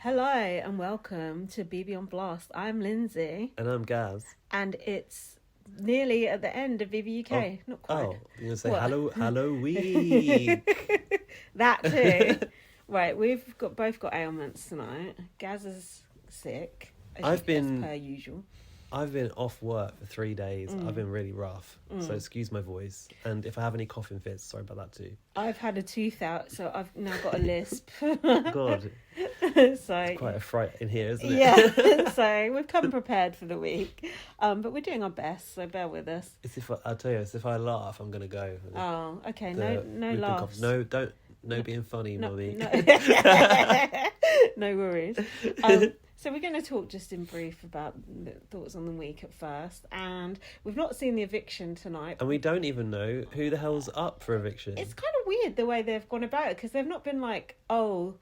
Hello and welcome to BB on Blast. I'm Lindsay. And I'm Gaz. And it's nearly at the end of BBUK. Not quite. Oh, you're going to say What? Hallo-Week. That too. Right, we've both got ailments tonight. Gaz is sick, as per usual. I've been off work for 3 days. I've been really rough. So excuse my voice. And if I have any coughing fits, sorry about that too. I've had a tooth out, so I've now got a lisp. God. So It's quite a fright in here, isn't it? Yeah. So we've come prepared for the week. But we're doing our best, so bear with us. I'll tell you, it's if I laugh, I'm going to go. Oh, okay. No laughs. No being funny, Mummy. No. No worries. So we're going to talk just in brief about the thoughts on the week at first. And we've not seen the eviction tonight. And we don't even know who the hell's up for eviction. It's kind of weird the way they've gone about it, because they've not been like, you'll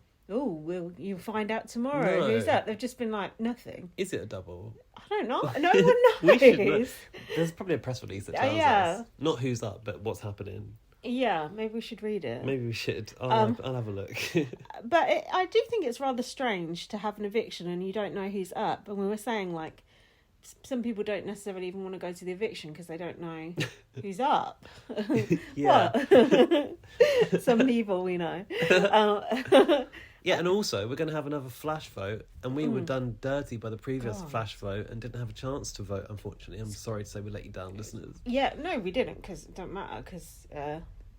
find out tomorrow who's up. They've just been like, nothing. Is it a double? I don't know. No one knows. There's probably a press release that tells us. Not who's up, but what's happening. Yeah, maybe we should read it. Maybe we should. I'll have a look. But I do think it's rather strange to have an eviction and you don't know who's up. And we were saying, like, some people don't necessarily even want to go to the eviction because they don't know who's up. Yeah. Some people we know. Yeah, and also we're going to have another flash vote, and we were done dirty by the previous flash vote and didn't have a chance to vote, unfortunately. I'm sorry to say we let you down, listeners. Yeah, no, we didn't, because it don't matter, because...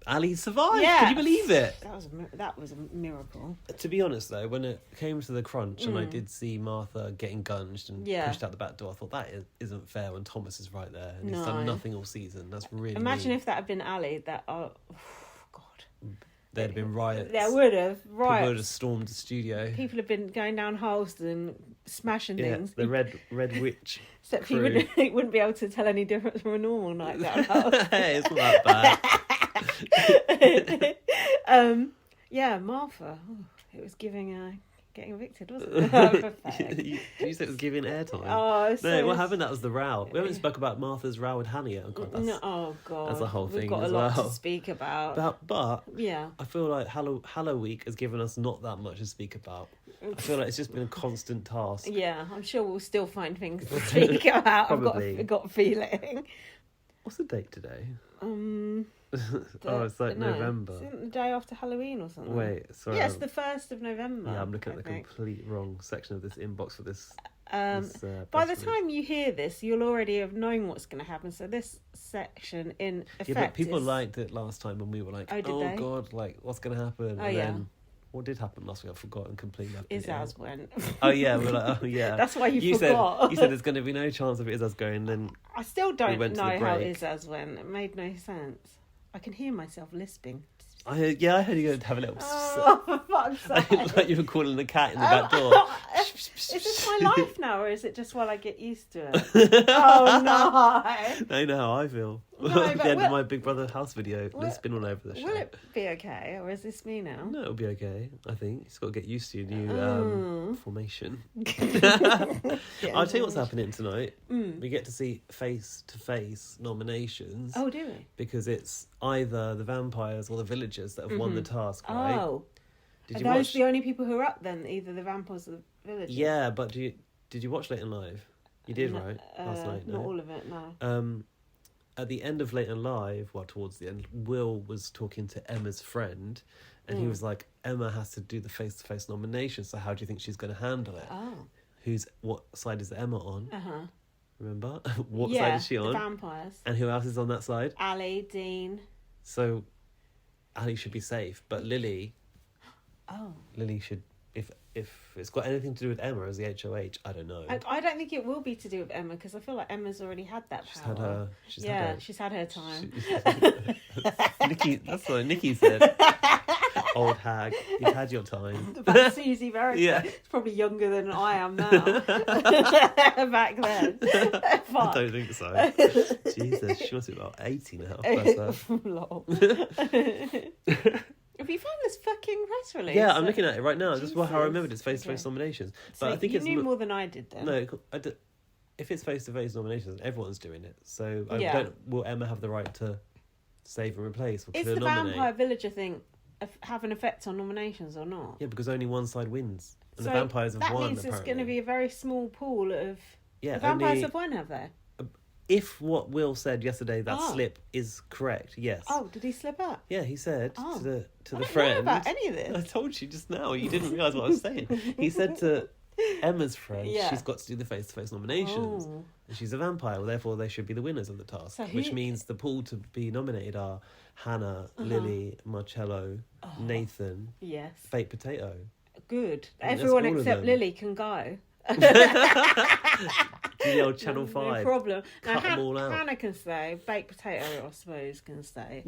Ali survived. Yeah. Can you believe it? That was a miracle. To be honest, though, when it came to the crunch and I did see Martha getting gunged and pushed out the back door, I thought that isn't fair when Thomas is right there and he's done nothing all season. That's really Imagine mean. If that had been Ali, God. There'd have been riots. There would have. Riots. People would have stormed the studio. People have been going down holes and smashing things. The Red Witch Except crew. he wouldn't be able to tell any difference from a normal night down holes. Hey, it's not that bad. Yeah, Martha. Oh, it was giving getting evicted, wasn't it? Perfect. You said it was giving airtime. Oh, no, what happened? That was the row. We haven't spoke about Martha's row with Hanny yet. Oh God, that's the whole thing. We've got as a lot well. to speak about. But yeah, I feel like Hallo-Week has given us not that much to speak about. I feel like it's just been a constant task. Yeah, I'm sure we'll still find things to speak about. Probably. I've got a feeling. What's the date today? It's like November. Isn't it the day after Halloween or something? Wait, sorry. Yeah, it's the 1st of November. Yeah, I'm looking at the complete wrong section of this inbox for this. By the time you hear this, you'll already have known what's going to happen. So this section, in effect, but people liked it last time when we were like, "Oh God, like what's going to happen?" Then what did happen last week? I've forgotten completely. Izaz went. Oh yeah, we're like, oh yeah. That's why you forgot. You said there's going to be no chance of Izaz going. Then I still don't know how Izaz went. It made no sense. I can hear myself lisping. I heard you going to have a little. Oh, for fuck's sake. Like you were calling the cat in the back door. Is this my life now, or is it just while I get used to it? Oh no! I know how I feel. No, At the end of my Big Brother house video, lisping all over the show. Will it be okay, or is this me now? No, it'll be okay. I think it's got to get used to your new formation. I'll tell you what's happening tonight. We get to see face-to-face nominations. Oh, do we? Because it's either the vampires or the villagers that have won the task, right? Oh. Are those the only people who are up then? Either the vampires or the villagers? Yeah, but did you watch Late and Live? You did, right? Last night, no? Not all of it, no. At the end of Late and Live, towards the end, Will was talking to Emma's friend, and he was like, Emma has to do the face-to-face nomination, so how do you think she's going to handle it? Oh. What side is Emma on? Uh-huh. Remember? What side is she on? The vampires. And who else is on that side? Ali, Dean. So, Ali should be safe, but Lily... Oh. Lily should... If it's got anything to do with Emma as the HOH, I don't know. I don't think it will be to do with Emma, because I feel like Emma's already had that power. She's had her time. Nikki, that's what Nikki said. Old hag, you've had your time. That's Susie Verity. Yeah. It's probably younger than I am now. Back then. I don't think so. Jesus, she must be about 80 now. Lol. Have you found this fucking press release? Yeah, I'm looking at it right now. This is how I remembered it's face-to-face nominations. But so I think you knew more than I did then. No, if it's face-to-face nominations, everyone's doing it. So will Emma have the right to save and replace? Or is the vampire villager thing have an effect on nominations or not? Yeah, because only one side wins. And the vampires have won, means it's going to be a very small pool of... Yeah, the vampires have won, have they? If what Will said yesterday, that slip is correct, yes. Oh, did he slip up? Yeah, he said to the I don't friend... know about any of this. I told you just now. You didn't realise what I was saying. He said to Emma's friend, she's got to do the face-to-face nominations. Oh. And she's a vampire, well, therefore they should be the winners of the task. So which means the pool to be nominated are Hannah, Lily, Marcello, Nathan, Baked Potato. Good. Everyone except Lily can go. The old Channel 5. No problem. Cut them all out. Hannah can stay. Baked Potato, I suppose, can stay.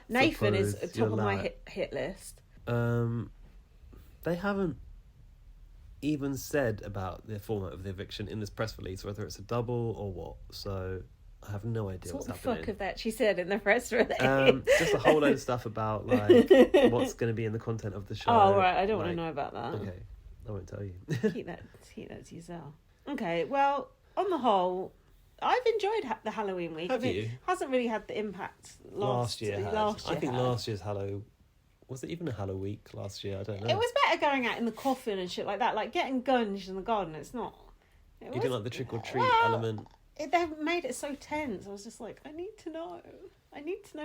Nathan is at the top of my hit list. They haven't even said about the format of the eviction in this press release, whether it's a double or what. So I have no idea what's happening. What the fuck have they actually said in the press release? Just a whole load of stuff about like what's going to be in the content of the show. Oh right, I don't want to know about that. Okay, I won't tell you. keep that to yourself. Okay, well, on the whole, I've enjoyed the Halloween week. Have you? Hasn't really had the impact last year. I think last year's was it even a Hallo-Week last year? I don't know. It was better going out in the coffin and shit like that. Like getting guns in the garden. It's not. You didn't like the trick or treat element. They made it so tense. I was just like, I need to know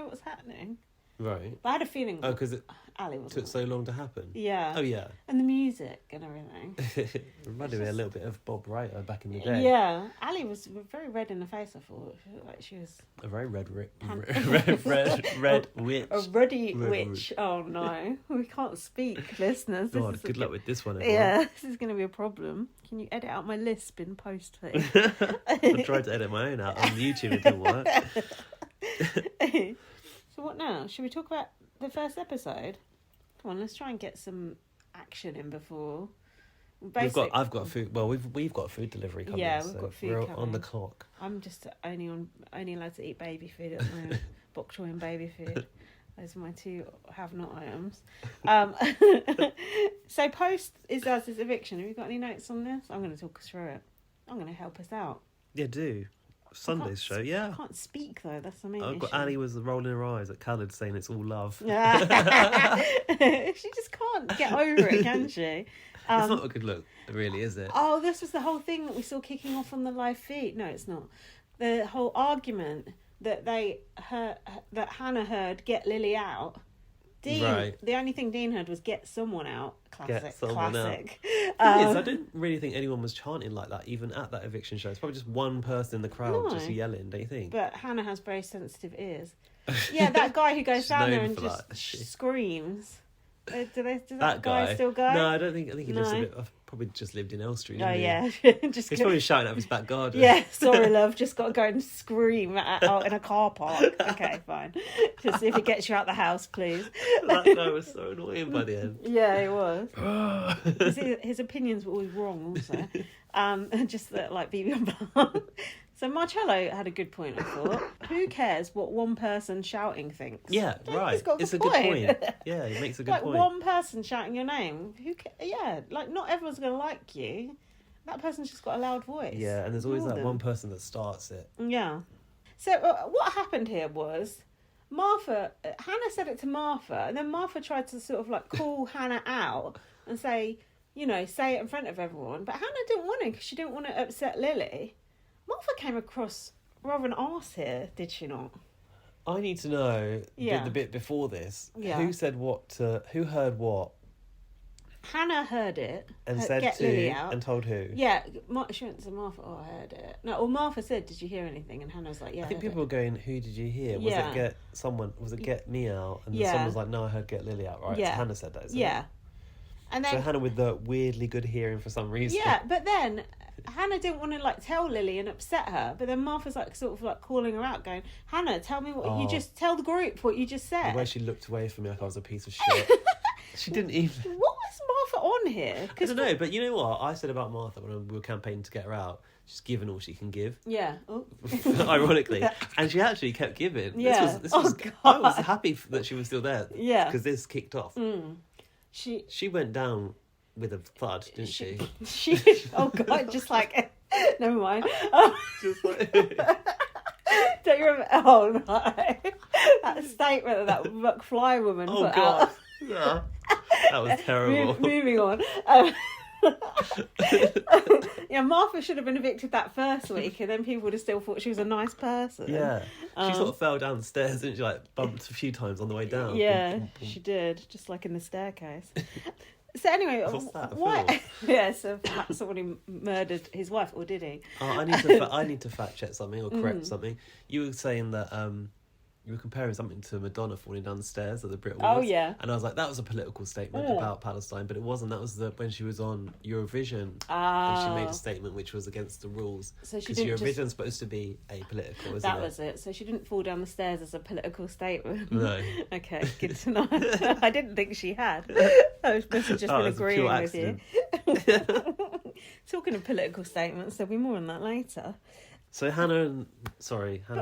what's happening. Right. But I had a feeling. Oh, because Ali took so long to happen. Yeah. Oh yeah. And the music and everything. Reminded me a little bit of Bob Writer back in the day. Yeah. Ali was very red in the face. I thought like she was a very red witch. A ruddy witch. Oh no, we can't speak, listeners. God, good luck with this one. Everyone. Yeah, this is going to be a problem. Can you edit out my lisp in post, please? I tried to edit my own out on YouTube. It didn't work. So what now? Should we talk about the first episode? Come on, let's try and get some action in before. I've got food. Well, we've got food delivery coming. Yeah, we've got food we're coming. on the clock. I'm just only allowed to eat baby food at the moment. Bok choy and baby food. Those are my two have-not items. So post is as his eviction. Have you got any notes on this? I'm going to talk us through it. I'm going to help us out. Yeah, do. Sunday's show, yeah. I can't speak though, that's the main I've got Annie was rolling her eyes at Khaled saying it's all love. She just can't get over it, can she? It's not a good look, really, is it? Oh, this was the whole thing that we saw kicking off on the live feed. No, it's not. The whole argument that that Hannah heard get Lily out. Dean, the only thing Dean heard was get someone out. Classic. I didn't really think anyone was chanting like that, even at that eviction show. It's probably just one person in the crowd just yelling, don't you think? But Hannah has very sensitive ears. Yeah, that guy who goes down there and just screams. Does that guy still go? No, I don't think. I think he lives a bit. I've probably just lived in Elstree. Oh yeah, he's probably shouting out of his back garden. Yeah, sorry, love. Just got to go and scream out in a car park. Okay, fine. Just if it gets you out the house, please. That guy was so annoying by the end. Yeah, it was. his opinions were always wrong, also. Just like BBUK. So Marcello had a good point, I thought. Who cares what one person shouting thinks? Yeah, right. It's a good point. Yeah, he makes a good point. Like one person shouting your name. Yeah, like not everyone's going to like you. That person's just got a loud voice. Yeah, and there's always that one person that starts it. Yeah. So what happened here was Hannah said it to Martha, and then Martha tried to sort of like call Hannah out and say it in front of everyone. But Hannah didn't want to because she didn't want to upset Lily. Martha came across rather an arse here, did she not? I need to know the bit before this. Yeah. Who said what? Who heard what? Hannah heard it and said get to Lily out. And told who? Yeah, she went to Martha. Oh, I heard it. No, or Martha said, "Did you hear anything?" And Hannah was like, "Yeah." I think people were going, "Who did you hear?" Was it get someone? Was it get me out? And then someone was like, "No, I heard get Lily out." Right? Yeah. So Hannah said that. Yeah. And then Hannah with the weirdly good hearing for some reason. Yeah, but then Hannah didn't want to like tell Lily and upset her, but then Martha's like sort of like calling her out, going, "Hannah, tell me what you just tell the group what you just said." The way she looked away from me like I was a piece of shit. She didn't even. What was Martha on here? I don't know, but you know what I said about Martha when we were campaigning to get her out. She's given all she can give. Yeah. Oh. Ironically, and she actually kept giving. Yeah. This was I was happy that she was still there. Yeah. Because this kicked off. Mm. She went down with a thud, didn't she? Oh God! Just like, never mind. Just like. Don't you remember? Oh no! That statement that McFly woman put out. Yeah. That was terrible. Moving on. Yeah, Martha should have been evicted that first week, and then people would have still thought she was a nice person. Yeah. She sort of fell down the stairs, didn't she? Like, bumped a few times on the way down. Yeah, Boom, boom, boom. she did, just like in the staircase. So anyway, What's that, a why? film? Yeah, so perhaps someone who murdered his wife, or did he? Oh, I need to fact check something or correct something. You were saying that you were comparing something to Madonna falling down the stairs at the Brit Awards. Oh, yeah. And I was like, that was a political statement about Palestine, but it wasn't. That was when she was on Eurovision. And she made a statement which was against the rules. So she because didn't Eurovision's supposed to be apolitical, isn't That it? was it. So she didn't fall down the stairs as a political statement. No. Okay, good to know. I didn't think she had. I was must have just been it's a agreeing pure with you. Talking of political statements, there'll be more on that later. So Hannah and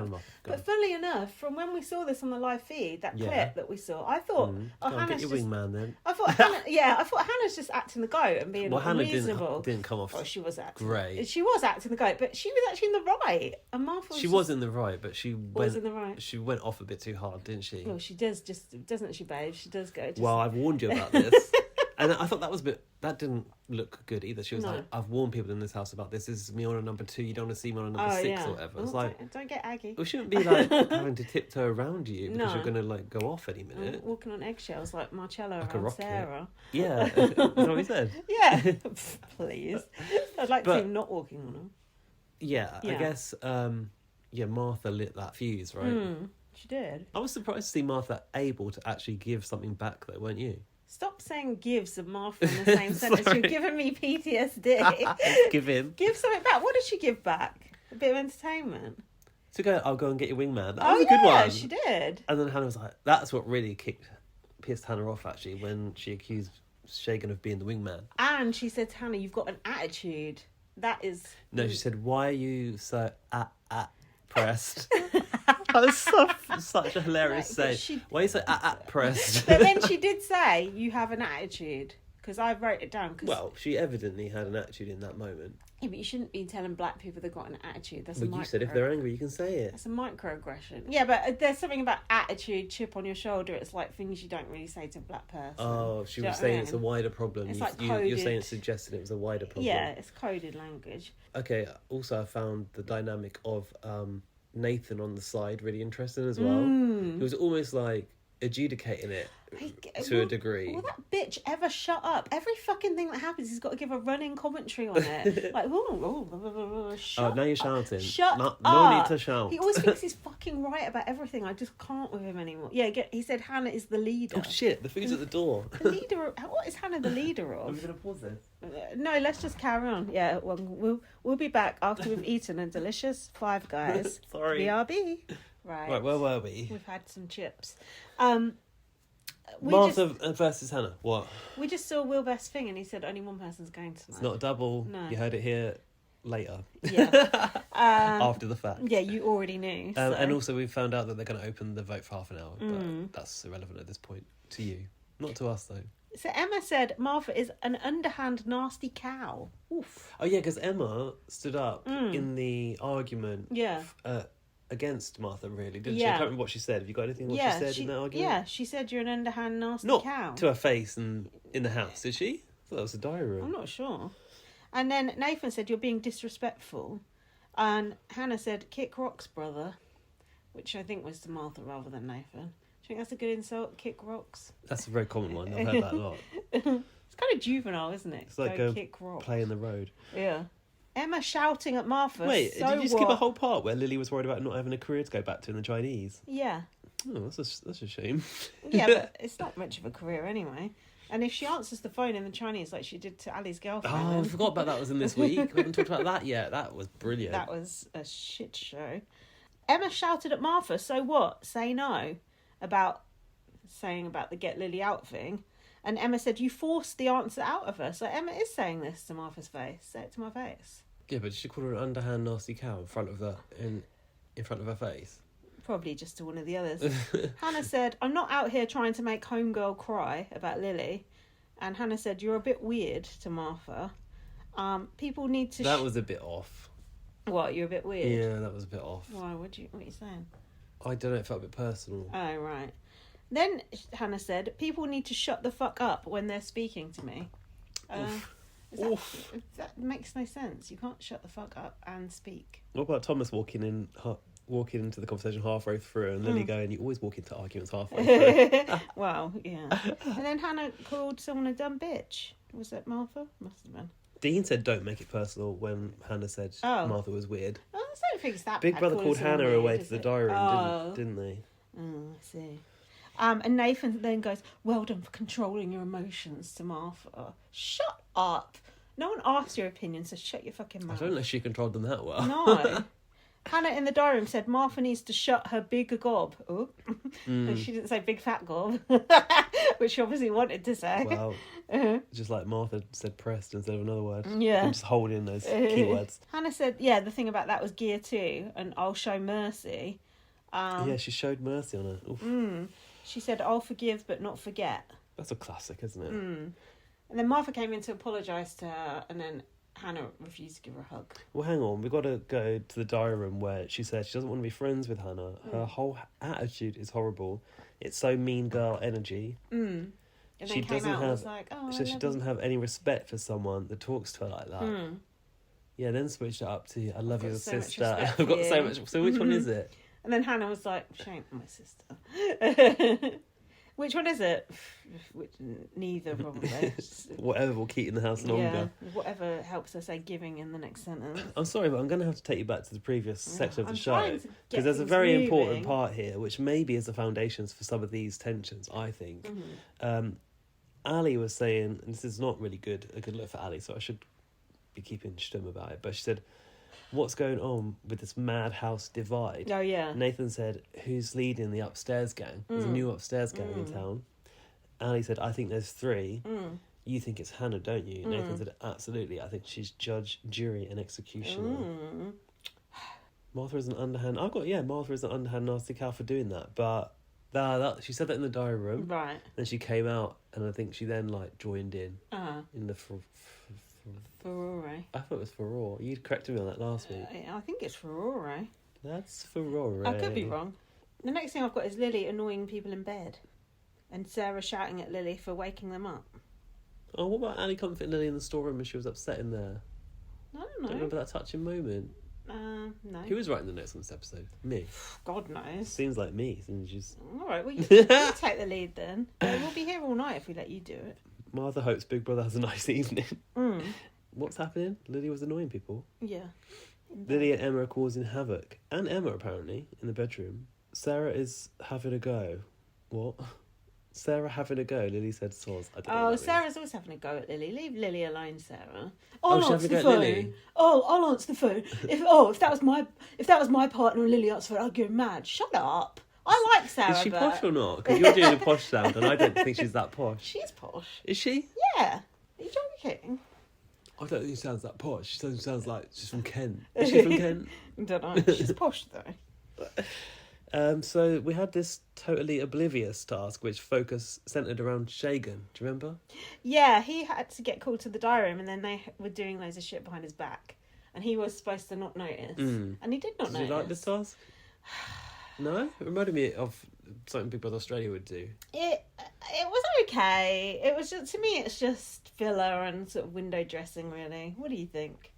Martha. But funnily enough, from when we saw this on the live feed, that clip that we saw, I thought, Go on, get your wingman then. I thought Hannah's just acting the goat and being unreasonable. Hannah didn't come off. Oh, she was acting great. She was acting the goat, but she was actually in the right. And Martha was in the right, but she was in the right. She went off a bit too hard, didn't she? Well, she does, doesn't she, babe? She does go. Well, I've warned you about this. And I thought that didn't look good either. She was like, I've warned people in this house about this. This is me on a number 2. You don't want to see me on a number 6 or whatever. It's like, don't get aggy. We shouldn't be like having to tiptoe around you because you're going to like go off any minute. Walking on eggshells like Marcello like around Sarah. Yeah. Is that what he said? Yeah. Please. I'd like to see him not walking on them. Yeah, I guess, Martha lit that fuse, right? She did. I was surprised to see Martha able to actually give something back though, weren't you? Stop saying gives and Martha in the same sentence. You're giving me PTSD. Give in. Give something back. What did she give back? A bit of entertainment. To I'll go and get your wingman. That was a good one. Yeah, she did. And then Hannah was like, that's what really pissed Hannah off actually, when she accused Shagan of being the wingman. And she said to Hannah, you've got an attitude. That is... No, she said, why are you so pressed? That was such a hilarious saying. Why are you so pressed? But then she did say, you have an attitude. Because I wrote it down. Well, she evidently had an attitude in that moment. Yeah, but you shouldn't be telling black people they've got an attitude. That's you said if they're angry, you can say it. That's a microaggression. Yeah, but there's something about attitude, chip on your shoulder. It's like things you don't really say to a black person. Oh, she was saying it's a wider problem. It's like coded. You're saying it suggested it was a wider problem. Yeah, it's coded language. Okay, also I found the dynamic of Nathan on the side really interesting as well. He was almost like adjudicating it to a degree. Will that bitch ever shut up? Every fucking thing that happens, he's got to give a running commentary on it. Like, shut up. Now you're shouting. Shut up. No need to shout. He always thinks he's fucking right about everything. I just can't with him anymore. Yeah, he said Hannah is the leader. Oh shit, the food's at the door. The leader what is Hannah the leader of? Are we going to pause this? No, let's just carry on. Yeah, well, we'll be back after we've eaten a delicious Five Guys. Sorry. BRB. Right, where were we? We've had some chips. Martha versus Hannah. What? We just saw Will Best thing and he said only one person's going tonight. It's not a double. No. You heard it here later. Yeah. After the fact. Yeah, you already knew. So. And also we found out that they're going to open the vote for half an hour. But that's irrelevant at this point to you. Not to us though. So Emma said Martha is an underhand nasty cow. Oof. Oh yeah, because Emma stood up in the argument. Yeah. Against Martha, really, didn't she? I can't remember what she said. Have you got anything she said in that argument? Yeah, she said you're an underhand nasty cow. Not to her face and in the house, did she? I thought that was a diary room. I'm not sure. And then Nathan said you're being disrespectful. And Hannah said, kick rocks, brother. Which I think was to Martha rather than Nathan. Do you think that's a good insult? Kick rocks? That's a very common one. I've heard that a lot. It's kind of juvenile, isn't it? It's like kick rocks. Play in the road. Yeah. Emma shouting at Martha. Wait, did you skip a whole part where Lily was worried about not having a career to go back to in the Chinese? Yeah. Oh, that's a shame. Yeah, but it's not much of a career anyway. And if she answers the phone in the Chinese like she did to Ali's girlfriend... Oh, I forgot about that was in this week. We haven't talked about that yet. That was brilliant. That was a shit show. Emma shouted at Martha, so what? Say no. Saying about the get Lily out thing. And Emma said, you forced the answer out of her. So Emma is saying this to Martha's face. Say it to my face. Yeah, but did she call her an underhand nasty cow in front of her face? Probably just to one of the others. Hannah said, I'm not out here trying to make homegirl cry about Lily. And Hannah said, you're a bit weird to Martha. People need to... That was a bit off. What, you're a bit weird? Yeah, that was a bit off. Why? What are you saying? I don't know, it felt a bit personal. Oh, right. Then Hannah said, people need to shut the fuck up when they're speaking to me. That makes no sense. You can't shut the fuck up and speak. What about Thomas walking into the conversation halfway through and Lily going, you always walk into arguments halfway through. Well, yeah. And then Hannah called someone a dumb bitch. Was that Martha? Must have been. Dean said don't make it personal when Hannah said Martha was weird. Oh, I don't think it's that Big bad Brother calling called someone Hannah weird, away is to the it? diary room, didn't they? Oh, I see. And Nathan then goes, well done for controlling your emotions to Martha. Shut up. No one asked your opinion, so shut your fucking mouth. I don't know if she controlled them that well. No. Hannah in the diary room said Martha needs to shut her big gob. Oh. She didn't say big fat gob, which she obviously wanted to say. Wow. Just like Martha said pressed instead of another word. Yeah. I'm just holding those keywords. Hannah said, yeah, the thing about that was gear 2, and I'll show mercy. Yeah, she showed mercy on her. Oof. She said, I'll forgive but not forget. That's a classic, isn't it? And then Martha came in to apologise to her, and then Hannah refused to give her a hug. Well, hang on. We've got to go to the diary room where she said she doesn't want to be friends with Hannah. Her whole attitude is horrible. It's so mean girl energy. And then She came doesn't out and have. was like, oh, So she doesn't have any respect for someone that talks to her like that. Yeah, then switched it up to I love you, so much sister. respect I've got for so you. much. So which one is it? And then Hannah was like, she ain't my sister. Which one is it? Neither, probably. Whatever will keep in the house longer. Yeah, whatever helps her say giving in the next sentence. I'm sorry, but I'm going to have to take you back to the previous section of the show. trying to get Because there's a things very moving. important part here, which maybe is the foundations for some of these tensions, I think. Ali was saying, and this is not really a good look for Ali, so I should be keeping stum about it, but she said, what's going on with this madhouse divide? Oh, yeah. Nathan said, who's leading the upstairs gang? There's a new upstairs gang in town. Ali said, I think there's 3. You think it's Hannah, don't you? Nathan said, absolutely. I think she's judge, jury, and executioner. Martha is an underhand. Martha is an underhand nasty cow for doing that. But she said that in the diary room. Right. Then she came out, and I think she then joined in the Furore. I thought it was furore. You corrected me on that last week. I think it's furore. That's furore. I could be wrong. The next thing I've got is Lily annoying people in bed, and Sarah shouting at Lily for waking them up. Oh, what about Ali comforting Lily in the storeroom when she was upset in there? I don't know. Don't remember that touching moment. No. Who was writing the notes on this episode? Me. God knows. Seems like me. Since All right, well, you take the lead then. We'll be here all night if we let you do it. Martha hopes Big Brother has a nice evening. What's happening? Lily was annoying people. Yeah. Lily and Emma are causing havoc. And Emma, apparently, in the bedroom. Sarah is having a go. What? Sarah having a go. Lily said soz. I don't know what that Sarah's means. always having a go at Lily. Leave Lily alone, Sarah. Oh, she's I'll answer having a the go at phone. Lily? Oh, I'll answer the phone. If that was my partner and Lily answered the phone, I'd go mad. Shut up. I like Sarah. Is she but... posh or not? Because you're doing a posh sound and I don't think she's that posh. She's posh. Is she? Yeah. Are you joking? I don't think she sounds that posh. She sounds like she's from Kent. Is she from Kent? I don't know. She's posh though. So we had this totally oblivious task which centred around Shagan. Do you remember? Yeah, he had to get called to the diary room and then they were doing loads of shit behind his back. And he was supposed to not notice. And he did not notice. Did you like this task? No? It reminded me of something Big Brother Australia would do. It was okay. It was just, to me, it's just filler and sort of window dressing, really. What do you think?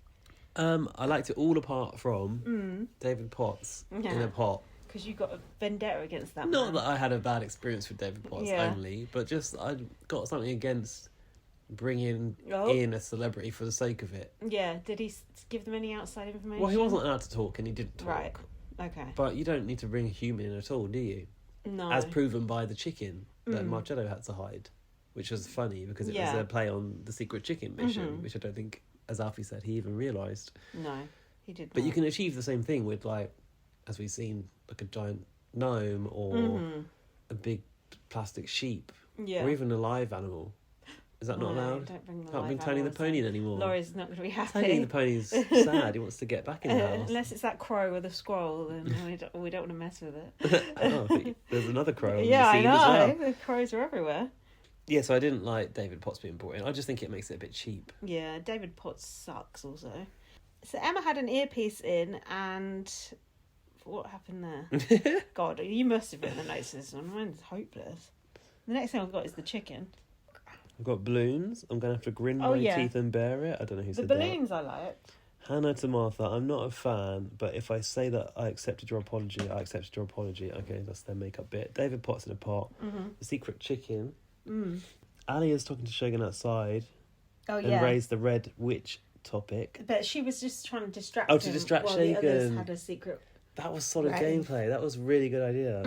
I liked it all apart from David Potts in a pot. Because you got a vendetta against that Not man. that I had a bad experience with David Potts only, but just I got something against bringing in a celebrity for the sake of it. Yeah, did he give them any outside information? Well, he wasn't allowed to talk and he didn't talk. Right, okay. But you don't need to bring a human in at all, do you? No. As proven by the chicken that Marcello had to hide, which was funny because it was a play on the secret chicken mission, which I don't think, as Alfie said, he even realised. No, he did not. But you can achieve the same thing with, like, as we've seen, like a giant gnome or a big plastic sheep or even a live animal. Is that not allowed? Don't bring the Can't bring live Tony the animals Pony in. in anymore. Laurie's not going to be happy. Tony the Pony's sad. He wants to get back in the house. Unless it's that crow with a scroll, then we don't want to mess with it. Oh, I think there's another crow on Yeah, the scene I know. as well. The crows are everywhere. Yeah, so I didn't like David Potts being brought in. I just think it makes it a bit cheap. Yeah, David Potts sucks also. So Emma had an earpiece in and... What happened there? God, you must have written the notes to this one. Mine's hopeless. The next thing I've got is the chicken. I've got balloons. I'm going to have to grin my teeth and bear it. I don't know who said that. The balloons I like. Hannah to Martha, I'm not a fan, but if I say that I accepted your apology, I accepted your apology. Okay, that's their makeup bit. David Potts in a pot. Mm-hmm. The secret chicken. Mm. Ali is talking to Shogun outside. Oh, and raised the red witch topic. But she was just trying to distract him. Oh, to distract while Shogun. the others had a secret. That was solid rave. gameplay. That was a really good idea.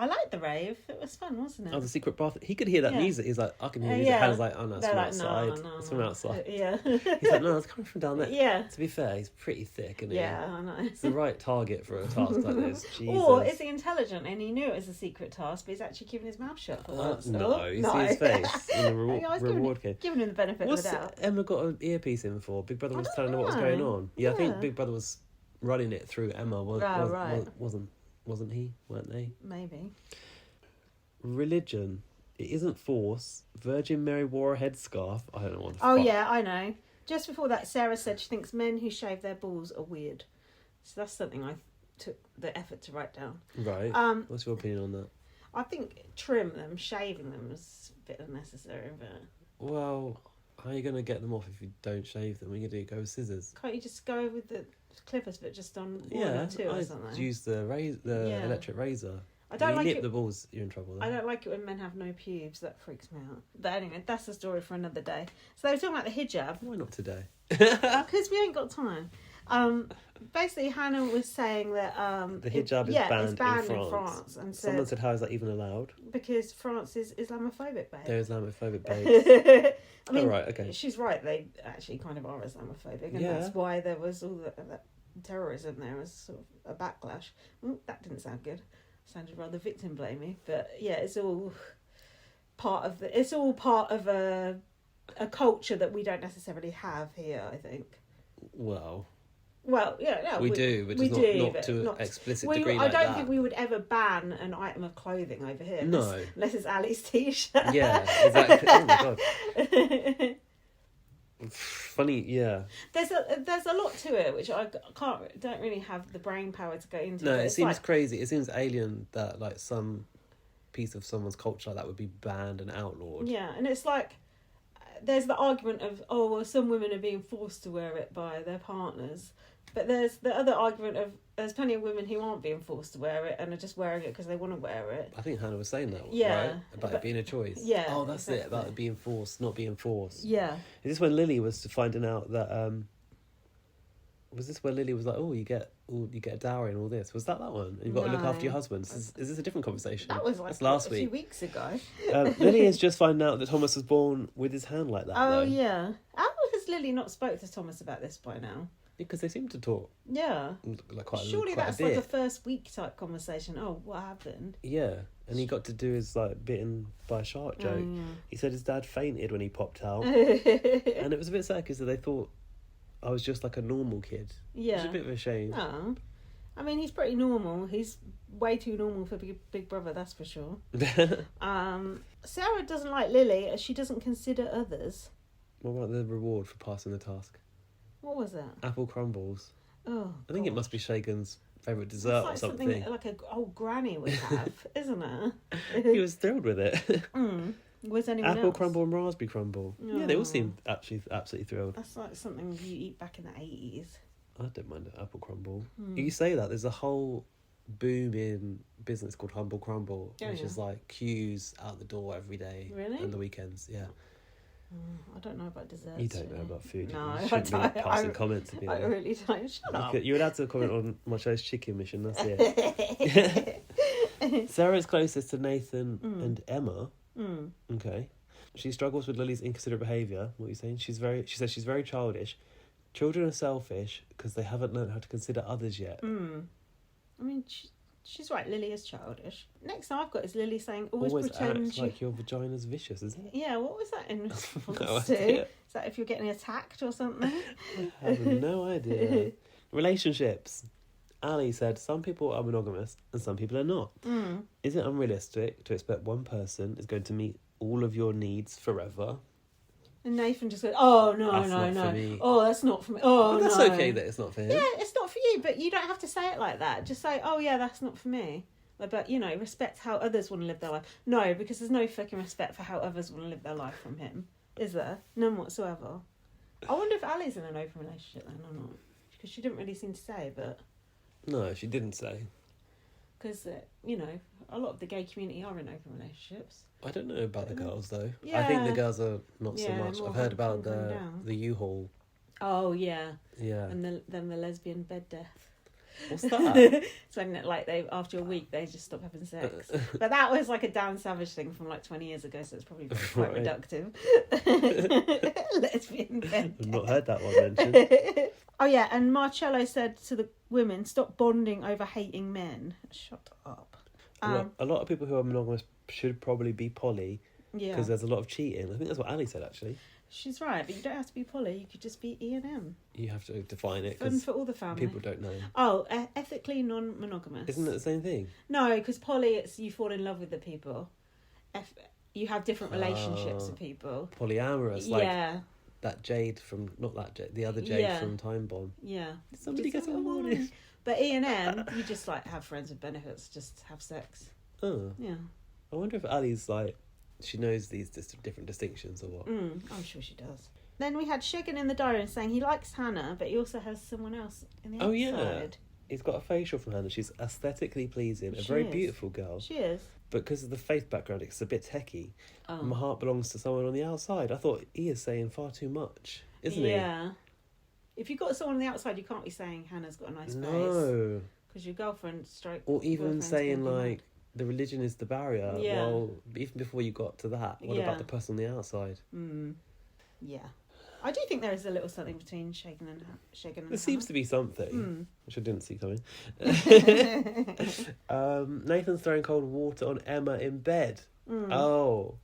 I liked the rave. It was fun, wasn't it? Oh, the secret bath. He could hear that music. He's like, I can hear music. Hannah's like, oh, no, it's from outside. No, it's from outside. Yeah. He's like, no, it's coming from down there. Yeah. To be fair, he's pretty thick, isn't he? Yeah, I know. It's the right target for a task like this. Jesus. Or is he intelligent and he knew it was a secret task, but he's actually keeping his mouth shut for once? No, you see his face in the reward game. Giving him the benefit of the doubt. What's Emma got an earpiece in for? Big Brother was telling her what was going on. Yeah, I think Big Brother was running it through Emma. Wasn't he? Weren't they? Maybe. Religion. It isn't force. Virgin Mary wore a headscarf. I don't know what the fuck. Oh, yeah, I know. Just before that, Sarah said she thinks men who shave their balls are weird. So that's something I took the effort to write down. Right. What's your opinion on that? I think shaving them is a bit unnecessary, but... Well, how are you going to get them off if you don't shave them? What are you going to do? Go with scissors? Can't you just go with the clippers, but just on one or two or something? Use the electric razor. I don't like it. The balls, you're in trouble. Then. I don't like it when men have no pubes. That freaks me out. But anyway, that's a story for another day. So they were talking about the hijab. Why not today? Because we ain't got time. Basically, Hannah was saying that the hijab is banned in France. And someone said, how is that even allowed? Because France is Islamophobic, babe. They're Islamophobic, babe. I mean, right, okay. She's right. They actually kind of are Islamophobic, and that's why there was all that terrorism. There was sort of a backlash. That didn't sound good. Sounded rather victim blamey, but yeah, it's all part of a culture that we don't necessarily have here, I think. Well, yeah, no, we do, but not to an explicit degree like that. I don't think we would ever ban an item of clothing over here. No. Unless it's Ali's t-shirt. Yeah, exactly. Oh my God. Funny, yeah. There's a lot to it which I don't really have the brain power to go into. No, it seems crazy. It seems alien that like some piece of someone's culture like that would be banned and outlawed. Yeah, and it's like there's the argument of some women are being forced to wear it by their partners, but there's the other argument of there's plenty of women who aren't being forced to wear it and are just wearing it because they want to wear it. I think Hannah was saying that, right? About it being a choice. Yeah. Oh, that's exactly. It, about it being forced, not being forced. Yeah. Is this when Lily was finding out that... was this where Lily was like, you get a dowry and all this? Was that one? And you've got to look after your husband. Is this a different conversation? That was like that's last week. A few weeks ago. Lily is just finding out that Thomas was born with his hand like that. Oh, though. yeah. How has Lily not spoke to Thomas about this by now? Because they seem to talk. Yeah. Surely that's like a first week type conversation. Oh, what happened? Yeah. And he got to do his bitten by a shark joke. Yeah. He said his dad fainted when he popped out. And it was a bit sad because they thought I was just like a normal kid. Yeah. Which is a bit of a shame. No. I mean, he's pretty normal. He's way too normal for Big Brother, that's for sure. Sarah doesn't like Lily as she doesn't consider others. What about the reward for passing the task? What was that? Apple crumbles. Oh, I think it must be Shagan's favourite dessert or something. Like an old granny would have, isn't it? He was thrilled with it. Was anyone Apple else? crumble and raspberry crumble. Yeah, they all seem absolutely thrilled. That's like something you eat back in the 80s. I don't mind an apple crumble. You say that, there's a whole boom in business called Humble Crumble, which is like queues out the door every day. Really? And the weekends, yeah. I don't know about desserts. You don't know about food. No, you shouldn't be passing comments. I really don't. Shut up. You're allowed to comment on Marcello's chicken mission, that's it. Sarah's closest to Nathan and Emma. Okay. She struggles with Lily's inconsiderate behaviour. What are you saying? She says she's very childish. Children are selfish because they haven't learned how to consider others yet. I mean, she's right. Lily is childish. Next I've got is Lily saying, always pretend acts like your vagina's vicious, isn't it? Yeah, what was that in response No to? idea. Is that if you're getting attacked or something? I have no idea. Relationships. Ali said some people are monogamous and some people are not. Is it unrealistic to expect one person is going to meet all of your needs forever? And Nathan just goes, no. Oh, that's not for me. Oh, well, that's okay that it's not for him. Yeah, it's not for you, but you don't have to say it like that. Just say, oh, yeah, that's not for me. About, respect how others want to live their life. No, because there's no fucking respect for how others want to live their life from him. Is there? None whatsoever. I wonder if Ali's in an open relationship then or not. Because she didn't really seem to say, but... No, she didn't say. Because, a lot of the gay community are in open relationships. I don't know about the girls, though. Yeah. I think the girls are not so Yeah, much. more I've heard about hunkering down. the U-Haul. Oh, yeah. Yeah. And then the lesbian bed death. What's that? It's when, they after a week, they just stop having sex. But that was, a down savage thing from, 20 years ago, so it's probably quite Right. reductive. Lesbian bed I've death. not heard that one mentioned. Oh, yeah, and Marcello said to the women, stop bonding over hating men. Shut up. A lot of people who are monogamous should probably be poly, Yeah. because there's a lot of cheating. I think that's what Ali said, actually. She's right, but you don't have to be poly. You could just be E&M. You have to define it, Fun because for all the family. people don't know. Oh, ethically non-monogamous. Isn't it the same thing? No, because poly, it's you fall in love with the people. You have different relationships with people. Polyamorous, Yeah, that Jade from... Not that Jade, the other Jade Yeah. from Time Bomb. yeah. Somebody Just gets have on a board. warning. But E&M, you just have friends with benefits, just have sex. Oh. Yeah. I wonder if Ali's she knows these different distinctions or what. I'm sure she does. Then we had Shigan in the diary saying he likes Hannah, but he also has someone else in the Oh, outside. yeah. He's got a facial from Hannah. She's aesthetically pleasing, a She very is. beautiful girl. She is. But because of the faith background, it's a bit techie. Oh. My heart belongs to someone on the outside. I thought he is saying far too much, isn't he? Yeah. If you've got someone on the outside, you can't be saying Hannah's got a nice face. No. Because your girlfriend Or even boyfriend's saying, gonna be mad. the religion is the barrier. Yeah. Well, even before you got to that, what Yeah. about the person on the outside? Yeah. I do think there is a little something between Shagan and There seems to be something, Hmm. which I didn't see coming. Nathan's throwing cold water on Emma in bed. Oh.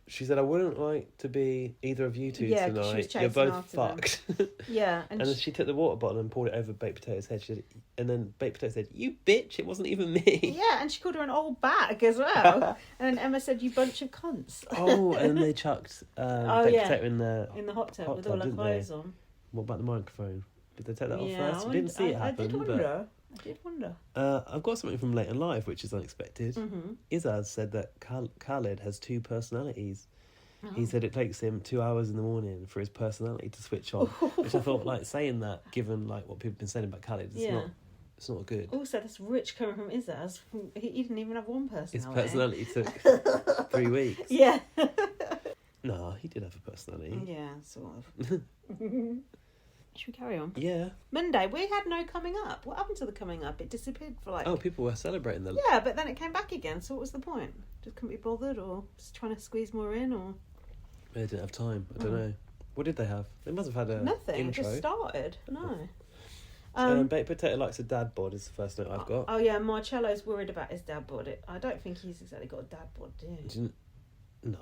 She said, I wouldn't like to be either of you two Yeah, 'cause she was tonight. You're chasing both after them. fucked. Yeah. And then she took the water bottle and poured it over Baked Potato's head. She said, and then Baked Potato said, you bitch, it wasn't even me. Yeah, and she called her an old bag as well. And then Emma said, you bunch of cunts. Oh, and then they chucked Baked Potato in the hot tub hot with tub, all her didn't clothes they? on. What about the microphone? Did they take that off Yeah, first? We didn't see it happen. I did wonder. I've got something from Late in Life, which is unexpected. Izaz said that Khaled has two personalities. He said it takes him 2 hours in the morning for his personality to switch on, which I thought, saying that, given what people have been saying about Khaled, it's not good. Also, that's rich coming from Izaz. He didn't even have one personality. His personality took 3 weeks. Yeah. No, he did have a personality. Yeah, sort of. Should we carry on? Yeah. Monday, we had no coming up. What happened to the coming up? It disappeared for Oh, people were celebrating the... Yeah, but then it came back again, so what was the point? Just couldn't be bothered, or just trying to squeeze more in, or... They didn't have time. I don't know. What did they have? They must have had a Nothing, intro. it just started. No. Baked Potato likes a dad bod is the first note I've got. Oh yeah, Marcello's worried about his dad bod. I don't think he's exactly got a dad bod, do you? No.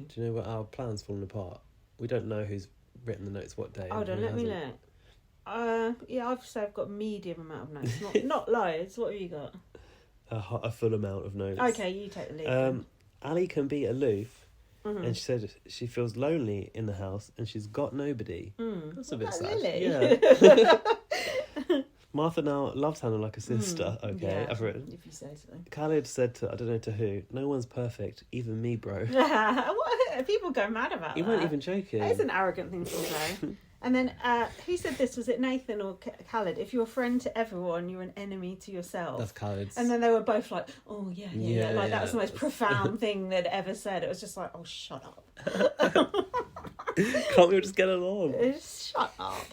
Do you know what our plan's falling apart? We don't know who's written the notes what day. Hold on, let me look. Yeah, I've got a medium amount of notes, not loads. What have you got? A full amount of notes. Okay, you take the lead. Ali can be aloof, and she said she feels lonely in the house and she's got nobody. That's a bit sad. Lily? Yeah. Martha now loves Hannah like a sister. Okay, Yeah, I've written. if you say so. Khaled said to, I don't know to who, no one's perfect, even me, bro. What? People go mad about He that. weren't even joking. That is an arrogant thing to say. And then, who said this? Was it Nathan or Khaled? If you're a friend to everyone, you're an enemy to yourself. That's Khaled's. And then they were both like, oh, yeah. Like, that was the most Yeah. profound thing they'd ever said. It was just like, oh, shut up. Can't we all just get along? Just shut up.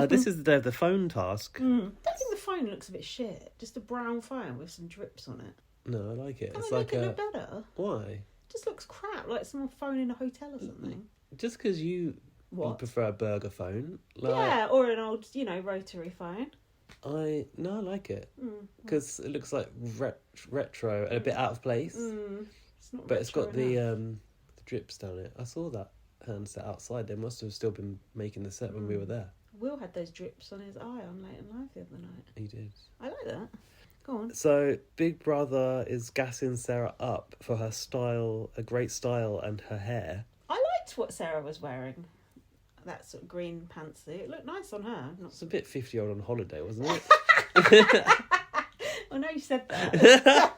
This is the day of the phone task. I think the phone looks a bit shit. Just a brown phone with some drips on it. No, I like it. Can It's I like make it look better? Why? Just looks crap, like someone phone in a hotel or something. Just because you prefer a burger phone. Yeah, or an old, rotary phone. I like it because it looks like retro and a bit out of place. It's not But it's got retro enough. the drips down it. I saw that handset outside. They must have still been making the set when we were there. Will had those drips on his eye on Late in Life the other night. He did. I like that. Go on. So Big Brother is gassing Sarah up for her style, a great style, and her hair. I liked what Sarah was wearing. That sort of green pantsuit. It looked nice on her. It's a bit 50-year-old on holiday, wasn't it? Oh I know you said that.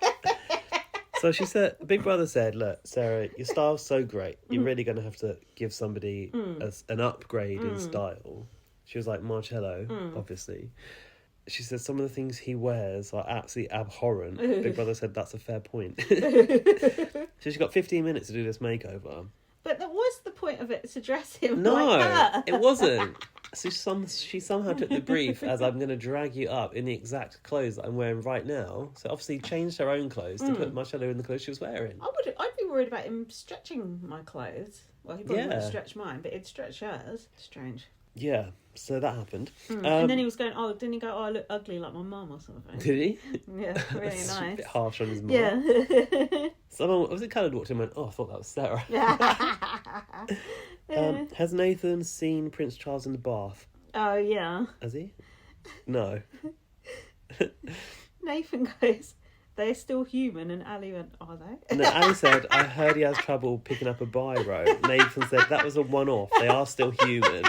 So she said, Big Brother said, look, Sarah, your style's so great. You're really going to have to give somebody an upgrade in style. She was like, Marcello, obviously. She said some of the things he wears are absolutely abhorrent. Big Brother said that's a fair point. So she's got 15 minutes to do this makeover. But that was the point of it, to dress him No, like that. it wasn't. So she somehow took the brief as I'm going to drag you up in the exact clothes that I'm wearing right now. So obviously changed her own clothes to put Marcello in the clothes she was wearing. I'd be worried about him stretching my clothes. Well, he probably wouldn't stretch mine, but he'd stretch hers. Strange. Yeah, so that happened. And then he was going, didn't he go, I look ugly like my mum or something? Did he? Yeah, really That's nice. a bit harsh on his mum. Yeah. Someone, was it Callum walked in and went, I thought that was Sarah. Has Nathan seen Prince Charles in the bath? Oh, yeah. Has he? No. Nathan goes, they're still human, and Ali went, are they? No, Ali said, I heard he has trouble picking up a biro. Nathan said, that was a one-off. They are still human.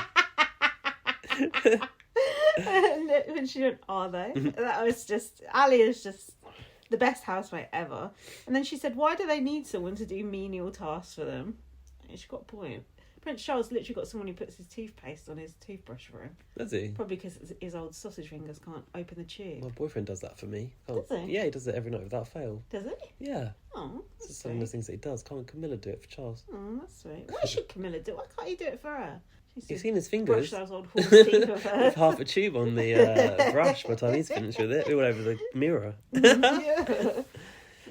And she went, are they? That was just, Ali is just the best housemate ever. And then she said, why do they need someone to do menial tasks for them? And she got a point. Prince Charles literally got someone who puts his toothpaste on his toothbrush for him. Does he? Probably because his old sausage fingers can't open the tube. My boyfriend does that for me. Does he? Yeah, he does it every night without fail. Does he? Yeah. Oh, It's that's just one of sweet. those things that he does. Can't Camilla do it for Charles? Oh, that's sweet. Why should Camilla do it? Why can't you do it for her? You've seen his Brush fingers? those old horse teeth of her. With half a tube on the brush by the time he's finished with it. All over the mirror. Yeah.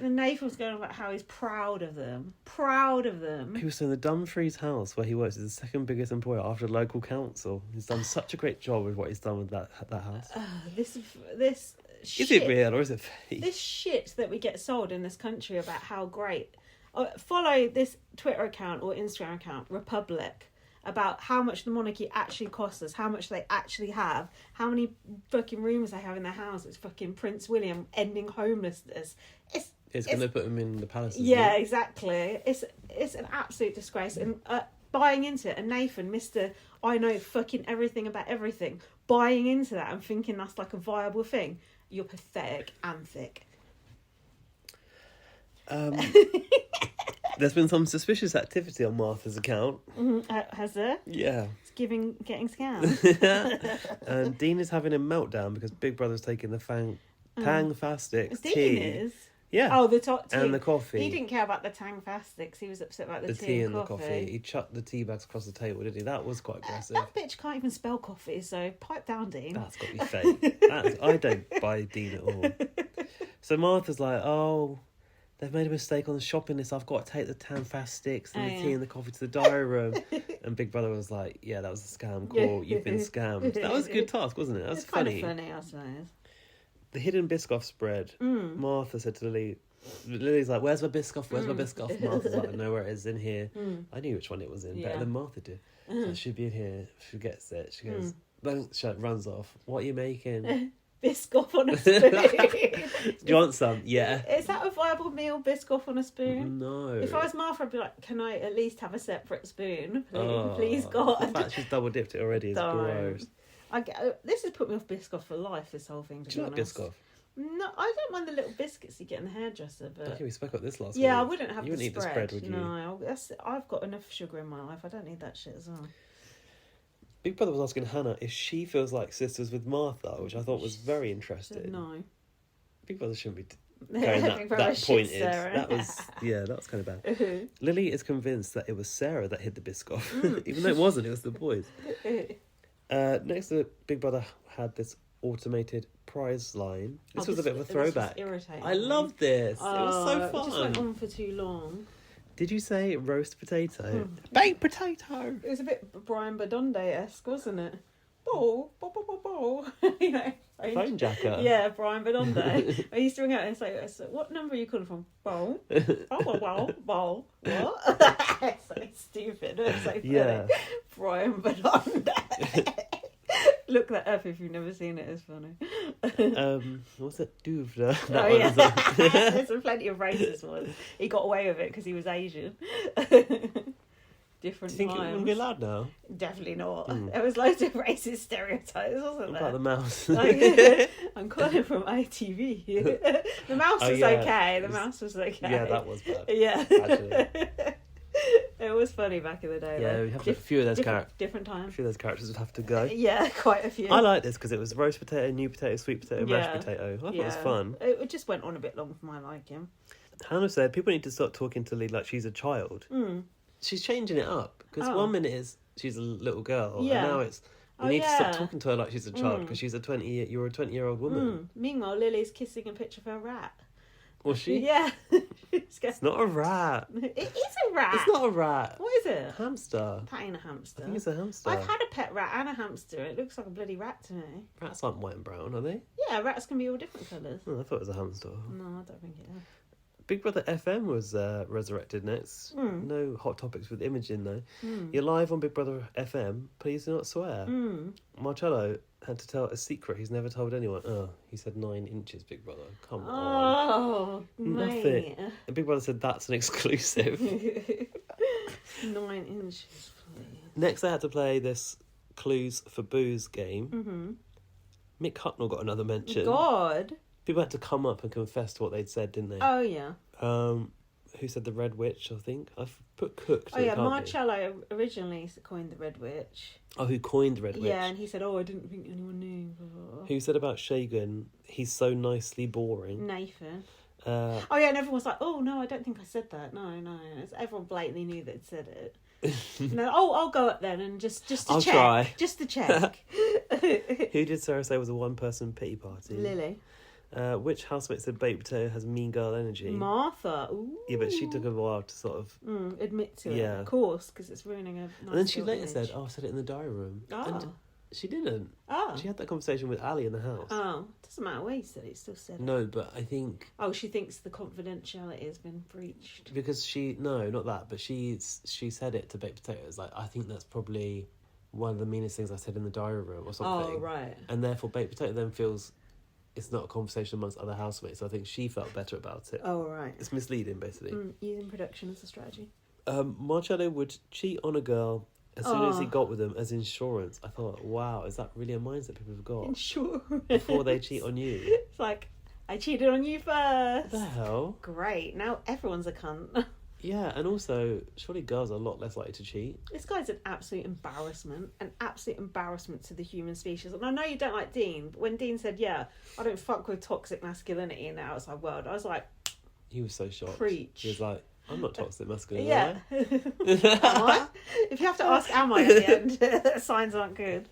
And Nathan was going about how he's proud of them. Proud of them. He was saying the Dumfries house where he works is the second biggest employer after local council. He's done such a great job with what he's done with that house. This Is it real or is it fake? This shit that we get sold in this country about how great. Follow this Twitter account or Instagram account, Republic, about how much the monarchy actually costs us, how much they actually have, how many fucking rooms they have in their houses. Fucking Prince William ending homelessness. It's going to put him in the palace. Yeah, exactly. It's an absolute disgrace. And buying into it, and Nathan, Mr. I know fucking everything about everything, buying into that and thinking that's like a viable thing. You're pathetic and thick. There's been some suspicious activity on Martha's account. Has there? Yeah. It's getting scammed. And Dean is having a meltdown because Big Brother's taking the Tang Fastics Dean tea. is? Yeah. Oh, the top tea. And the coffee. He didn't care about the Tang Fastics. He was upset about the tea and the coffee. He chucked the tea bags across the table, didn't he? That was quite aggressive. That bitch can't even spell coffee, so pipe down, Dean. That's got to be fake. I don't buy Dean at all. So Martha's like, oh, they've made a mistake on the shopping list. I've got to take the Tang Fastics and the tea and the coffee to the diary room. And Big Brother was like, yeah, that was a scam call. You've been scammed. That was a good task, wasn't it? That was it's funny. Kind of funny, I suppose. The hidden Biscoff spread. Martha said to Lily, Lily's like, where's my Biscoff? Where's my Biscoff? Martha's like, I know where it is, in here. I knew which one it was in, better than Martha did. So it should be in here. She gets it. She goes, she runs off. What are you making? Biscoff on a spoon. Do you want some? Yeah. Is that a viable meal, Biscoff on a spoon? No. If I was Martha, I'd be like, can I at least have a separate spoon? Oh, Please, God. The fact she's double dipped it already is gross. This has put me off Biscoff for life, this whole thing, to Do be you like honest. Biscoff? No, I don't mind the little biscuits you get in the hairdresser, but... Okay, we spoke about this last week. Yeah, I wouldn't have you wouldn't the eat spread. the spread, would you? No, I've got enough sugar in my life. I don't need that shit as well. Big Brother was asking Hannah if she feels like sisters with Martha, which I thought was very interesting. No. Big Brother shouldn't be going that pointed. That was kind of bad. Lily is convinced that it was Sarah that hid the Biscoff, even though it wasn't. It was the boys. Next to Big Brother had this automated prize line. This was a bit of a throwback. This was irritating. I loved this. It was so fun. It just went on for too long. Did you say roast potato? Baked potato. It was a bit Brian Badonde-esque, wasn't it? Bowl, bowl, bowl, bowl, bowl. You know, Phone jacker. Yeah, Brian Badonde. I used to ring out and say, what number are you calling from? Bowl. Oh, bowl, bowl. What? It's so stupid. It's so funny. Yeah. Brian Badonde. Look that up if you've never seen it. It's funny. What's that? Douvre. There's plenty of racist ones. He got away with it because he was Asian. different Do you think times. it wouldn't be allowed now? Definitely not. There was loads of racist stereotypes, wasn't What there? about the mouse? Like, I'm calling from ITV. The mouse was yeah. okay. The mouse was okay. Yeah, that was bad. Yeah. Actually. It was funny back in the day. Yeah, though. we have a few of those characters. Different A times. few of those characters would have to go. Yeah, quite a few. I like this because it was roast potato, new potato, sweet potato, Yeah. mashed potato. I thought it was fun. It just went on a bit long for my liking. Hannah said people need to stop talking to Lee like she's a child. She's changing it up because Oh. 1 minute is she's a little girl, Yeah. and now it's we need to stop talking to her like she's a child because she's a 20-year-old woman. Meanwhile, Lily's kissing a picture of her rat. Was she? Yeah. It's not a rat. It is a rat. It's not a rat. What is it? Hamster. That ain't a hamster. I think it's a hamster. I've had a pet rat and a hamster. It looks like a bloody rat to me. Rats aren't white and brown, are they? Yeah, rats can be all different colours. Oh, I thought it was a hamster. No, I don't think it is. Big Brother FM was resurrected next. No hot topics with Imogen though. You're live on Big Brother FM. Please do not swear. Marcello had to tell a secret he's never told anyone. Oh, he said 9 inches, Big Brother. Come on. Oh, Nothing. mate. And Big Brother said that's an exclusive. 9 inches, please. Next, they had to play this Clues for Booze game. Mick Hucknall got another mention. God. People had to come up and confess to what they'd said, didn't they? Oh, yeah. Who said the Red Witch, I think? I've put cooked. Oh, yeah, Marcello originally coined the Red Witch. Oh, who coined the Red Witch? Yeah, and he said, I didn't think anyone knew. Who said about Shagan, he's so nicely boring? Nathan. Oh, yeah, and everyone was like, oh, no, I don't think I said that. No. Everyone blatantly knew they'd said it. And then, I'll go up then and just to I'll check. try. Just to check. Who did Sarah say was a one-person pity party? Lily. Which housemate said baked potato has mean girl energy? Martha. Ooh. Yeah, but she took a while to sort of... admit to it. Yeah. Of course, because it's ruining a nice and then she little later image. said, I said it in the diary room. Oh. And she didn't. Oh. She had that conversation with Ali in the house. Oh. Doesn't matter where you said it, still said it. No, but I think... Oh, she thinks the confidentiality has been breached. Because she... No, not that. But she said it to baked potatoes. Like, I think that's probably one of the meanest things I said in the diary room or something. Oh, right. And therefore baked potato then feels... It's not a conversation amongst other housemates. So I think she felt better about it. Oh, right. It's misleading, basically. Using production as a strategy. Marcello would cheat on a girl as soon as he got with them as insurance. I thought, wow, is that really a mindset people have got? Insurance. Before they cheat on you. It's like, I cheated on you first. What the hell? Great. Now everyone's a cunt. Yeah, and also, surely girls are a lot less likely to cheat. This guy's an absolute embarrassment. An absolute embarrassment to the human species. And I know you don't like Dean, but when Dean said, yeah, I don't fuck with toxic masculinity in the outside world, I was like, He was so shocked. Preach. He was like, I'm not toxic masculine, yeah. am Am I? If you have to ask, am I at the end? Signs aren't good.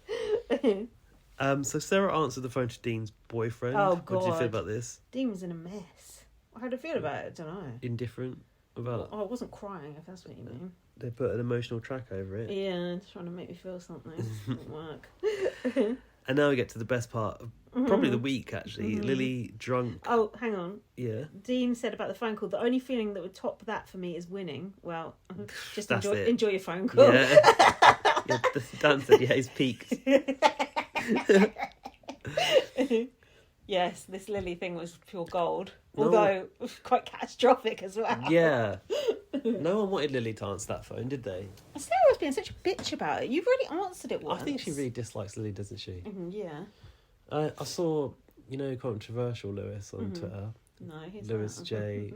I? So Sarah answered the phone to Dean's boyfriend. Oh, What did you God. feel about this? Dean was in a mess. How do I feel about it? I don't know. Indifferent about it? Oh, I wasn't crying, if that's what you mean. They put an emotional track over it. Yeah, it's trying to make me feel something. Didn't work. And now we get to the best part of probably the week, actually. Lily drunk. Oh, hang on. Yeah. Dean said about the phone call, the only feeling that would top that for me is winning. Well, just That's it. enjoy your phone call. Yeah. Yeah, Dan said, yeah, he's peaked. Yes, this Lily thing was pure gold. No. Although quite catastrophic as well. Yeah. No one wanted Lily to answer that phone, did they? Sarah was being such a bitch about it. You've already answered it once. I think she really dislikes Lily, doesn't she? Yeah. I saw, controversial Lewis on Twitter. No, he's Lewis not. J.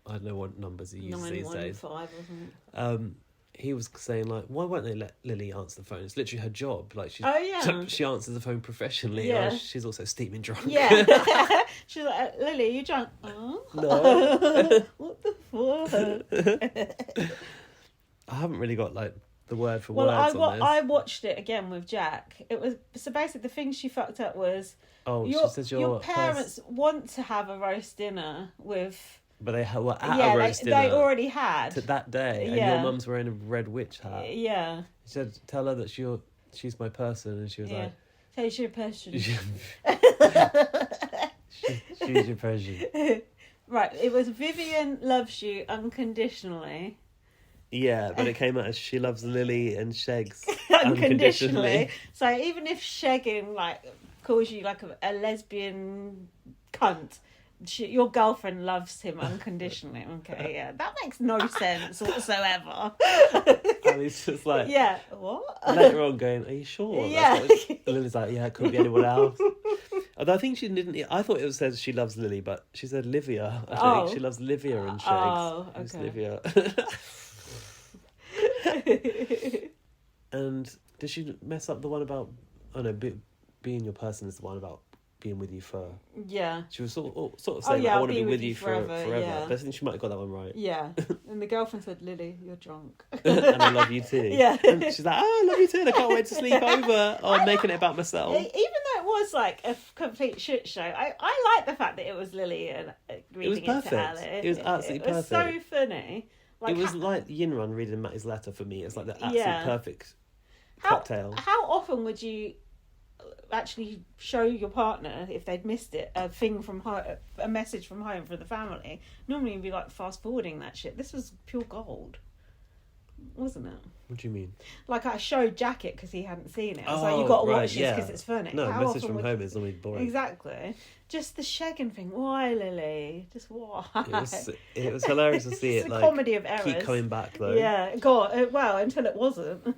I don't know what numbers he uses these days. 915 or something. He was saying, like, why won't they let Lily answer the phone? It's literally her job. Like, Oh, yeah. she answers the phone professionally. Yeah. She's also steaming drunk. Yeah. She's like, Lily, you drunk? Oh. No. What the fuck? I haven't really got, like, the word for Well, words on this. I watched it again with Jack. It was so basically the thing she fucked up was she says your parents want to have a roast dinner with. But they were at a roast dinner. They already had that day, and Yeah. your mum's wearing a red witch hat. Yeah. She said, "Tell her that she's my person," and she was like, "Tell your person." she's your person. Right. It was Vivian loves you unconditionally. Yeah, but it came out as she loves Lily and Shegs unconditionally. So even if Sheggin calls you like a lesbian cunt, Your girlfriend loves him unconditionally. Okay, yeah, that makes no sense whatsoever. And he's just like, yeah, what? later on going, are you sure? Yeah. And Lily's like, yeah, it couldn't be anyone else. Although I think she didn't. I thought it says she loves Lily, but she said Livia. I think she loves Livia and Shags. Oh, okay. Who's Livia? And did she mess up the one about? Oh no, being your person is the one about being with you for. Yeah. She was sort of saying, I want to be with you forever. Yeah. But I think she might have got that one right. Yeah. And the girlfriend said, Lily, you're drunk. And I love you too. Yeah. And she's like, oh, I love you too. And I can't wait to sleep over. Oh, I'm making it about myself. Even though it was like a complete shit show, I like the fact that it was Lily and reading it to Ali. It was absolutely perfect. It was so funny. Like, it was like Yinran reading Matty's letter for me. It's like the absolute perfect cocktail. How often would you actually show your partner, if they'd missed it, a thing from home, a message from home for the family? Normally you'd be like fast forwarding that shit. This was pure gold, wasn't it? What do you mean? Like, I showed Jack it because he hadn't seen it. I was like, you've got to watch this because it's funny. No, a message from home is normally boring. Exactly. Just the shagging thing. Why, Lily? Just why? It was hilarious to see it's it. a Like, comedy of errors. Keep coming back though. Yeah. God. Well, until it wasn't.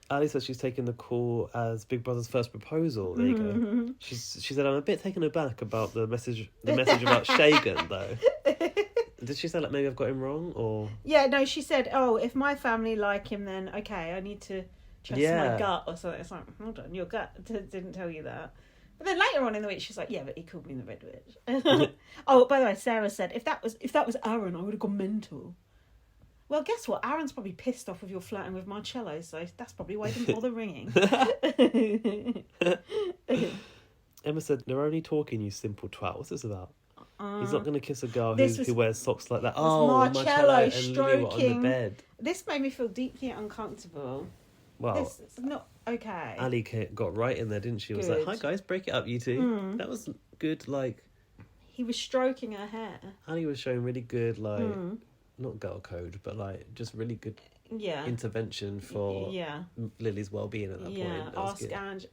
Ali said she's taken the call as Big Brother's first proposal. There you go. She said, I'm a bit taken aback about the message about Shagan though. Did she say like maybe I've got him wrong or? Yeah, no, she said, if my family like him, then okay, I need to trust my gut or something. It's like, hold on, your gut didn't tell you that. But then later on in the week, she's like, yeah, but he called me the Red Witch. Oh, by the way, Sarah said, if that was Aaron, I would have gone mental. Well, guess what? Aaron's probably pissed off with your flirting with Marcello, so that's probably why he didn't bother ringing. Emma said, they're only talking, you simple twat. What's this about? He's not going to kiss a girl who wears socks like that. Oh, Marcello and Lily were on the bed. This made me feel deeply uncomfortable. Well, this is not okay. Ali got right in there, didn't she? Was like, hi guys, break it up, you two. That was good, like... He was stroking her hair. Ali was showing really good, like... Not girl code, but like just really good intervention for Lily's well-being at that point. Yeah,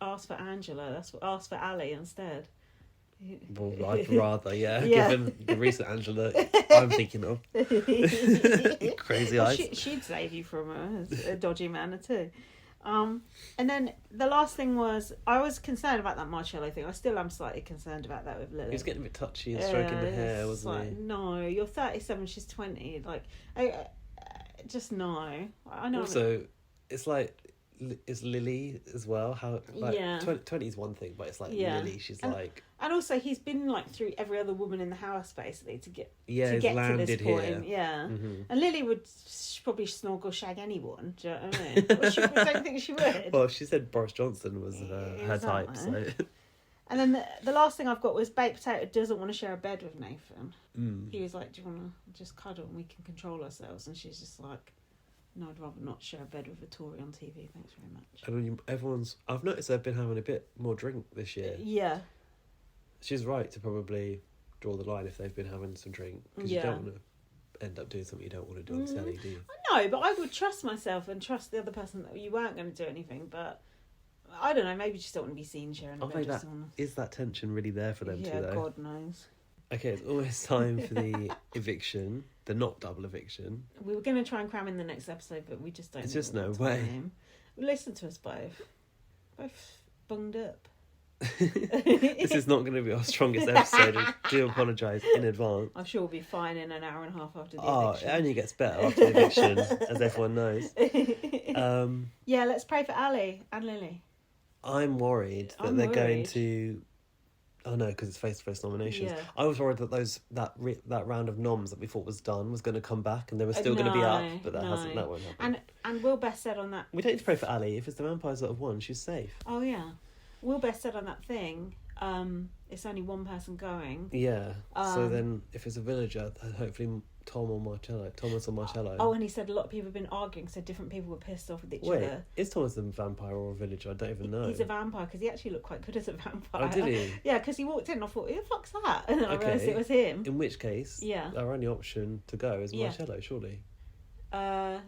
ask for Angela. Ask for Ali instead. Well, I'd rather, given the recent Angela I'm thinking of. Crazy eyes. She'd save you from a dodgy manner too. And then the last thing was, I was concerned about that Marcello thing. I still am slightly concerned about that with Lily. He was getting a bit touchy and stroking the hair, wasn't he? No, you're 37, she's 20. Like, just no. I know. Also, it's like, it's Lily as well. How 20 is one thing, but it's like Lily. She's like, and also he's been like through every other woman in the house basically to get to this point. Yeah, and Lily would probably snog or shag anyone. Do you know what I mean? Well, I don't think she would. Well, she said Boris Johnson was her type. So. And then the last thing I've got was Baked Potato doesn't want to share a bed with Nathan. He was like, "Do you want to just cuddle and we can control ourselves?" And she's just like, no, I'd rather not share a bed with a Tory on TV. Thanks very much. I mean, I've noticed they've been having a bit more drink this year. Yeah. She's right to probably draw the line if they've been having some drink. Because you don't want to end up doing something you don't want to do on telly, do you? No, but I would trust myself and trust the other person that you weren't going to do anything. But I don't know, maybe you just don't want to be seen sharing a bed with someone. Is that tension really there for them too, though? Yeah, God knows. Okay, it's almost time for the eviction, the not double eviction. We were going to try and cram in the next episode, but we just don't. It's just no way. Listen to us both. Both bunged up. This is not going to be our strongest episode. I do apologise in advance. I'm sure we'll be fine in an hour and a half after the eviction. It only gets better after the eviction, as everyone knows. Yeah, let's pray for Ali and Lily. I'm worried that they're going to... Oh no, because it's face-to-face nominations. Yeah. I was worried that that round of noms that we thought was done was going to come back and they were still going to be up, but that won't happen. And Will Best said on that... We don't need to pray for Ali. If it's the vampires that have won, she's safe. Oh yeah. Will Best said on that thing, it's only one person going. Yeah. So then, if it's a villager, hopefully Thomas or Marcello. Oh, and he said a lot of people have been arguing, so different people were pissed off with each other. Is Thomas a vampire or a villager? I don't even know. He's a vampire, because he actually looked quite good as a vampire. Oh, did he? Yeah, because he walked in and I thought, who the fuck's that? And then I realised it was him. In which case, our only option to go is Marcello, surely.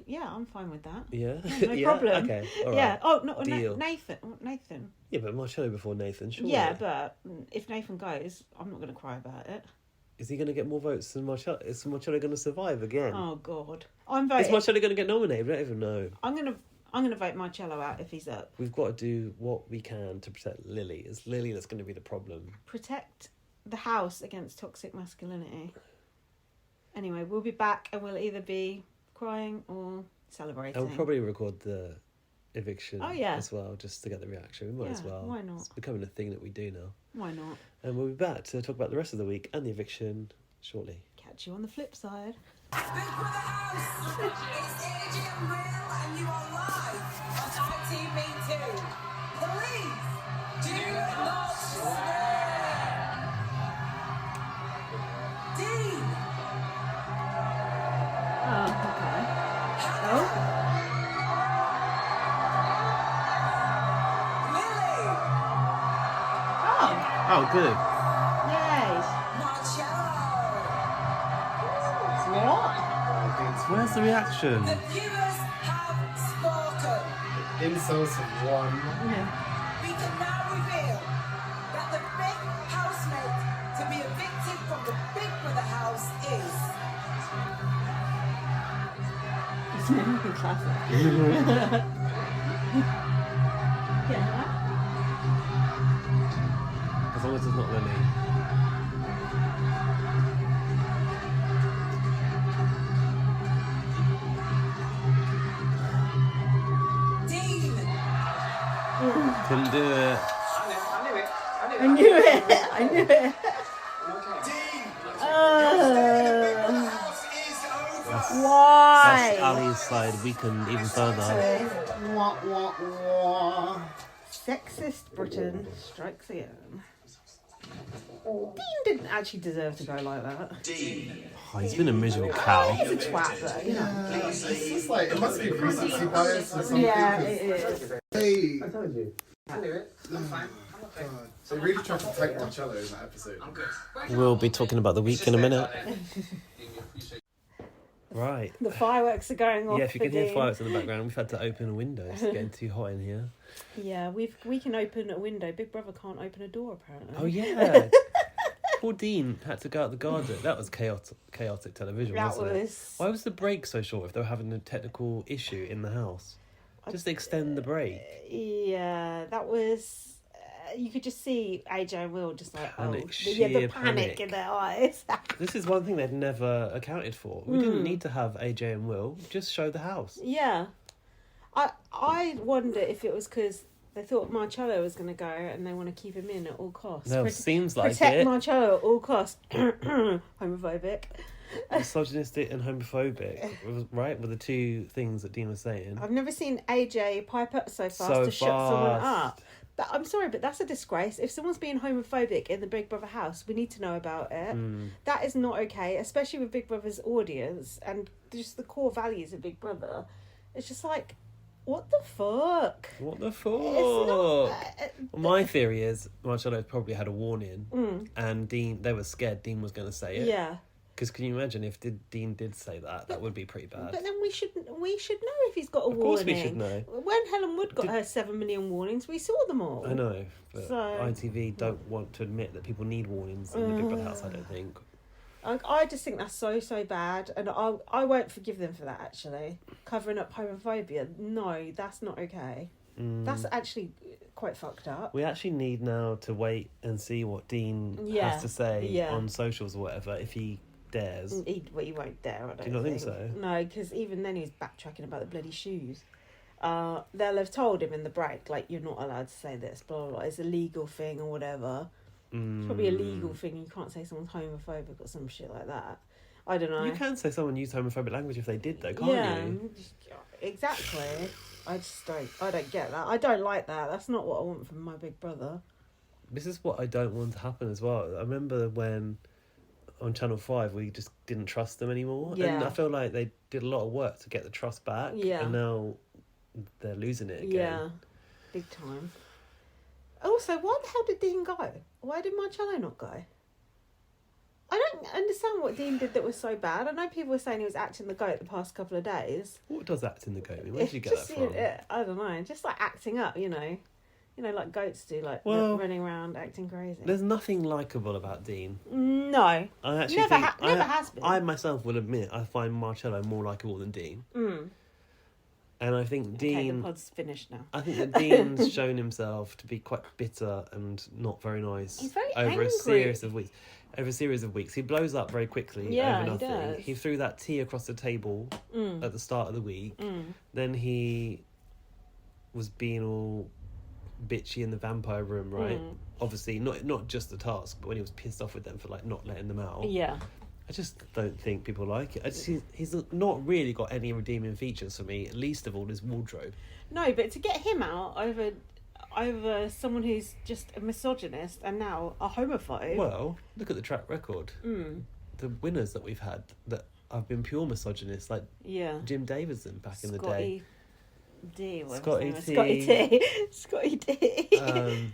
Yeah, I'm fine with that. Yeah? No Yeah? problem. Okay, all right. Yeah. Oh, no, Deal. Nathan. Nathan. Yeah, but Marcello before Nathan, surely. Yeah, but if Nathan goes, I'm not going to cry about it. Is he going to get more votes than Marcello? Is Marcello going to survive again? Oh God, I'm Is voting. Marcello going to get nominated? We don't even know. I'm gonna vote Marcello out if he's up. We've got to do what we can to protect Lily. It's Lily that's going to be the problem. Protect the house against toxic masculinity. Anyway, we'll be back and we'll either be crying or celebrating. And we'll probably record the eviction as well, just to get the reaction. We might as well. Why not? It's becoming a thing that we do now. Why not? And we'll be back to talk about the rest of the week and the eviction shortly. Catch you on the flip side. Big Brother House! It's AJ and Will, and you are live on ITV2. Please do not swear! Dean! Oh, okay. Hannah! Lily! Oh, Oh, good. yay. Marcello! What? Where's the reaction? The viewers have spoken. Insults of one. We can now reveal that the big housemate to be evicted from the Big Brother house is... It's an American classic. Yeah. As long as it's not Lily. Dean! Couldn't do it. I knew it. I knew it. Why? That's Ali's side weakened even further. Wah, wah, wah. Sexist Britain strikes again. Dean didn't actually deserve to go like that. Oh, he's been a miserable cow. He's a twat, though, you know. It's just like, it must be recency bias or something. Yeah, it is. Hey. I told you. I knew it. I'm fine. I'm okay. So they really tried to take Marcello in that episode. I'm good. We'll be talking about the week in a minute. Right. The fireworks are going off. Yeah, if you can hear Dean. fireworks in the background, we've had to open a window. It's getting too hot in here. Yeah, we can open a window. Big Brother can't open a door, apparently. Oh, yeah. Poor Dean had to go out the garden. That was chaotic television, That wasn't it? was... Why was the break so short if they were having a technical issue in the house? Just extend the break. Yeah, that was... you could just see AJ and Will just like, Panic, the sheer panic panic. in their eyes. This is one thing they'd never accounted for. We didn't need to have AJ and Will. Just show the house. Yeah. I wonder if it was because they thought Marcello was going to go and they want to keep him in at all costs. No, seems like protect it. Marcello at all costs. Homophobic. Misogynistic and homophobic, right? Were the two things that Dean was saying. I've never seen AJ pipe up so fast So to shut someone fast. up. But I'm sorry, but that's a disgrace. If someone's being homophobic in the Big Brother house, we need to know about it. That is not okay, especially with Big Brother's audience and just the core values of Big Brother. It's just like, what the fuck? What the fuck? It's not... My theory is Marcello probably had a warning, and Dean. They were scared Dean was going to say it. Yeah. Because can you imagine if Dean did say that? That would be pretty bad. But then we should know if he's got a warning. Of course we should know. When Helen Wood got her 7 million warnings, we saw them all. I know, but So- ITV don't want to admit that people need warnings in the Big Brother house. I don't think. I just think that's so bad, and I won't forgive them for that. Actually, covering up homophobia, no, that's not okay. That's actually quite fucked up. We actually need now to wait and see what Dean has to say on socials or whatever, if he dares. He won't dare. I don't Do you not think so? No, because even then he's backtracking about the bloody shoes. They'll have told him in the break, like, you're not allowed to say this, blah, blah, blah. It's a legal thing or whatever. It's probably a legal thing. You can't say someone's homophobic or some shit like that. I don't know. You can say someone used homophobic language if they did, though, can't you? Exactly. I don't get that. I don't like that. That's not what I want from my Big Brother. This is what I don't want to happen as well. I remember when on Channel 5 we just didn't trust them anymore. Yeah. And I feel like they did a lot of work to get the trust back. Yeah. And now they're losing it again. Yeah. Big time. Also, why the hell did Dean go? Why did Marcello not go? I don't don't understand what Dean did that was so bad. I know people were saying he was acting the goat the past couple of days. What does acting the goat mean? Where did you get Just, that from? I don't know. Just like acting up, you know. You know, like goats do, like Well, running around acting crazy. There's nothing likeable about Dean. No. I actually Never, think never has been. I myself will admit I find Marcello more likeable than Dean. And I think Okay, Dean. the pod's finished now. I think that Dean's shown himself to be quite bitter and not very nice He's very over angry. a series of weeks. He blows up very quickly Yeah, over he nothing. does. He threw that tea across the table at the start of the week. Then he was being all bitchy in the vampire room, right? Obviously, not just the task, but when he was pissed off with them for like not letting them out. Yeah. I just don't think people like it. He's not really got any redeeming features for me, least of all his wardrobe. No, but to get him out over someone who's just a misogynist and now a homophobe. Well, look at the track record. The winners that we've had that have been pure misogynists, like Yeah. Jim Davidson back in the day. D. Scotty Scotty D.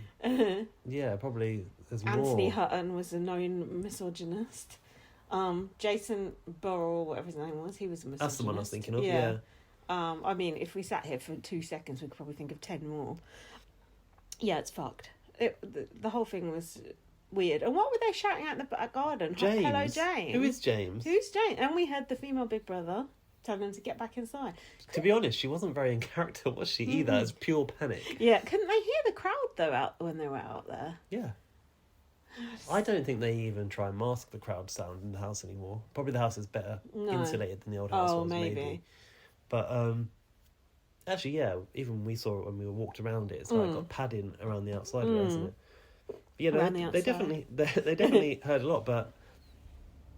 Yeah, probably there's Anthony more. Hutton was a known misogynist. Jason Burrell, whatever his name was, he was a misogynist. That's the one I was thinking of, yeah. I mean, if we sat here for 2 seconds, we could probably think of 10 more. Yeah, it's fucked. The whole thing was weird. And what were they shouting out in the back garden? James. Hello, James. Who is James? Who's James? And we heard the female Big Brother telling him to get back inside. To be honest, she wasn't very in character, was she, either? It's pure panic. Yeah, couldn't they hear the crowd, though, out when they were out there? Yeah. I don't think they even try and mask the crowd sound in the house anymore. Probably the house is better insulated than the old house was, maybe. But, actually, yeah, even we saw it when we walked around it. It's like got padding around the outside of it, isn't it? But, you know, they definitely heard a lot, but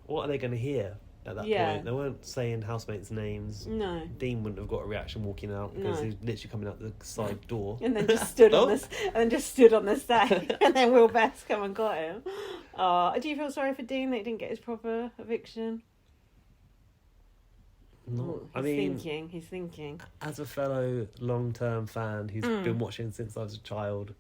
what are they going to hear at that point? They weren't saying housemates' names. No. Dean wouldn't have got a reaction walking out because he was literally coming out the side door. And then just stood on this, and then just stood on the stage, and then Will Best come and got him. Do you feel sorry for Dean that he didn't get his proper eviction? No, He's thinking. As a fellow long-term fan who's been watching since I was a child,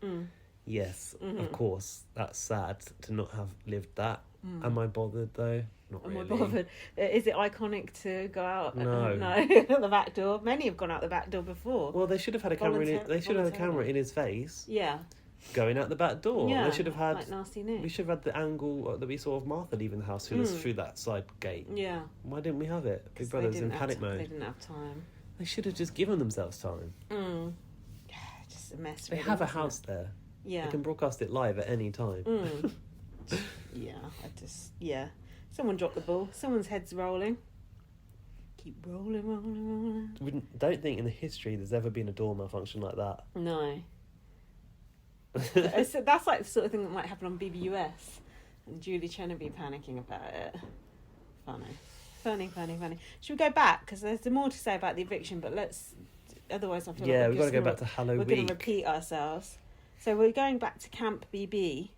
yes, of course, that's sad to not have lived that. Am I bothered though? Not really. Am I bothered? Is it iconic to go out? No. The back door. Many have gone out the back door before. Well, they should have had a camera in it. They should have had a camera in his face. Yeah. Going out the back door. Yeah. They should have had. Like Nasty Nick. We should have had the angle that we saw of Martha leaving the house through that side gate. Yeah. Why didn't we have it? Big Brother's in panic mode. They didn't have time. They should have just given themselves time. Yeah, just a mess. They Really, have a wasn't house there. Yeah. They can broadcast it live at any time. Yeah. Someone dropped the ball. Someone's head's rolling. Keep rolling. Don't think in the history there's ever been a door malfunction like that. No. So that's like the sort of thing that might happen on BBUS. And Julie Chen would be panicking about it. Funny. Should we go back? Because there's more to say about the eviction, but otherwise I feel like we've got to go back to We're going Hallo-Week. to repeat ourselves. So we're going back to Camp BB.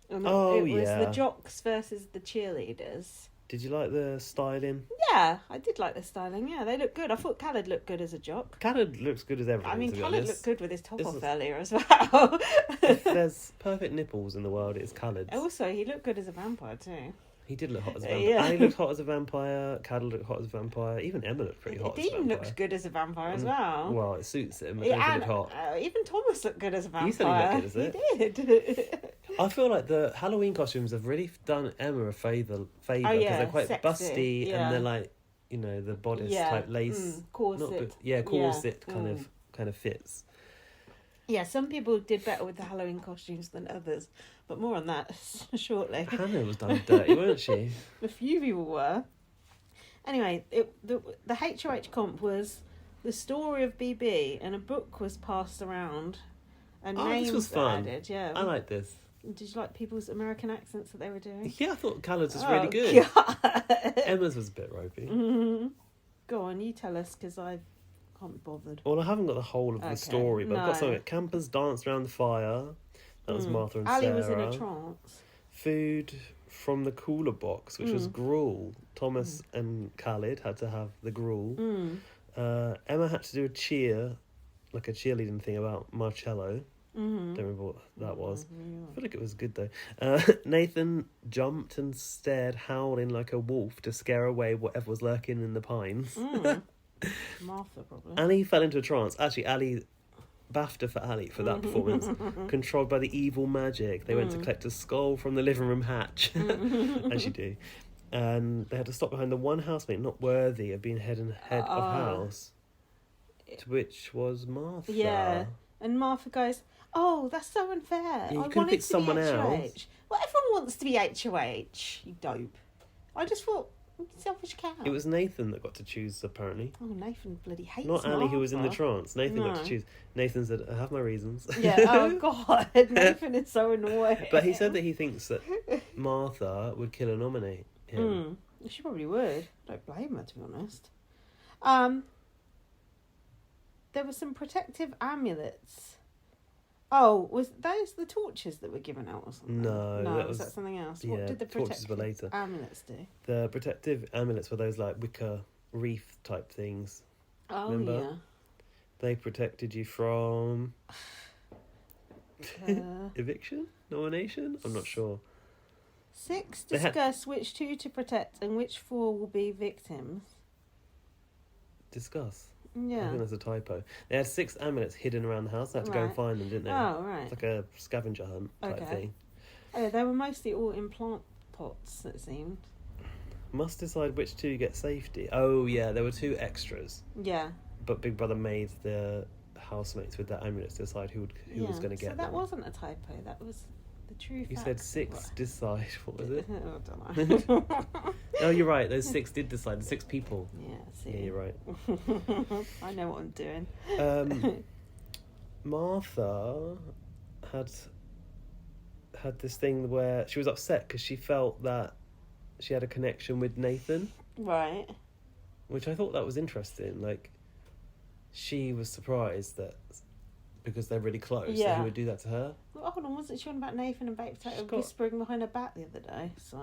And it was the jocks versus the cheerleaders. Did you like the styling? Yeah, I did like the styling. Yeah, they look good. I thought Khaled looked good as a jock. Khaled looks good as everything. I mean, to be Khaled honest. looked good with his top This off is- earlier as well. If there's perfect nipples in the world, it's Khaled's. Also, he looked good as a vampire too. He did look hot as a vampire. Yeah. And he looked hot as a vampire. Khaled looked hot as a vampire. Even Emma looked pretty hot as a Dean vampire. looked good as a vampire as well. Well, it suits him. It Yeah, makes him look hot. even Thomas looked good as a vampire. You said he looked good as He did. I feel like the Halloween costumes have really done Emma a favour because they're quite sexy, busty yeah. and they're like, you know, the bodice type lace. Corset. Corset kind of fits. Yeah, some people did better with the Halloween costumes than others, but more on that shortly. Hannah was done dirty, weren't she? A few people were. Anyway, the HOH comp was the story of BB, and a book was passed around, and names this was were fun. added. Yeah, I like this. Did you like people's American accents that they were doing? Yeah, I thought Khaled's was really good. God. Emma's was a bit ropey. Go on, you tell us, because I can't be bothered. Well, I haven't got the whole of the story, but I've got something. Campers danced around the fire. That was Martha and Ali Sarah. was in a trance. Food from the cooler box, which was gruel. Thomas and Khaled had to have the gruel. Emma had to do a cheerleading thing about Marcello. Mm-hmm. Don't remember what that was. Yeah. I feel like it was good though. Nathan jumped and stared, howling like a wolf to scare away whatever was lurking in the pines. Martha, probably. Ali fell into a trance. Actually, Ali, BAFTA for Ali for that performance. Controlled by the evil magic. They went to collect a skull from the living room hatch, as you do. And they had to stop behind the one housemate not worthy of being head of house, to which was Martha. Yeah. And Martha goes, "Oh, that's so unfair. Yeah, you I could've wanted picked to someone be HOH. else." Well, everyone wants to be HOH, you dope. I just thought, selfish cow. It was Nathan that got to choose, apparently. Oh, Nathan bloody hates Not Ali, who was in the Martha. trance. Nathan got No. to choose. Nathan said, "I have my reasons." Yeah, oh God, Nathan is so annoying. But he said that he thinks that Martha would kill and nominate him. She probably would. Don't blame her, to be honest. There were some protective amulets. Oh, was those the torches that were given out or something? No, that was was- that something else? yeah, What did the torches were protective later. amulets do? The protective amulets were those like wicker wreath type things. Oh, Remember? They protected you from yeah. eviction? Nomination? I'm not sure. 6 They had- discuss which 2 to protect and which 4 will be victims. Discuss. I Yeah. think that's a typo. They had 6 amulets hidden around the house. They had to go and Right. find them, didn't they? Oh, right. It's like a scavenger hunt type Okay. thing. Oh, they were mostly all in plant pots, it seemed. Must decide which 2 get safety. Oh, yeah, there were 2 extras. Yeah. But Big Brother made the housemates with their amulets decide who was going to get So that them. wasn't a typo. That was the true You fact. said 6 decide. What was it? I don't know. Oh, you're right. Those 6 did decide. The 6 people. Yeah, see. Yeah, you're right. I know what I'm doing. Martha had this thing where she was upset because she felt that she had a connection with Nathan, Right. which I thought that was interesting. Like, she was surprised that because they're really close, that Yeah. he would do that to her. Well, hold on, wasn't she on about Nathan and Baked Potato She's got- whispering behind her back the other day? So,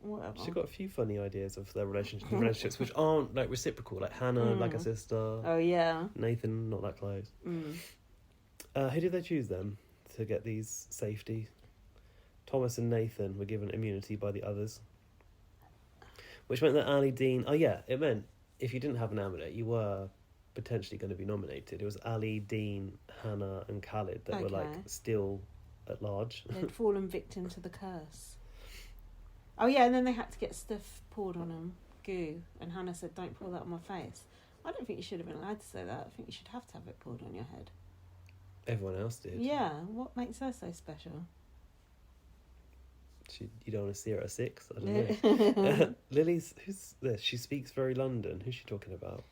whatever. She got a few funny ideas of their relationships, which aren't like reciprocal. Like Hannah, like a sister. Oh, yeah. Nathan, not that close. Who did they choose then to get these safety? Thomas and Nathan were given immunity by the others, which meant that Ali Dean. Oh yeah, it meant if you didn't have an amulet, you were potentially going to be nominated. It was Ali, Dean, Hannah, and Khalid that were like Okay. still at large. They'd fallen victim to the curse. Oh, yeah, and then they had to get stuff poured on them, goo. And Hannah said, "Don't pour that on my face." I don't think you should have been allowed to say that. I think you should have to have it poured on your head. Everyone else did. Yeah, what makes her so special? You don't want to see her at 6. I don't know. Lily's, who's this? She speaks very London. Who's she talking about?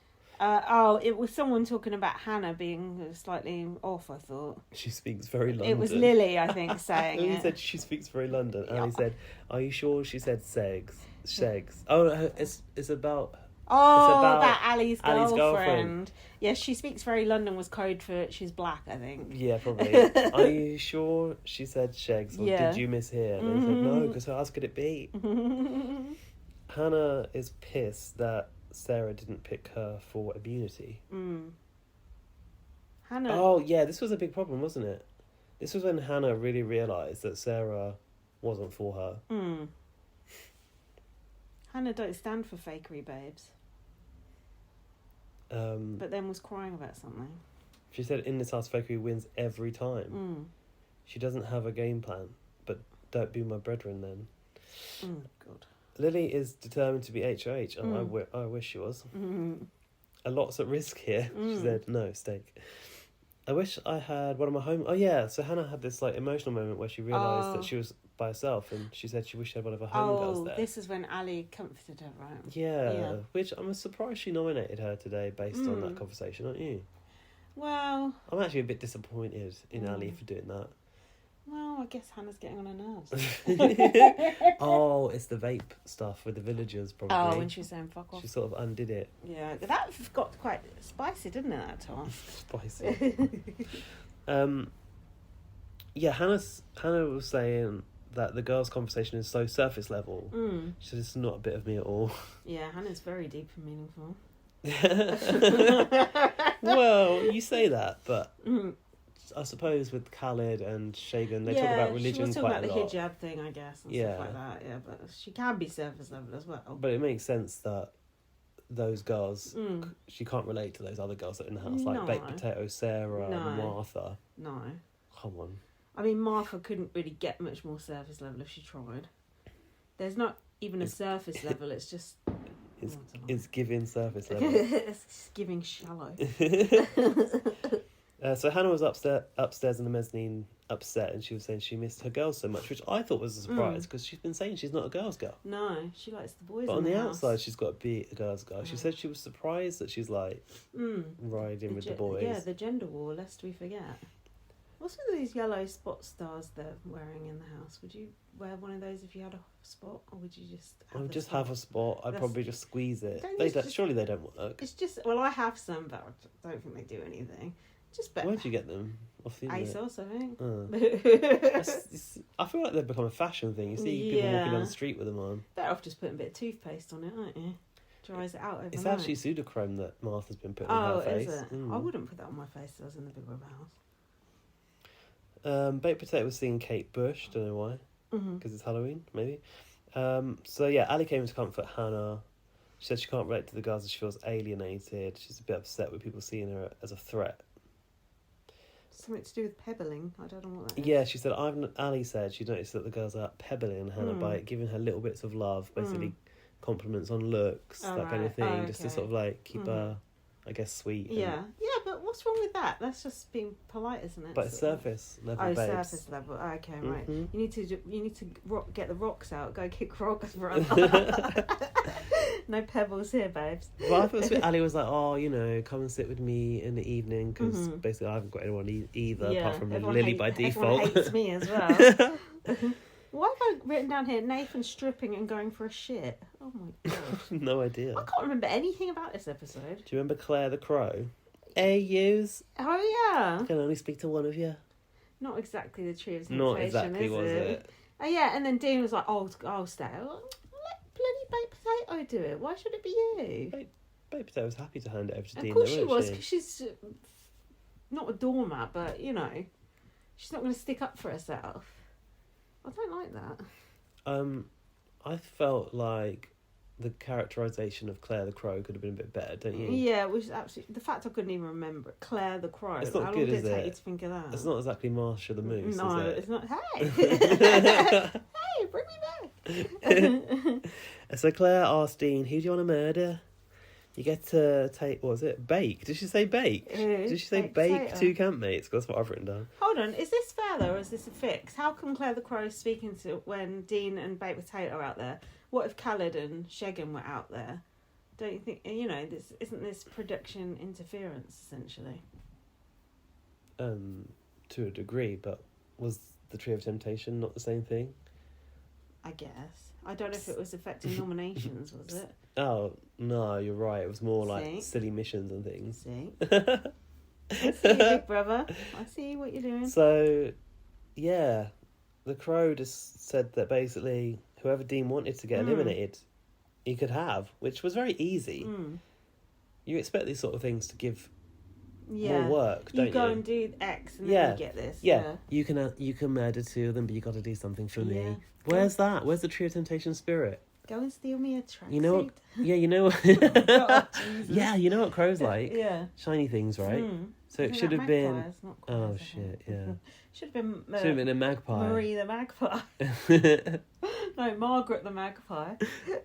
It was someone talking about Hannah being slightly off, I thought. She speaks very London. It was Lily, I think, saying Lily it. said she speaks very London. Yeah. Ali said, "Are you sure?" She said, "Segs." Oh, it's about. Oh, about that Ali's Ali's girlfriend. girlfriend. Yes, she speaks very London was code for she's black, I think. Yeah, probably. Are you sure? She said Shegs, or Yeah. did you mishear? And they said, no, because how else could it be? Hannah is pissed that Sarah didn't pick her for immunity. Hannah. Oh, yeah, this was a big problem, wasn't it? This was when Hannah really realised that Sarah wasn't for her. Hannah don't stand for fakery, babes. But then was crying about something. She said, in this house, fakery wins every time. She doesn't have a game plan, but don't be my brethren then. God. Lily is determined to be HOH, and I wish she was. A lot's at risk here. She said, no, steak. I wish I had one of my home... Oh, yeah, so Hannah had this like emotional moment where she realised that she was by herself, and she said she wished she had one of her homegirls there. This is when Ali comforted her, right? Yeah, which I'm surprised she nominated her today based on that conversation, aren't you? Well, I'm actually a bit disappointed in Ali for doing that. I guess Hannah's getting on her nerves. Oh, it's the vape stuff with the villagers, probably. Oh, when she was saying fuck off. She sort of undid it. Yeah, that got quite spicy, didn't it, that time? Spicy. Yeah, Hannah was saying that the girls' conversation is so surface level. She said it's not a bit of me at all. Yeah, Hannah's very deep and meaningful. Well, you say that, but I suppose with Khaled and Shagan, they yeah, talk about she religion was talking quite about a the lot. hijab thing, I guess, and Yeah. stuff like that. Yeah, but she can be surface level as well. But it makes sense that those girls, Mm. she can't relate to those other girls that are in the house, No. like Baked Potato, Sarah, No. Martha. No. Come on. I mean, Martha couldn't really get much more surface level if she tried. There's not even a surface level, it's just... It's, I don't know. it's giving surface level. It's giving shallow. So Hannah was upstairs in the mezzanine, upset, and she was saying she missed her girls so much, which I thought was a surprise because she's been saying she's not a girls' girl. No, she likes the boys But in on the house. outside, she's got to be a girls' girl. She Yeah. said she was surprised that she's like riding with the boys. Yeah, the gender war, lest we forget. What's with these yellow spot stars they're wearing in the house? Would you wear one of those if you had a spot, or would you just I would the just spot? have a spot. I'd That's- probably just squeeze it. Don't They you don't, just- surely they don't work. It's just, well, I have some, but I don't think they do anything. Just better. Where'd you get them? Off the internet? ASOS, I think. I feel like they've become a fashion thing. You see people walking down Yeah. the street with them on. Better off just putting a bit of toothpaste on it, aren't you? Dries it out overnight. It's actually pseudochrome that Martha's been putting Oh, on her is face. it? I wouldn't put that on my face if I was in the Big Brother house. Baked Potato was singing Kate Bush. Don't know why. Mm-hmm. Because it's Halloween, maybe. So yeah, Ali came to comfort Hannah. She said she can't relate to the girls and she feels alienated. She's a bit upset with people seeing her as a threat. Something to do with pebbling. I don't know what that is. Yeah, she said, Ali said she noticed that the girls are pebbling Hannah by giving her little bits of love, basically compliments on looks, Oh, that kind of right. thing, Oh, just to okay. sort of like keep her, I guess, sweet. and- Yeah, but what's wrong with that? That's just being polite, isn't it? But it's Sort of- surface level, Oh, babes. surface level. Oh, okay, right. Mhm. You need to get the rocks out. Go kick rocks, brother. No pebbles here, babes. Well, I thought it was sweet. Ali was like, oh, you know, come and sit with me in the evening, because basically I haven't got anyone either, apart from everyone Lily by Everyone default. hates me as well. Why have I written down here Nathan stripping and going for a shit? Oh my god. No idea. I can't remember anything about this episode. Do you remember Claire the Crow? Hey, yous. Oh yeah. I can only speak to one of you. Not exactly the tree of temptation, Not exactly, is was it? Oh yeah, and then Dean was like, "Oh, I'll stay." Let bloody Baked Potato do it. Why should it be you? Baked Potato was happy to hand it over to Of Dean. course though, she wasn't was, because she's not a doormat, but you know, she's not going to stick up for herself. I don't like that. I felt like the characterisation of Claire the Crow could have been a bit better, don't you? Yeah, which is absolutely the fact I couldn't even remember it. Claire the Crow. It's not How good, long did is it take it? you to think of that? It's not exactly Marsha the Moose, No, is it? it's not. Hey, hey, bring me back. So Claire asked Dean, who do you want to murder? You get to take, what was it? Bake. Did she say bake? Who? Did she say Baked bake potato. two campmates? That's what I've written down. Hold on, is this fair though, or is this a fix? How come Claire the Crow is speaking to when Dean and Baked Potato are out there? What if Khaled and Shagan were out there? Don't you think, isn't this production interference, essentially? To a degree, but was the Tree of Temptation not the same thing? I guess. I don't know if it was affecting nominations, was it? Oh, no, you're right. It was more See? like silly missions and things. See? I see you, big brother. I see what you're doing. So, yeah, the Crow just said that basically whoever Dean wanted to get eliminated, he could have, which was very easy. You expect these sort of things to give more work, don't you? You go and do X and then Yeah. you get this. Yeah, you can murder two of them, but you got to do something for Yeah. me. Where's that? Where's the Tree of Temptation spirit? Go and steal me a tracksuit. You know what? Yeah, you know. God, Jesus. Yeah, you know what Crow's like. Yeah. Shiny things, right? So it Isn't should that have been. magpies? Not Oh crows, I shit! think. Yeah. Should have been. Should have been a magpie. Marie the magpie. No, Margaret the magpie.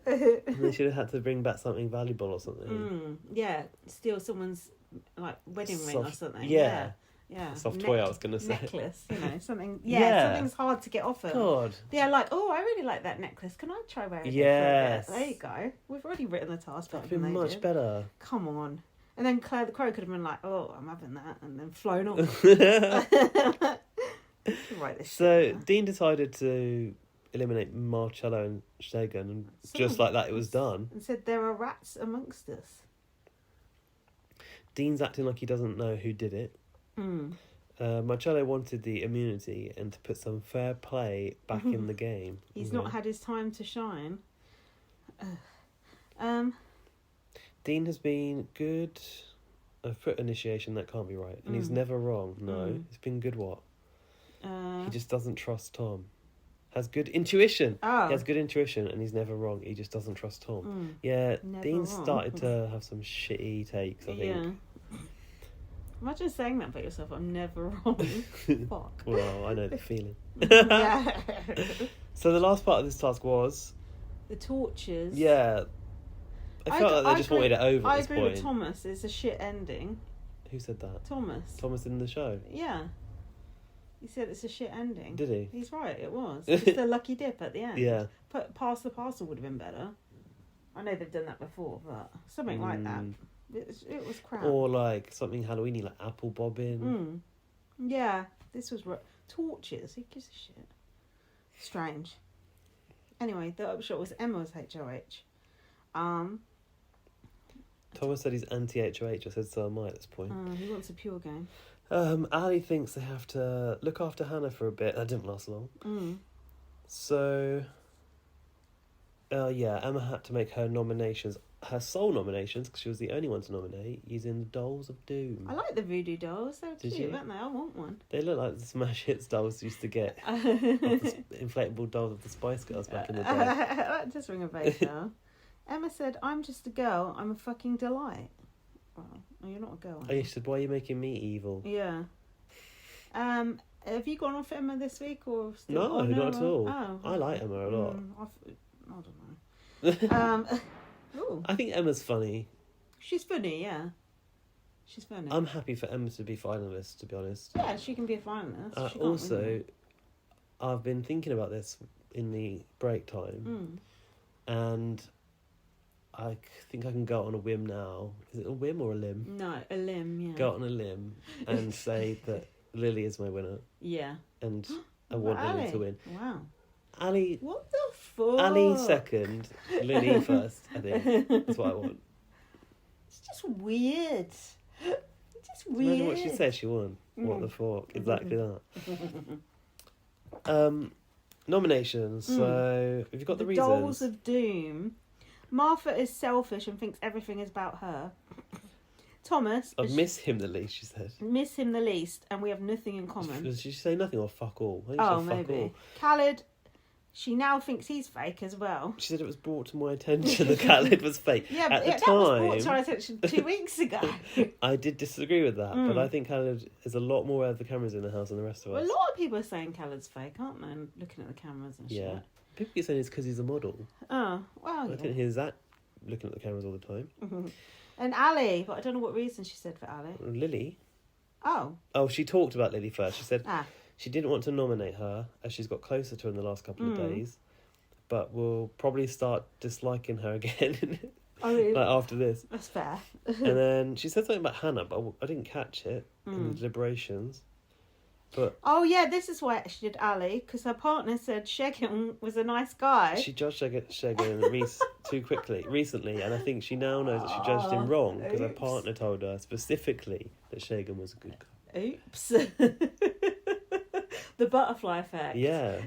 They should have had to bring back something valuable or something. Yeah, steal someone's like wedding ring or Soft- something. yeah. Yeah. Soft toy, I was gonna say. Necklace, something. Yeah. Yeah, something's hard to get off of. God. Yeah, like, oh, I really like that necklace. Can I try wearing it? Yes. For a bit? There you go. We've already written the task better That'd than be they much did. better. Come on. And then Claire the Crow could have been like, oh, I'm having that, and then flown off. Right, this So shit now. Dean decided to eliminate Marcello and Shagan, and just like that, it was done. And said, there are rats amongst us. Dean's acting like he doesn't know who did it. Marcello wanted the immunity and to put some fair play back in the game. He's Okay. not had his time to shine. Dean has been good I've put initiation, that can't be right. And he's never wrong. No. It's been good what? He just doesn't trust Tom. Has good intuition. Oh. He has good intuition and he's never wrong. He just doesn't trust Tom. Yeah, Never Dean wrong. started to have some shitty takes, I think. Yeah. Imagine saying that about yourself. I'm never wrong. Fuck. Well, I know the feeling. Yeah. So the last part of this task was... The tortures. Yeah. I felt like they just wanted it over I at this agree point. with Thomas. It's a shit ending. Who said that? Thomas. Thomas in the show. Yeah. He said it's a shit ending. Did he? He's right, it was. It's the lucky dip at the end. Yeah. Pass the parcel would have been better. I know they've done that before, but something like that. It was crap. Or like something Halloweeny, like apple bobbing. Yeah, this was torches. Who gives a shit? Strange. Anyway, the upshot was Emma was HOH. Thomas said he's anti-HOH. I said so am I at this point. He wants a pure game. Ali thinks they have to look after Hannah for a bit. That didn't last long. So, yeah, Emma had to make her nominations, her sole nominations, because she was the only one to nominate, using the Dolls of Doom. I like the voodoo dolls. They're Did cute, you? aren't they? I want one. They look like the Smash Hits dolls used to get. Of the inflatable dolls of the Spice Girls back in the day. That does ring a bell. Emma said, "I'm just a girl. I'm a fucking delight." Well, you're not a girl. Oh, she said, "Why are you making me evil?" Yeah. Have you gone off Emma this week or still? No, not at all. Oh, I like Emma a lot. I don't know. Ooh, I think Emma's funny. she's funny. Yeah, she's funny. I'm happy for Emma to be finalist, to be honest. Yeah, she can be a finalist. She can't Also, win. I've been thinking about this in the break time, and I think I can go out on a whim now. Is it a whim or a limb? No, a limb. Yeah. Go out on a limb and say that Lily is my winner, Yeah. and I want What, Lily Ali? to win. Wow. Ali, What the fuck? Ali second, Lily first. I think that's what I want. It's just weird. It's just weird. Imagine what she said. She won. What the fuck? Exactly that. Nominations. So, have you got the reasons? Dolls of Doom. Martha is selfish and thinks everything is about her. Thomas. I miss him the least, she said. Miss him the least, and we have nothing in common. Did she say nothing or fuck all? I think she Oh, said fuck maybe. all. Khaled, she now thinks he's fake as well. She said it was brought to my attention that Khaled was fake. Yeah, At but the that was brought time, to our attention 2 weeks ago. I did disagree with that, but I think Khaled is a lot more aware of the cameras in the house than the rest of Well, us. a lot of people are saying Khaled's fake, aren't they? And looking at the cameras and shit. Yeah. People keep saying it's because he's a model. Oh, well, I yeah. didn't hear that looking at the cameras all the time. And Ali, but I don't know what reason she said for Ali. Lily? Oh. Oh, she talked about Lily first. She said Ah. she didn't want to nominate her as she's got closer to her in the last couple of days, but will probably start disliking her again I mean, like after this. that's fair. And then she said something about Hannah, but I didn't catch it in the deliberations. But Oh, yeah, this is why she did Ali, because her partner said Shegan was a nice guy. she judged Shegan and Reese too quickly recently, and I think she now knows that she judged him wrong because her oops. partner told her specifically that Shegan was a good guy. Oops. The butterfly effect. Yeah.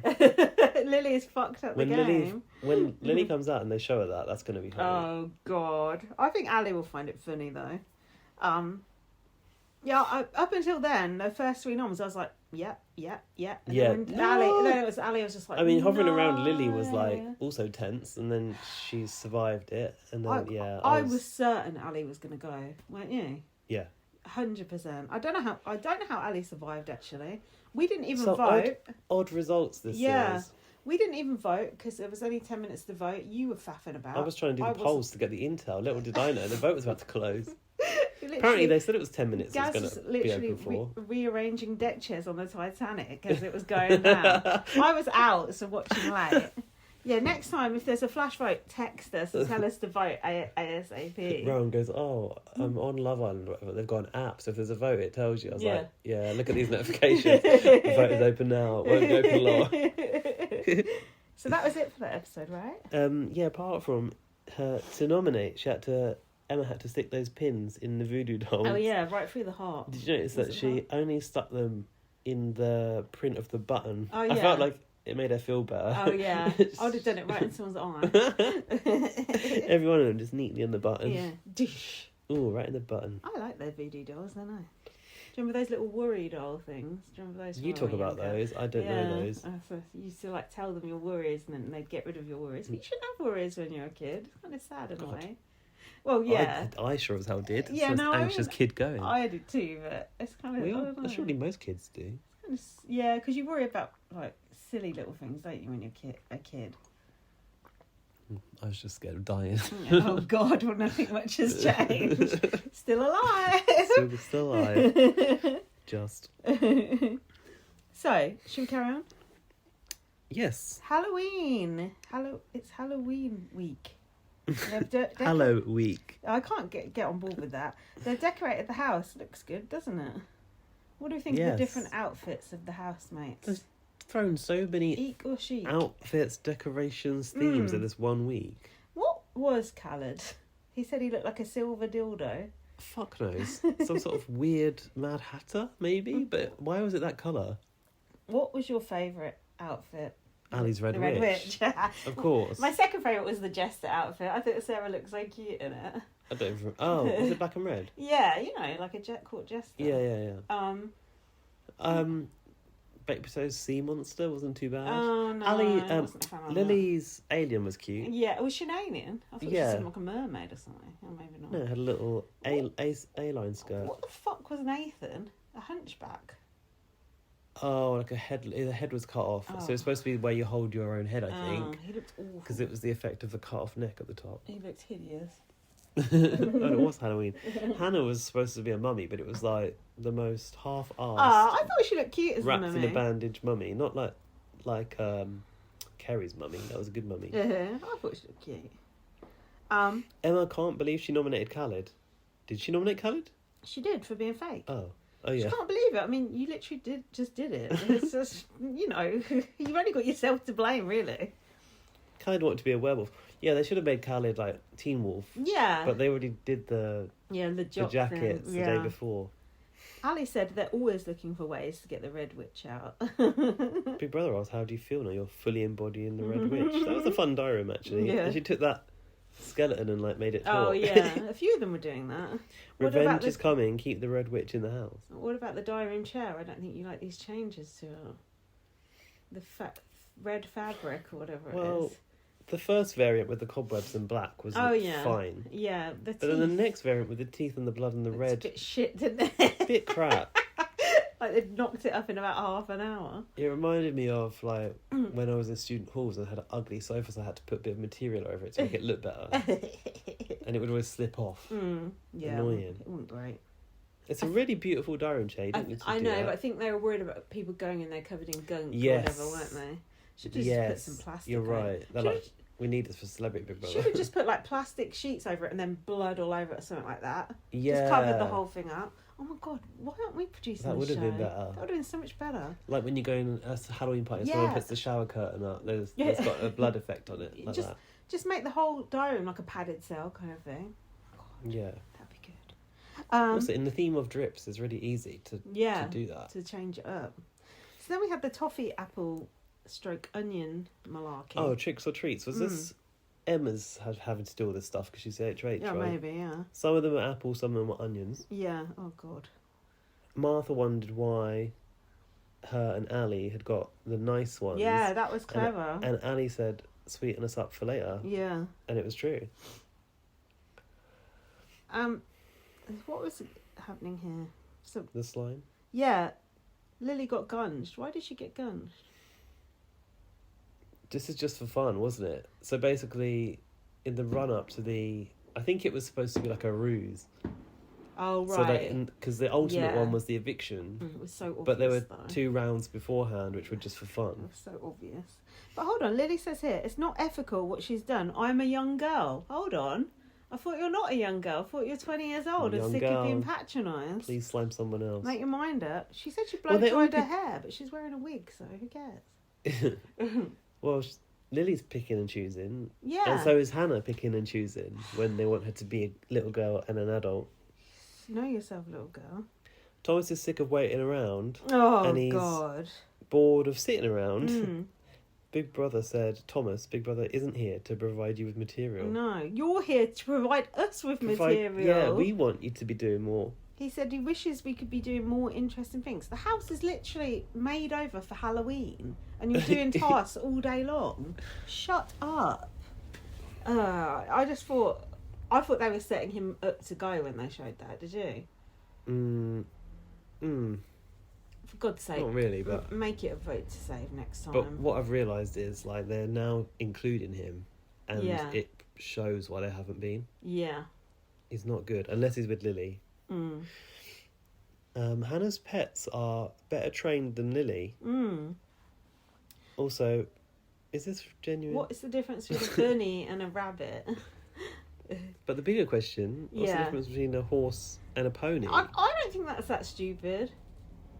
Lily's fucked up the game. When Lily comes out and they show her that, that's going to be funny. Oh, God. I think Ali will find it funny, though. Yeah, up until then, the first 3 noms, I was like, yeah. And Yeah. Then, then it was Ali, I was just like, I mean, hovering no. around Lily was like also tense, and then she survived it, and then I was certain Ali was going to go, weren't you? yeah. 100%. I don't know how Ali survived, actually. We didn't even So vote. odd results this Yeah. series. We didn't even vote because there was only 10 minutes to vote. You were faffing about. I was trying to do the polls to get the intel. Little did I know the vote was about to close. Literally, Apparently, they said it was 10 minutes. Gaz It was was going to be literally open for. rearranging deck chairs on the Titanic as it was going down. I was out, so watching late. Yeah, next time if there's a flash vote, text us and tell us to vote ASAP. Rowan goes, "Oh, I'm on Love Island or whatever. They've got an app, so if there's a vote, it tells you." I was like, "Yeah, look at these notifications. The vote is open now. It won't be open long." So that was it for that episode, right? Yeah. Apart from her to nominate, Emma had to stick those pins in the voodoo dolls. Oh yeah, right through the heart. Did you notice that she only stuck them in the print of the button? Oh, I yeah. felt like it made her feel better. Oh yeah, I would have done it right in someone's eye. Every one of them just neatly on the button. Yeah, dish. Ooh, right in the button. I like their voodoo dolls, don't I? Do you remember those little worry doll things? Do you remember those? You from talk when we were about younger? those. I don't know those. So you used to like tell them your worries, and then they'd get rid of your worries. But you shouldn't have worries when you're a kid. It's kind of sad in a God. way. Well, yeah, I sure as hell did. Yeah, It's the no, most I anxious mean, kid going. I did too. But it's kind of We I all, don't know. surely most kids do. Yeah, because you worry about like silly little things, don't you, when you're a kid? I was just scared of dying. Oh God, well, nothing much has changed. Still alive. Still alive. Just. So, should we carry on? Yes. Halloween. It's Halloween week. Hallo-Week. I can't get on board with that. They've decorated the house. Looks good, doesn't it? What do you think of Yes. the different outfits of the housemates? There's thrown so many Eek or chic? outfits, decorations, themes in this 1 week. What was coloured? He said he looked like a silver dildo. Fuck knows. Some sort of weird Mad Hatter, maybe? But why was it that colour? What was your favourite outfit? Ali's Red The Red Witch. Witch. Of course. My second favourite was the Jester outfit. I thought Sarah looked so cute in it. I don't even... Oh, was it black and red? Yeah, you know, like a jet court Jester. Yeah. Baked Potatoes Sea Monster wasn't too bad. Oh no, Ali, I wasn't a fan of Lily's alien was that. cute. Yeah, it was an alien. I thought Yeah. she seemed like a mermaid or something. Or maybe not. No, it had a little A-line skirt. What the fuck was Nathan? A hunchback? Oh, like a head. The head was cut off, so Oh. it's supposed to be where you hold your own head, I Oh, think, he looked awful. because it was the effect of the cut off neck at the top. He looked hideous. And it was Halloween. Hannah was supposed to be a mummy, but it was like the most half-assed, I thought she looked cute as a wrapped mummy. in a bandage mummy, not like Kerry's mummy. That was a good mummy. Yeah, I thought she looked cute. Emma can't believe she nominated Khaled. Did she nominate Khaled? She did for being fake. Oh She yeah. can't believe it. I mean, you literally did it. It's just, you know, you've only got yourself to blame, really. Khaled wanted to be a werewolf. Yeah, they should have made Khaled like Teen Wolf. Yeah. But they already did the jock jackets thing. the day before. Ali said they're always looking for ways to get the Red Witch out. Big Brother asked, how do you feel now you're fully embodying the Red Witch? That was a fun diary, actually. Yeah. And she took that skeleton and like made it talk. Oh, yeah. A few of them were doing that. What about Revenge the- is coming, keep the Red Witch in the house. What about the diary room chair? I don't think you like these changes to the red fabric or whatever it Well, is. the first variant with the cobwebs and black was fine. Yeah, the teeth. But then the next variant with the teeth and the blood and the It's red, a bit shit, didn't it? bit crap. Like they knocked it up in about half an hour. It reminded me of like when I was in student halls and I had an ugly sofa, so I had to put a bit of material over it to make it look better. And it would always slip off. Yeah, Annoying. It wasn't great. It's a really beautiful diary room chair. You don't need to I do know, that. but I think they were worried about people going in there covered in gunk Yes. or whatever, weren't they? Should just put some plastic. you're on. right. They're Should like, we need this for Celebrity Big Brother. Should have just put like plastic sheets over it and then blood all over it or something like that. Yeah. Just covered the whole thing up. Oh my god, why aren't we producing That this would have show? been better. That would have been so much better. Like when you go in a Halloween party and someone Yeah. puts the shower curtain up, there's Yeah. it's got a blood effect on it. Like Just- that. Just make the whole diary room like a padded cell kind of thing. Yeah. That'd be good. Also, in the theme of drips, it's really easy to do that. To change it up. So then we had the toffee apple stroke onion malarkey. Oh, tricks or treats. Was this Emma's having to do all this stuff because she's the HH, yeah, right? maybe, yeah. Some of them are apples, some of them are onions. Yeah, oh god. Martha wondered why her and Ali had got the nice ones. Yeah, that was clever. And Ali said, sweeten us up for later. Yeah. And it was true. What was happening here? So The slime. yeah, Lily got gunged. Why did she get gunged? This is just for fun, wasn't it? So basically, in the run-up to I think it was supposed to be like a ruse. Oh right. So because the ultimate Yeah. one was the eviction. It was so obvious. But there were though. 2 rounds beforehand, which were just for It fun. was so obvious. But hold on, Lily says here, it's not ethical what she's done. I'm a young girl. Hold on. I thought you're not a young girl. I thought you're 20 years old and Young sick of being girl. patronised. Please slime someone else. Make your mind up. She said she Well, blow they all dried her hair, but she's wearing a wig, so who cares? Well, Lily's picking and choosing. Yeah. And so is Hannah picking and choosing when they want her to be a little girl and an adult. Know yourself, little girl. Thomas is sick of waiting around, Oh, And he's- God. bored of sitting around. Big Brother said, Thomas, Big Brother isn't here to provide you with material. No, you're here to provide us with material. Yeah, we want you to be doing more. He said he wishes we could be doing more interesting things. The house is literally made over for Halloween, and you're doing tasks all day long. Shut up. I thought they were setting him up to go when they showed that. Did you? For God's sake, Not really, but make it a vote to save next time. But what I've realised is, like, they're now including him, and Yeah. it shows why they haven't been. Yeah. He's not good, unless he's with Lily. Hannah's pets are better trained than Lily. Also, is this genuine? What is the difference between a bunny and a rabbit? But the bigger question, what's the Yeah. difference between a horse and a pony? I don't think that's that stupid.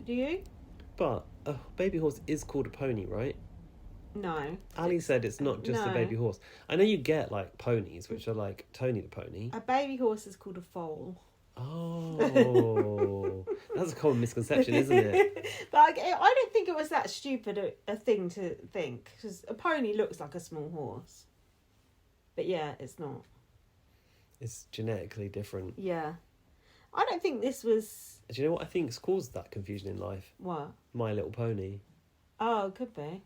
Do you? But a baby horse is called a pony, right? No. Ali said it's not just a No. baby horse. I know you get, like, ponies, which are like Tony the pony. A baby horse is called a foal. Oh, that's a common misconception, isn't it? But I don't think it was that stupid a thing to think, because a pony looks like a small horse. But yeah, it's not. It's genetically different. Yeah. I don't think this was... Do you know what I think's caused that confusion in life? What? My Little Pony. Oh, it could be.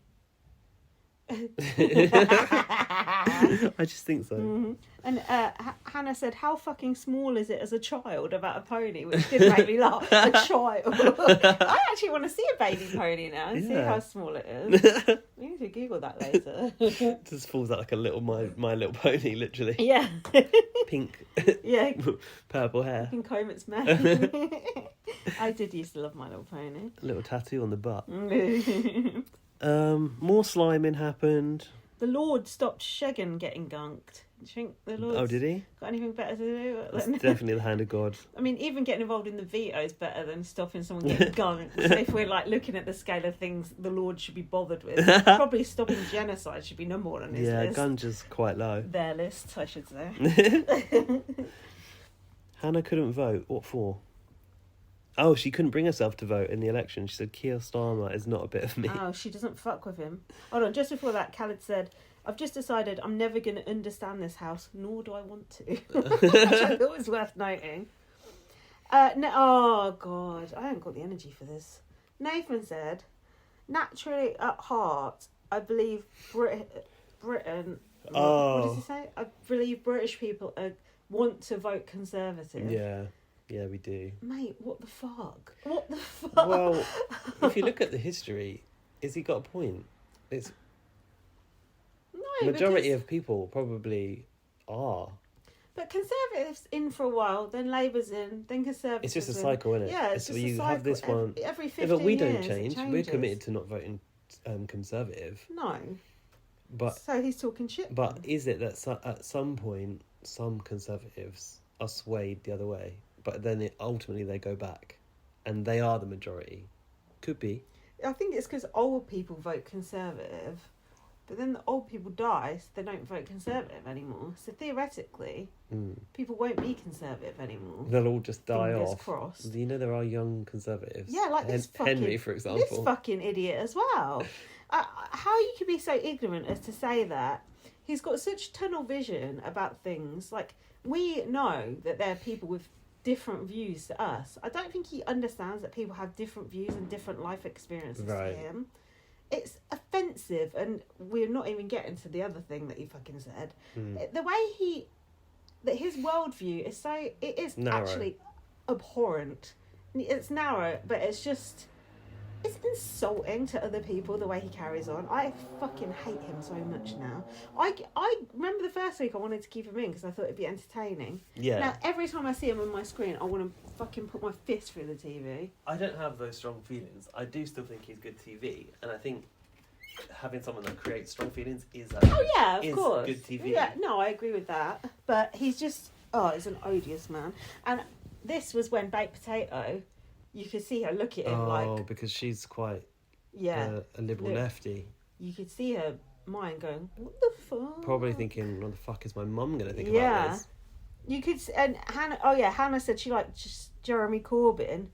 I just think so. Mm-hmm. And Hannah said, how fucking small is it as a child about a pony? Which did make me laugh. A child. I actually want to see a baby pony now and see Yeah. how small it is. We need to Google that later. Just falls out like a little My Little Pony, literally. Yeah. Pink, Yeah. purple hair, Can comb its mane. I did used to love My Little Pony. a little tattoo on the butt. The More sliming happened. Lord stopped Shagan getting gunked. Do you think the Lord's Oh, did he? got anything better to do? That's definitely the hand of God. I mean, even getting involved in the veto is better than stopping someone getting gunked. So if we're like looking at the scale of things the Lord should be bothered with, probably stopping genocide should be number one on his Yeah, list. Gunja's quite low. Their list, I should say. Hannah couldn't vote. What for? Oh, she couldn't bring herself to vote in the election. She said Keir Starmer is not a bit of me. Oh, she doesn't fuck with him. Hold on, just before that, Khaled said, I've just decided I'm never going to understand this house, nor do I want to. Which I thought was worth noting. Oh, God, I haven't got the energy for this. Nathan said, naturally at heart, I believe Britain... What does he say? I believe British people want to vote Conservative. Yeah, we do. Mate, what the fuck? What the fuck? Well, if you look at the history, has he got a point? It's no, majority because, of people probably are. But Conservatives in for a while, then Labour's in, then Conservatives. It's just a in. cycle, isn't it? Yeah, it's so just you a cycle. have this one. Every 15 Yeah, but we years, don't it change. We're changes. committed to not voting Conservative. No. But So he's talking shit. But is it that at some point some Conservatives are swayed the other way, but then ultimately they go back, and they are the majority? Could be. I think it's because old people vote Conservative, but then the old people die, so they don't vote Conservative anymore. So theoretically, people won't be Conservative anymore. They'll all just die Fingers off. crossed. You know there are young Conservatives. Yeah, like this fucking Henry, for example. This fucking idiot as well. How you could be so ignorant as to say that? He's got such tunnel vision about things. Like, we know that there are people with different views to us. I don't think he understands that people have different views and different life experiences to Right. him. It's offensive, and we're not even getting to the other thing that he fucking said. The way that his worldview is so, it is Narrow. actually abhorrent. It's narrow, but it's insulting to other people the way he carries on. I fucking hate him so much now. I remember the first week I wanted to keep him in because I thought it'd be entertaining. Yeah. Now every time I see him on my screen, I want to fucking put my fist through the TV. I don't have those strong feelings. I do still think he's good TV, and I think having someone that creates strong feelings is Of course. good TV. Yeah, no, I agree with that. But he's just he's an odious man. And this was when Baked Potato, you could see her look at him like, because she's quite yeah, a liberal look. lefty. You could see her mind going, what the fuck? Probably thinking, what the fuck is my mum going to think Yeah. about this? You could, and Hannah said she liked just Jeremy Corbyn,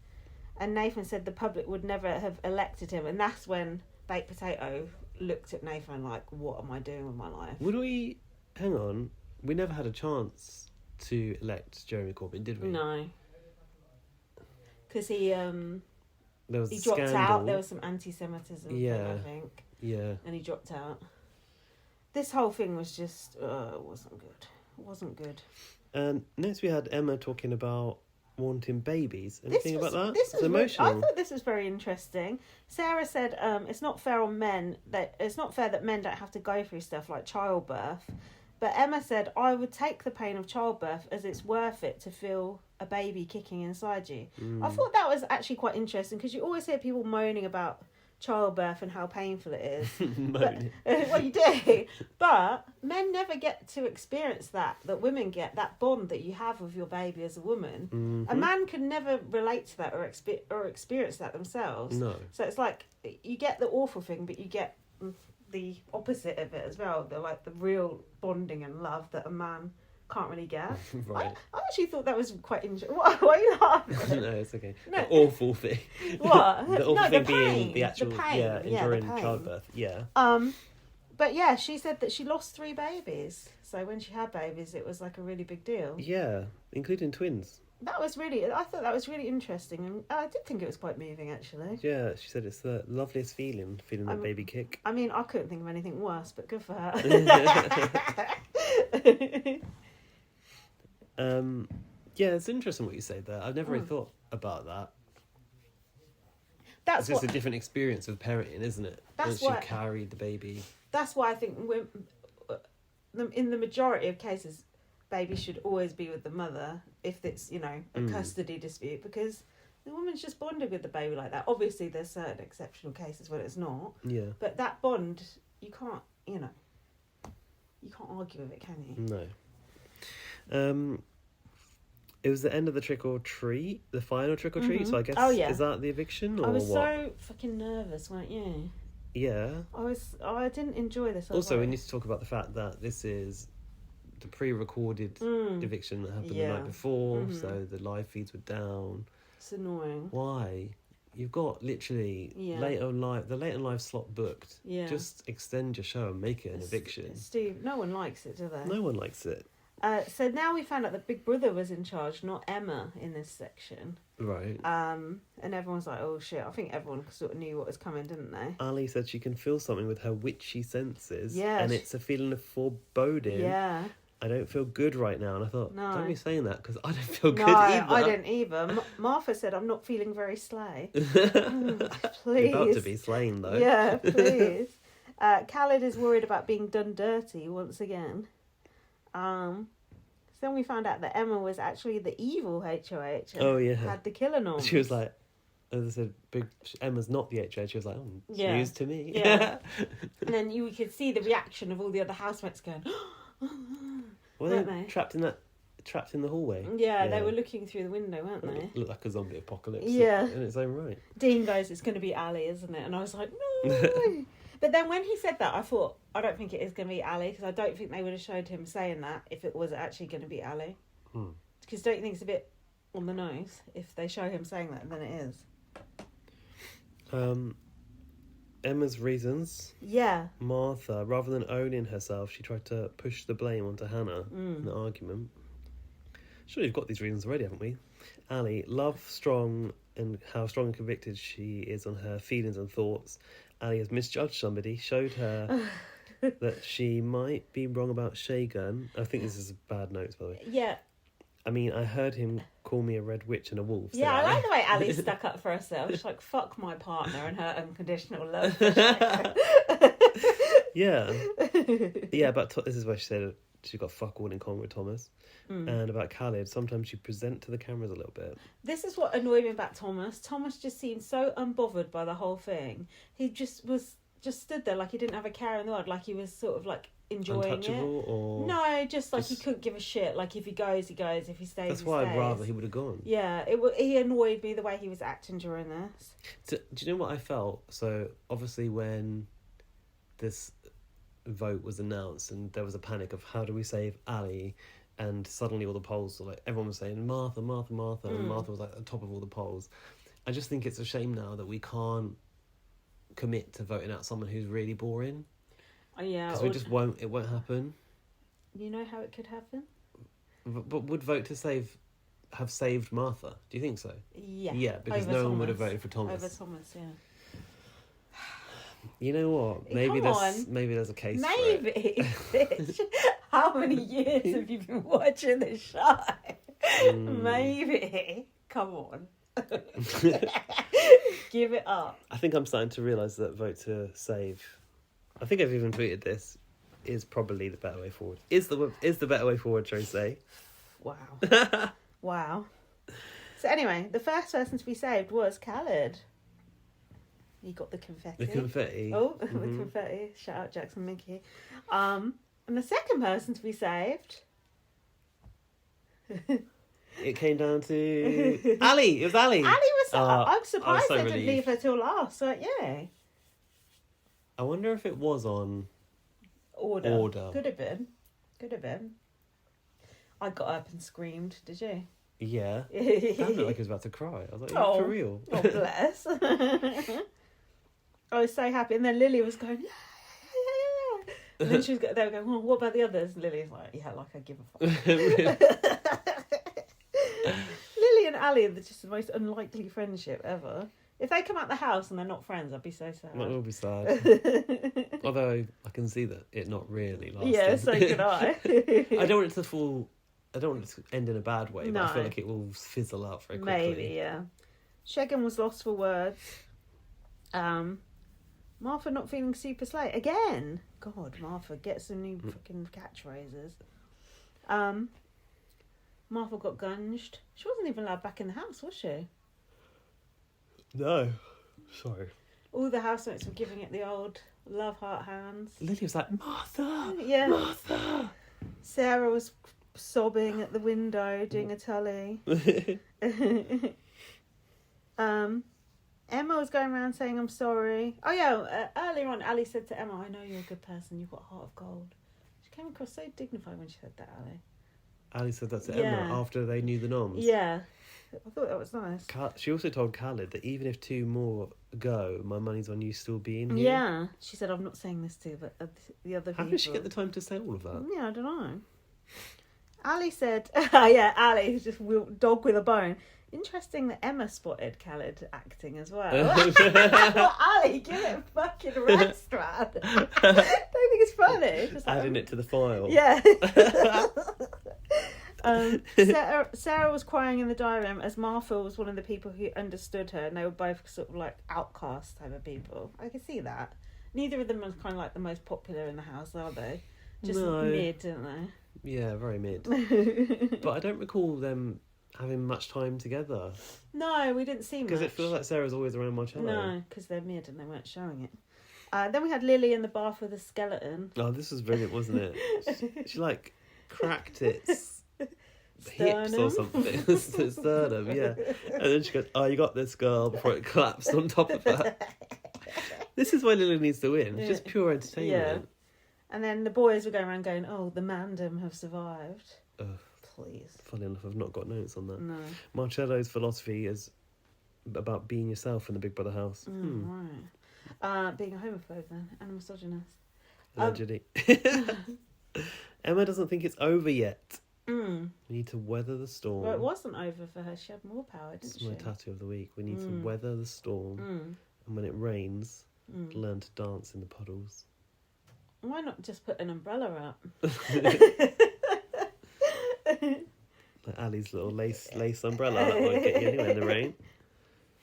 and Nathan said the public would never have elected him, and that's when Baked Potato looked at Nathan like, what am I doing with my life? Would we... Hang on. We never had a chance to elect Jeremy Corbyn, did we? No. Because he There was he a dropped scandal. out. There was some anti-Semitism thing, Yeah. I think. Yeah. And he dropped out. This whole thing was just... it wasn't good. It wasn't good. And next we had Emma talking about wanting babies. Anything about that? This It's was emotional. I thought this was very interesting. Sarah said, "It's not fair on men it's not fair that men don't have to go through stuff like childbirth." But Emma said, "I would take the pain of childbirth as it's worth it to feel a baby kicking inside you." I thought that was actually quite interesting because you always hear people moaning about childbirth and how painful it is. Moaning. Well, you do, but men never get to experience that women get, that bond that you have with your baby as a woman. A man can never relate to that or experience that themselves. No. So it's like you get the awful thing, but you get the opposite of it as well. The real bonding and love that a man can't really get. Right. I actually thought that was quite interesting. Why are you laughing? No, it's okay. No. The awful thing. What? The awful No, thing the being pain. the actual, The pain. Yeah, the enduring pain. childbirth. Yeah. But yeah, she said that she lost 3 babies. So when she had babies, it was like a really big deal. Yeah, including twins. I thought that was really interesting, and I did think it was quite moving actually. Yeah, she said it's the loveliest feeling that baby kick. I mean, I couldn't think of anything worse, but good for her. Yeah, it's interesting what you say there. I've never really thought about that. That's It's just what a different experience of parenting, isn't it? That's Once you what- carried the baby. that's why I think in the majority of cases, babies should always be with the mother if it's, a custody dispute, because the woman's just bonded with the baby like that. Obviously, there's certain exceptional cases where it's not, Yeah. but that bond, you can't argue with it, can you? No. It was the end of the trick or treat, the final trick or treat. So I guess is that the eviction or I was what? so fucking nervous, weren't you? Yeah. I didn't enjoy this. Also, we need to talk about the fact that this is the pre-recorded eviction that happened the night before, so the live feeds were down. It's annoying. Why? You've got literally the late on live slot booked. Yeah. Just extend your show and make it an eviction. Steve, no one likes it, do they? No one likes it. So now we found out that Big Brother was in charge, not Emma, in this section. Right. And everyone's like, oh shit. I think everyone sort of knew what was coming, didn't they? Ali said she can feel something with her witchy senses. Yeah, And it's a feeling of foreboding. Yeah. I don't feel good right now. And I thought, No. don't be saying that because I don't feel No, good either. I didn't either. Martha said, I'm not feeling very slay. Please. You're about to be slain though. Yeah, please. Khaled is worried about being done dirty once again. So then we found out that Emma was actually the evil HOH and had the killer norms. She was like, as I said, Emma's not the HOH. She was like, news to me. Yeah. And then you could see the reaction of all the other housemates going, Were weren't they they? trapped in the hallway? Yeah, they were looking through the window, weren't they? It looked like a zombie apocalypse. Yeah. In its own right. Dean goes, it's going to be Ali, isn't it? And I was like, no. But then when he said that, I thought, I don't think it is going to be Ali, because I don't think they would have showed him saying that if it was actually going to be Ali. Because don't you think it's a bit on the nose if they show him saying that and then it is? Emma's reasons. Yeah. Martha, rather than owning herself, she tried to push the blame onto Hannah in the argument. Surely we've got these reasons already, haven't we? Ali, love strong and how strong and convicted she is on her feelings and thoughts. Ali has misjudged somebody, showed her that she might be wrong about Shagun. I think this is bad notes, by the way. Yeah. I mean, I heard him call me a red witch and a wolf. Yeah, I Ali. like the way Ali stuck up for herself. She's like, fuck my partner and her unconditional love. Yeah. Yeah, but this is where she said she got fuck all in common with Thomas. And about Khaled, sometimes you present to the cameras a little bit. This is what annoyed me about Thomas. Thomas just seemed so unbothered by the whole thing. He just stood there like he didn't have a care in the world, like he was sort of like enjoying Untouchable it. or... No, just like he couldn't give a shit. Like if he goes, he goes. If he stays, That's he why stays. I'd rather he would have gone. Yeah, he annoyed me the way he was acting during this. Do you know what I felt? So, obviously when this vote was announced and there was a panic of how do we save Ali, and suddenly all the polls were like, everyone was saying Martha, Martha, Martha, and Martha was like at the top of all the polls. I just think it's a shame now that we can't commit to voting out someone who's really boring. Oh, yeah. Because we just won't. It won't happen. You know how it could happen? But would vote to save have saved Martha? Do you think so? Yeah. Yeah, because Over no one would have Thomas. voted for Thomas. Over Thomas, yeah. You know what? Maybe Come there's a case for Maybe. it. Bitch. How many years have you been watching the show? Maybe. Come on. Give it up. I think I'm starting to realise that vote to save. I think I've even tweeted this. Is probably the better way forward. Is the better way forward? Shall I say? Wow. Wow. So anyway, the first person to be saved was Khaled. He got the confetti. The confetti. Oh, the confetti. Shout out Jackson Mickey. And the second person to be saved. It came down to Ali. It was Ali. Ali was. I'm surprised so they didn't relieved. leave her till last. So yeah. I wonder if it was on Order. Could have been. Could have been. I got up and screamed. Did you? Yeah. It sounded like he was about to cry. I was like, Oh. for real. Oh, bless. I was so happy. And then Lily was going, yeah. And then they were going, well, what about the others? And Lily's like, yeah, like I give a fuck. Lily and Ali are just the most unlikely friendship ever. If they come out the house and they're not friends, I'd be so sad. That will be sad. Although I can see that it not really lasting. Yeah, so could I. I don't want it to fall. I don't want it to end in a bad way, but I feel No. like it will fizzle out very quickly. Maybe, yeah. Shegan was lost for words. Martha not feeling super slay again. God, Martha, get some new fucking catchphrases. Martha got gunged. She wasn't even allowed back in the house, was she? No, sorry. All the housemates were giving it the old love heart hands. Lily was like, Martha, Yeah. Martha. Sarah was sobbing at the window, doing a tully. Emma was going around saying, I'm sorry. Oh, yeah, earlier on, Ali said to Emma, I know you're a good person, you've got a heart of gold. She came across so dignified when she said that, Ali. Ali said that to Yeah. Emma after they knew the noms. Yeah, I thought that was nice. She also told Khaled that even if 2 more go, my money's on you still being here. Yeah, she said, I'm not saying this to but the other people. How did she get the time to say all of that? Yeah, I don't know. Ali said, yeah, Ali, just dog with a bone. Interesting that Emma spotted Khaled acting as well. Well, Ali, give it a fucking rest, man. Don't think it's funny. It's just like, Adding it to the file. Yeah. Sarah was crying in the diary room as Martha was one of the people who understood her, and they were both sort of like outcast type of people. I can see that. Neither of them was kind of like the most popular in the house, are they? Just No. mid, didn't they? Yeah, very mid. But I don't recall them having much time together. No, we didn't see much. Because it feels like Sarah's always around Marcello. No, because they're mid and they weren't showing it. Then we had Lily in the bath with a skeleton. Oh, this was brilliant, wasn't it? She like cracked its hips Sternum. or something. Sternum, yeah. And then she goes, oh, you got this, girl, before it collapsed on top of her. This is why Lily needs to win. It's just pure entertainment. And then the boys were going around going, oh, the Mandem have survived. Ugh. Please. Funny enough, I've not got notes on that. No. Marcello's philosophy is about being yourself in the Big Brother house. Right. Being a homophobe then, and a misogynist. Allegedly. Emma doesn't think it's over yet. We need to weather the storm. Well, it wasn't over for her. She had more power, didn't It's she? my tattoo of the week. We need to weather the storm. And when it rains, learn to dance in the puddles. Why not just put an umbrella up? Like Ali's little lace umbrella. That won't get you anywhere in the rain.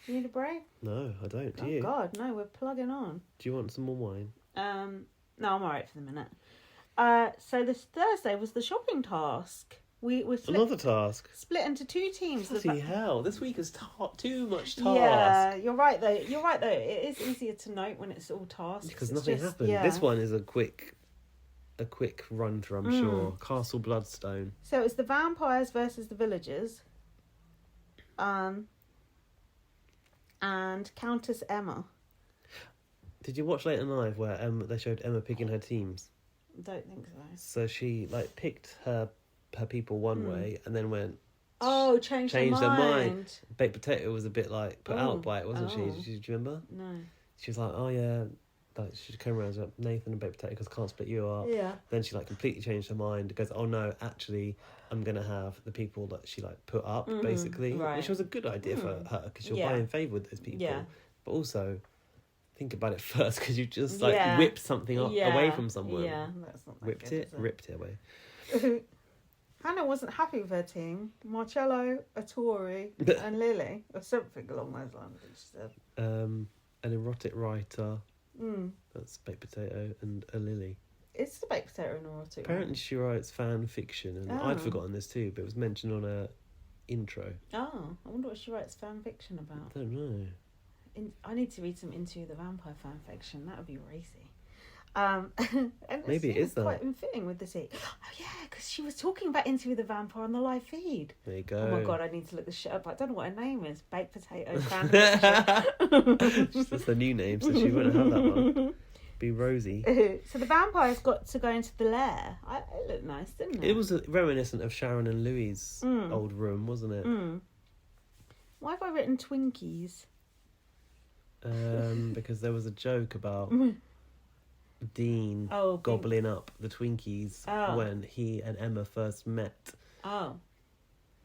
You need a break? No, I don't. Do Oh, you? God, no, we're plugging on. Do you want some more wine? No, I'm alright for the minute. So this Thursday was the shopping task. We were Another task. split into 2 teams. Bloody hell! This week is too much task. Yeah, you're right though. It is easier to note when it's all tasks. Because It's nothing just- happened. yeah. This one is a quick run through, I'm sure. Castle Bloodstone. So it's the vampires versus the villagers. And Countess Emma. Did you watch Late Live where they showed Emma picking her teams? Don't think so. So she like picked her people one way and then went. Oh, changed her mind. Baked Potato was a bit like put Oh. out by it, wasn't Oh. she? Do you remember? No. she was like, oh yeah, like she came around and was like, Nathan and baked potato because I can't split you up. Yeah. Then she like completely changed her mind. Goes, oh no, actually, I'm gonna have the people that she like put up basically, right. which was a good idea for her because she'll Yeah. buy in favour with those people. Yeah. But also, think about it first because you just like Yeah. whipped something up Yeah. away from someone. Yeah, that's not that Whipped good, it, is it? ripped it away. Hannah wasn't happy with her team. Marcello, a Tory, and Lily, or something along those lines. She said. An erotic writer. Mm. That's baked potato and a Lily. It's the baked potato and erotic. Apparently, she writes fan fiction, and Oh. I'd forgotten this too, but it was mentioned on a intro. Oh, I wonder what she writes fan fiction about. I don't know. I need to read some Into the Vampire fan fiction. That would be racy. And Maybe it is that. quite fitting with the tea. Oh yeah, because she was talking about Into the Vampire on the live feed. There you go. Oh my god, I need to look this shit up. I don't know what her name is. Baked potato fan fiction. That's the new name, so she won't have that one. Be Rosie. So the vampires got to go into the lair. It looked nice, didn't it? It was reminiscent of Sharon and Louis' old room, wasn't it? Why have I written Twinkies? Because there was a joke about Dean Oh, gobbling up the Twinkies Oh. when he and Emma first met. Oh.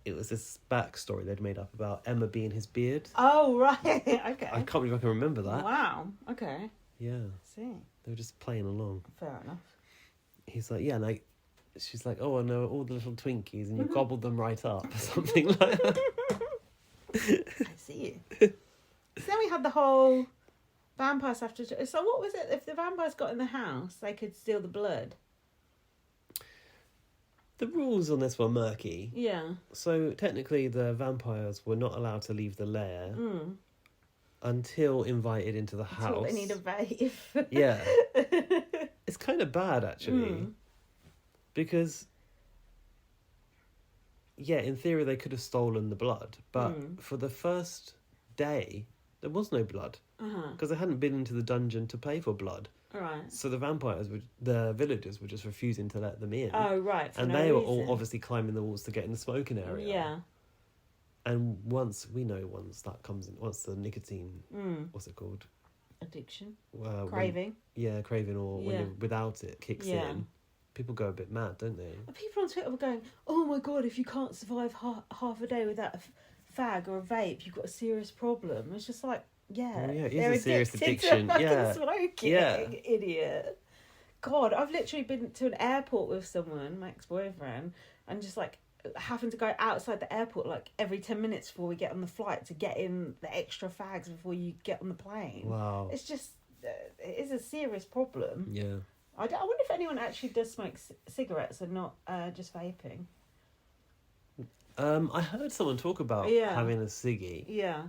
It was this backstory they'd made up about Emma being his beard. Oh, right. Okay. I can't believe I can remember that. Wow. Okay. Yeah, See. they were just playing along. Fair enough. He's like, yeah, like, she's like, oh, I know all the little Twinkies, and you gobbled them right up, or something like that. I see you. So then we had the whole vampires have to... So what was it? If the vampires got in the house, they could steal the blood. The rules on this were murky. Yeah. So technically, the vampires were not allowed to leave the lair until invited into the That's house. what they need a vape. Yeah. It's kind of bad, actually. Because, yeah, in theory, they could have stolen the blood. But for the first day, there was no blood. Because they hadn't been into the dungeon to pay for blood. Right. So the villagers were just refusing to let them in. Oh, right. For And no they were reason. all obviously climbing the walls to get in the smoking area. Yeah. And once that comes in, once the nicotine, what's it called? Addiction. Craving. Craving, or when Yeah. you're without it kicks Yeah. in, people go a bit mad, don't they? And people on Twitter were going, oh my god, if you can't survive half a day without a fag or a vape, you've got a serious problem. It's just like, yeah. Well, yeah, it is they're a serious addicted addiction. To fucking Yeah. smoking, Yeah. idiot. God, I've literally been to an airport with someone, my ex-boyfriend, and just like having to go outside the airport like every 10 minutes before we get on the flight to get in the extra fags before you get on the plane. Wow. It's just, it is a serious problem. Yeah. I wonder if anyone actually does smoke cigarettes and not just vaping. I heard someone talk about Yeah. having a ciggy. Yeah.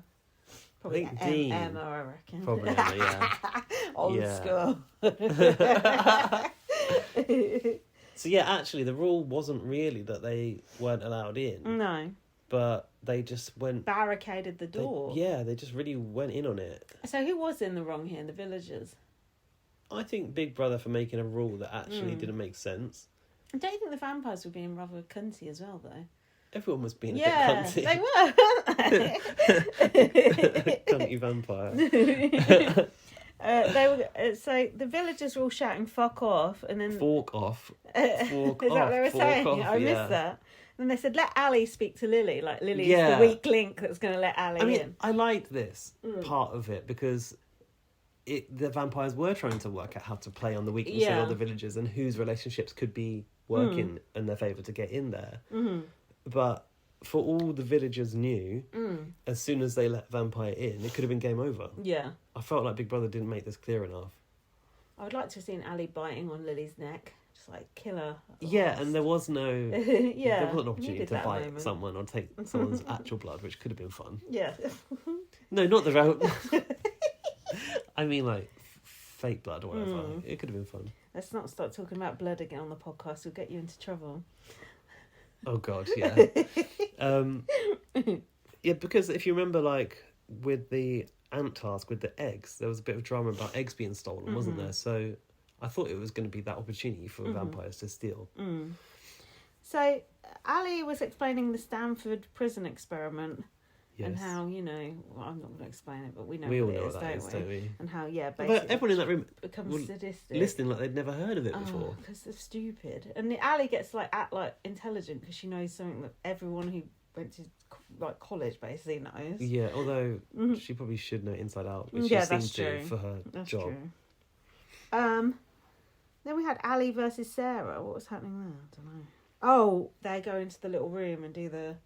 Probably think Dean- Emma, I reckon. Probably, yeah. Old Yeah. school. So yeah, actually, the rule wasn't really that they weren't allowed in, No. but they just went. Barricaded the door. They just really went in on it. So who was in the wrong here? The villagers? I think Big Brother for making a rule that actually didn't make sense. Don't you think the vampires were being rather cunty as well, though? Everyone was being a Yeah, bit cunty. they were, weren't they? Cunty vampire. They were so the villagers were all shouting "fuck off," and then Fork off. Fork is that what they were fork saying? off, I yeah. missed that. And they said, "Let Ali speak to Lily." Like Lily's Yeah. the weak link that's going to let Ali I mean, in. I liked this part of it because the vampires were trying to work out how to play on the weaknesses Yeah. of the villagers and whose relationships could be working in their favour to get in there. But for all the villagers knew, as soon as they let Vampire in, it could have been game over. Yeah, I felt like Big Brother didn't make this clear enough. I would like to have seen Ali biting on Lily's neck, just like kill her. Yeah, and there was no... yeah, there wasn't an opportunity needed to that bite moment. someone or take someone's actual blood, which could have been fun. Yeah. No, not the route. I mean, like, fake blood or whatever. It could have been fun. Let's not start talking about blood again on the podcast. We'll get you into trouble. Oh, God, yeah. Yeah, because if you remember, like, with the ant task, with the eggs, there was a bit of drama about eggs being stolen, wasn't there? So I thought it was going to be that opportunity for vampires to steal. So Ali was explaining the Stanford prison experiment. And Yes. how, you know, well, I'm not going to explain it, but we know We all what know it what is, that is, don't we? And how, yeah, But basically everyone in that room becomes will sadistic. listening like they'd never heard of it before. Because they're stupid. And Ali gets like act like intelligent because she knows something that everyone who went to like college basically knows. Yeah, although she probably should know inside out, but she Yeah, seems that's to true. for her That's job. true. Then we had Ali versus Sarah. What was happening there? I don't know. Oh, they go into the little room and do the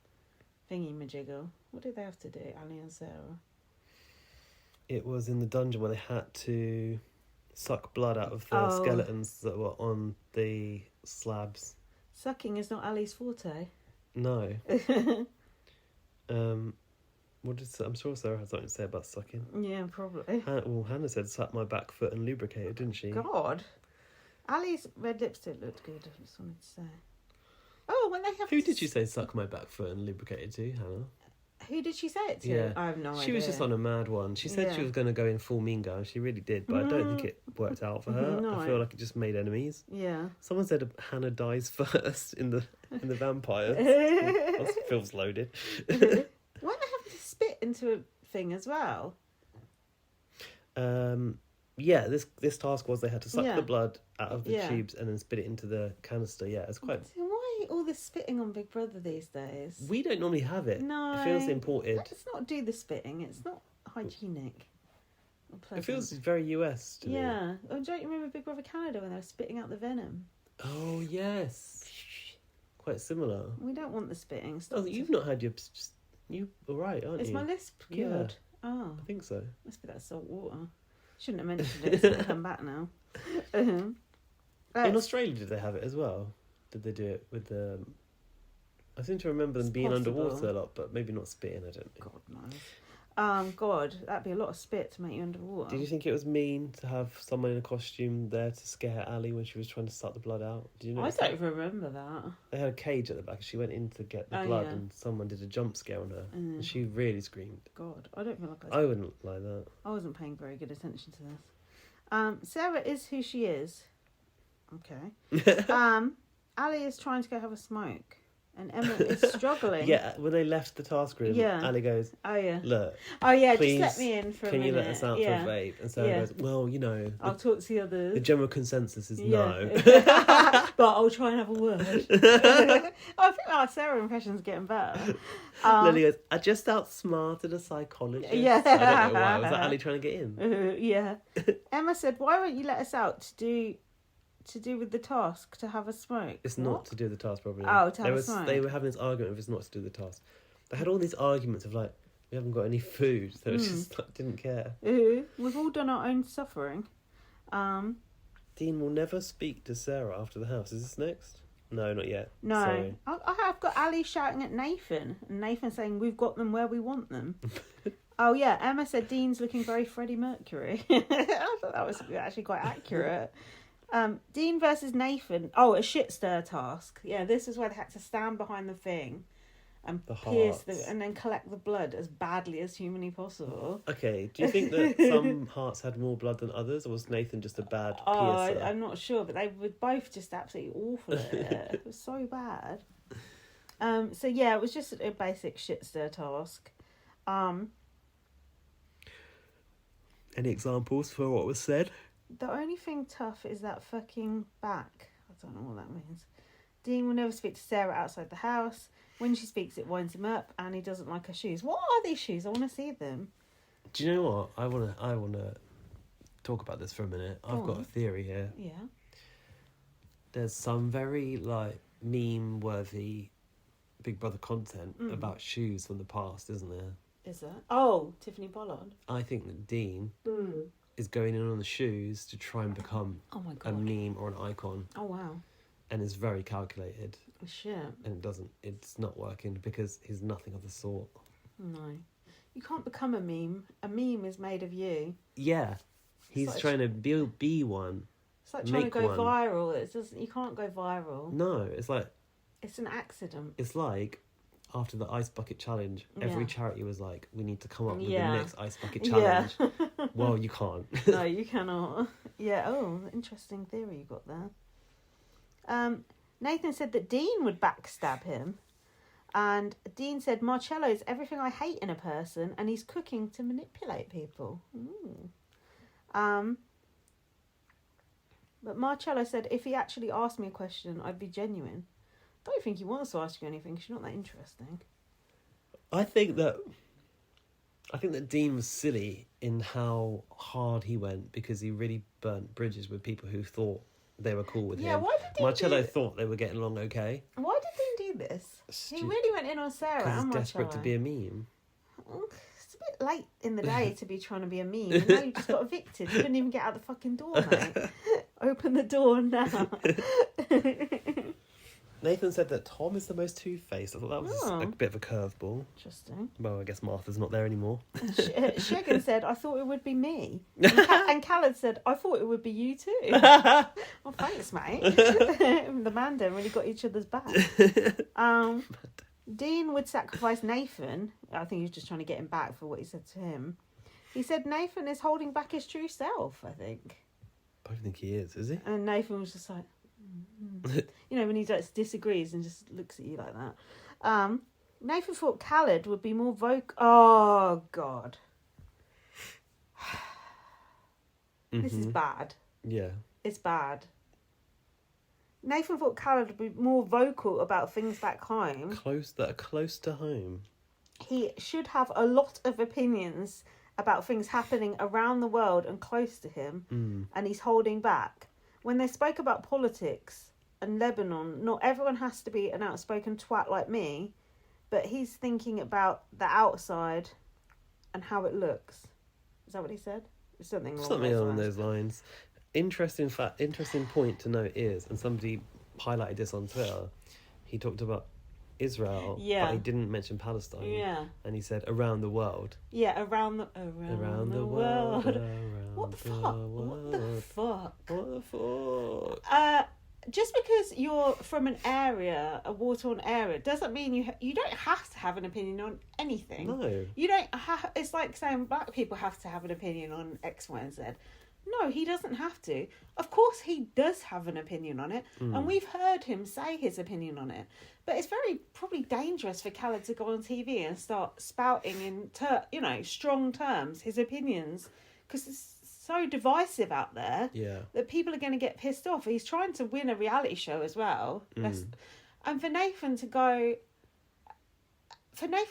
thingy majiggle. What did they have to do, Ali and Sarah? It was in the dungeon where they had to suck blood out of the Oh. skeletons that were on the slabs. Sucking is not Ali's forte. No. I'm sure Sarah had something to say about sucking. Yeah, probably. Hannah said suck my back foot and lubricate it, didn't she? God. Ali's red lipstick looked good, I just wanted to say. Oh, when they have... Who did you say suck my back foot and lubricate it to, Hannah? Who did she say it to? Yeah. I have no idea. She was just on a mad one. She said she Yeah. was going to go in full mean girl, and she really did, but I don't think it worked out for her. No. I feel like it just made enemies. Yeah. Someone said Hannah dies first in the vampires. That feels loaded. Weren't they having to spit into a thing as well? Yeah, this task was they had to suck Yeah. the blood out of the Yeah. tubes and then spit it into the canister. Yeah, it's quite. So why all this spitting on Big Brother these days? We don't normally have it. No. It feels imported. Let's not do the spitting. It's not hygienic. Or It pleasant. feels very US to me. Yeah. Oh, don't you remember Big Brother Canada when they were spitting out the venom? Oh yes. Quite similar. We don't want the spitting. Oh, Stop you've not had your. You all right, aren't Is you? my lisp Yeah. cured? Oh, I think so. must be that salt water. Shouldn't have mentioned it. It's going to come back now. In Australia, did they have it as well? Did they do it with the? I seem to remember them It's being possible. underwater a lot, but maybe not spitting. I don't know. God knows. God, that'd be a lot of spit to make you underwater. Did you think it was mean to have someone in a costume there to scare Ali when she was trying to suck the blood out? Did you know? I don't remember that. They had a cage at the back. She went in to get the Oh, blood, yeah. and someone did a jump scare on her, Mm. and she really screamed. God, I don't feel like I wouldn't like that. I wasn't paying very good attention to this. Sarah is who she is. Okay. Ali is trying to go have a smoke, and Emma is struggling. Yeah, when they left the task room, Yeah. Ali goes, Oh yeah. "Look, Oh yeah. please, just let me in for a can minute. you let us out yeah. for a vape?" And Sarah Yeah. goes, "Well, you know, I'll talk to the others. the general consensus is no." But I'll try and have a word. I think our Sarah impression's getting better. Lily goes, "I just outsmarted a psychologist." Yeah. I don't know why. Was that Ali trying to get in? Yeah. Emma said, "Why won't you let us out to do with the task to have a smoke?" It's What? not to do the task, probably. Oh, to have a smoke. They were having this argument if it's not to do the task. They had all these arguments of like, we haven't got any food, so it's just like, didn't care. We've all done our own suffering. Dean will never speak to Sarah after the house. Is this next? No, not yet. No, Sorry. I have got Ali shouting at Nathan, and Nathan saying, "We've got them where we want them." Oh yeah, Emma said Dean's looking very Freddie Mercury. I thought that was actually quite accurate. Dean versus Nathan. Oh, a shit stir task. Yeah, this is where they had to stand behind the thing and The pierce hearts. and then collect the blood as badly as humanly possible. Okay, do you think that some hearts had more blood than others, or was Nathan just a bad Oh, piercer? I'm not sure, but they were both just absolutely awful at it. It was so bad. So yeah, it was just a basic shit stir task. Any examples for what was said? The only thing tough is that fucking back. I don't know what that means. Dean will never speak to Sarah outside the house. When she speaks, it winds him up, and he doesn't like her shoes. What are these shoes? I want to see them. Do you know what? I wanna talk about this for a minute. Go I've got on. a theory here. Yeah. There's some very like meme-worthy Big Brother content about shoes from the past, isn't there? Is that? Oh, Tiffany Pollard. I think that Dean is going in on the shoes to try and become Oh my a god. meme or an icon, Oh wow. and is very calculated, Shit. and it's not working because he's nothing of the sort. No. You can't become a meme. A meme is made of you. Yeah, he's like- trying to be one. It's like trying to Make go one. viral. It doesn't. You can't go viral. No, it's It's an accident. like after the ice bucket challenge, every Yeah. charity was like, we need to come up with Yeah. the next ice bucket Yeah. challenge. Well, you can't. No, you cannot. Yeah. Oh, interesting theory you got there. Nathan said that Dean would backstab him. And Dean said, Marcello is everything I hate in a person, and he's cooking to manipulate people. But Marcello said, if he actually asked me a question, I'd be genuine. I don't think he wants to ask you anything, because you're not that interesting. I think that Dean was silly in how hard he went, because he really burnt bridges with people who thought they were cool with him. Why did Dean Marcello thought they were getting along okay. Why did Dean do this? He really went in on Sarah Because and he's desperate Marcello. to be a meme. It's a bit late in the day to be trying to be a meme. And now you just got evicted. You couldn't even get out the fucking door, mate. Open the door now. Nathan said that Tom is the most two-faced. I thought that was a bit of a curveball. Interesting. Well, I guess Martha's not there anymore. Shagan said, I thought it would be me. And Khaled said, I thought it would be you too. Well, thanks, mate. The Mandan really got each other's back. Dean would sacrifice Nathan. I think he was just trying to get him back for what he said to him. He said Nathan is holding back his true self, I think. I don't think he is he? And Nathan was just like, you know, when he just disagrees and just looks at you like that. Nathan thought Khaled would be more vocal. Oh, God. This is bad. Yeah. It's bad. Nathan thought Khaled would be more vocal about things back home. Close to home. He should have a lot of opinions about things happening around the world and close to him, and he's holding back. When they spoke about politics and Lebanon, not everyone has to be an outspoken twat like me, but he's thinking about the outside and how it looks. Is that what he said? Something along those lines. Interesting point to note is, and somebody highlighted this on Twitter, he talked about Israel, but he didn't mention Palestine. Yeah. And he said around the world. Yeah, around the world. What the fuck? Just because you're from an area, a war-torn area, doesn't mean you don't have to have an opinion on anything. No. You don't have. It's like saying black people have to have an opinion on X, Y, and Z. No, he doesn't have to. Of course, he does have an opinion on it, and we've heard him say his opinion on it. But it's probably dangerous for Khaled to go on TV and start spouting in, strong terms his opinions, because it's so divisive out there that people are going to get pissed off. He's trying to win a reality show as well, and for Nathan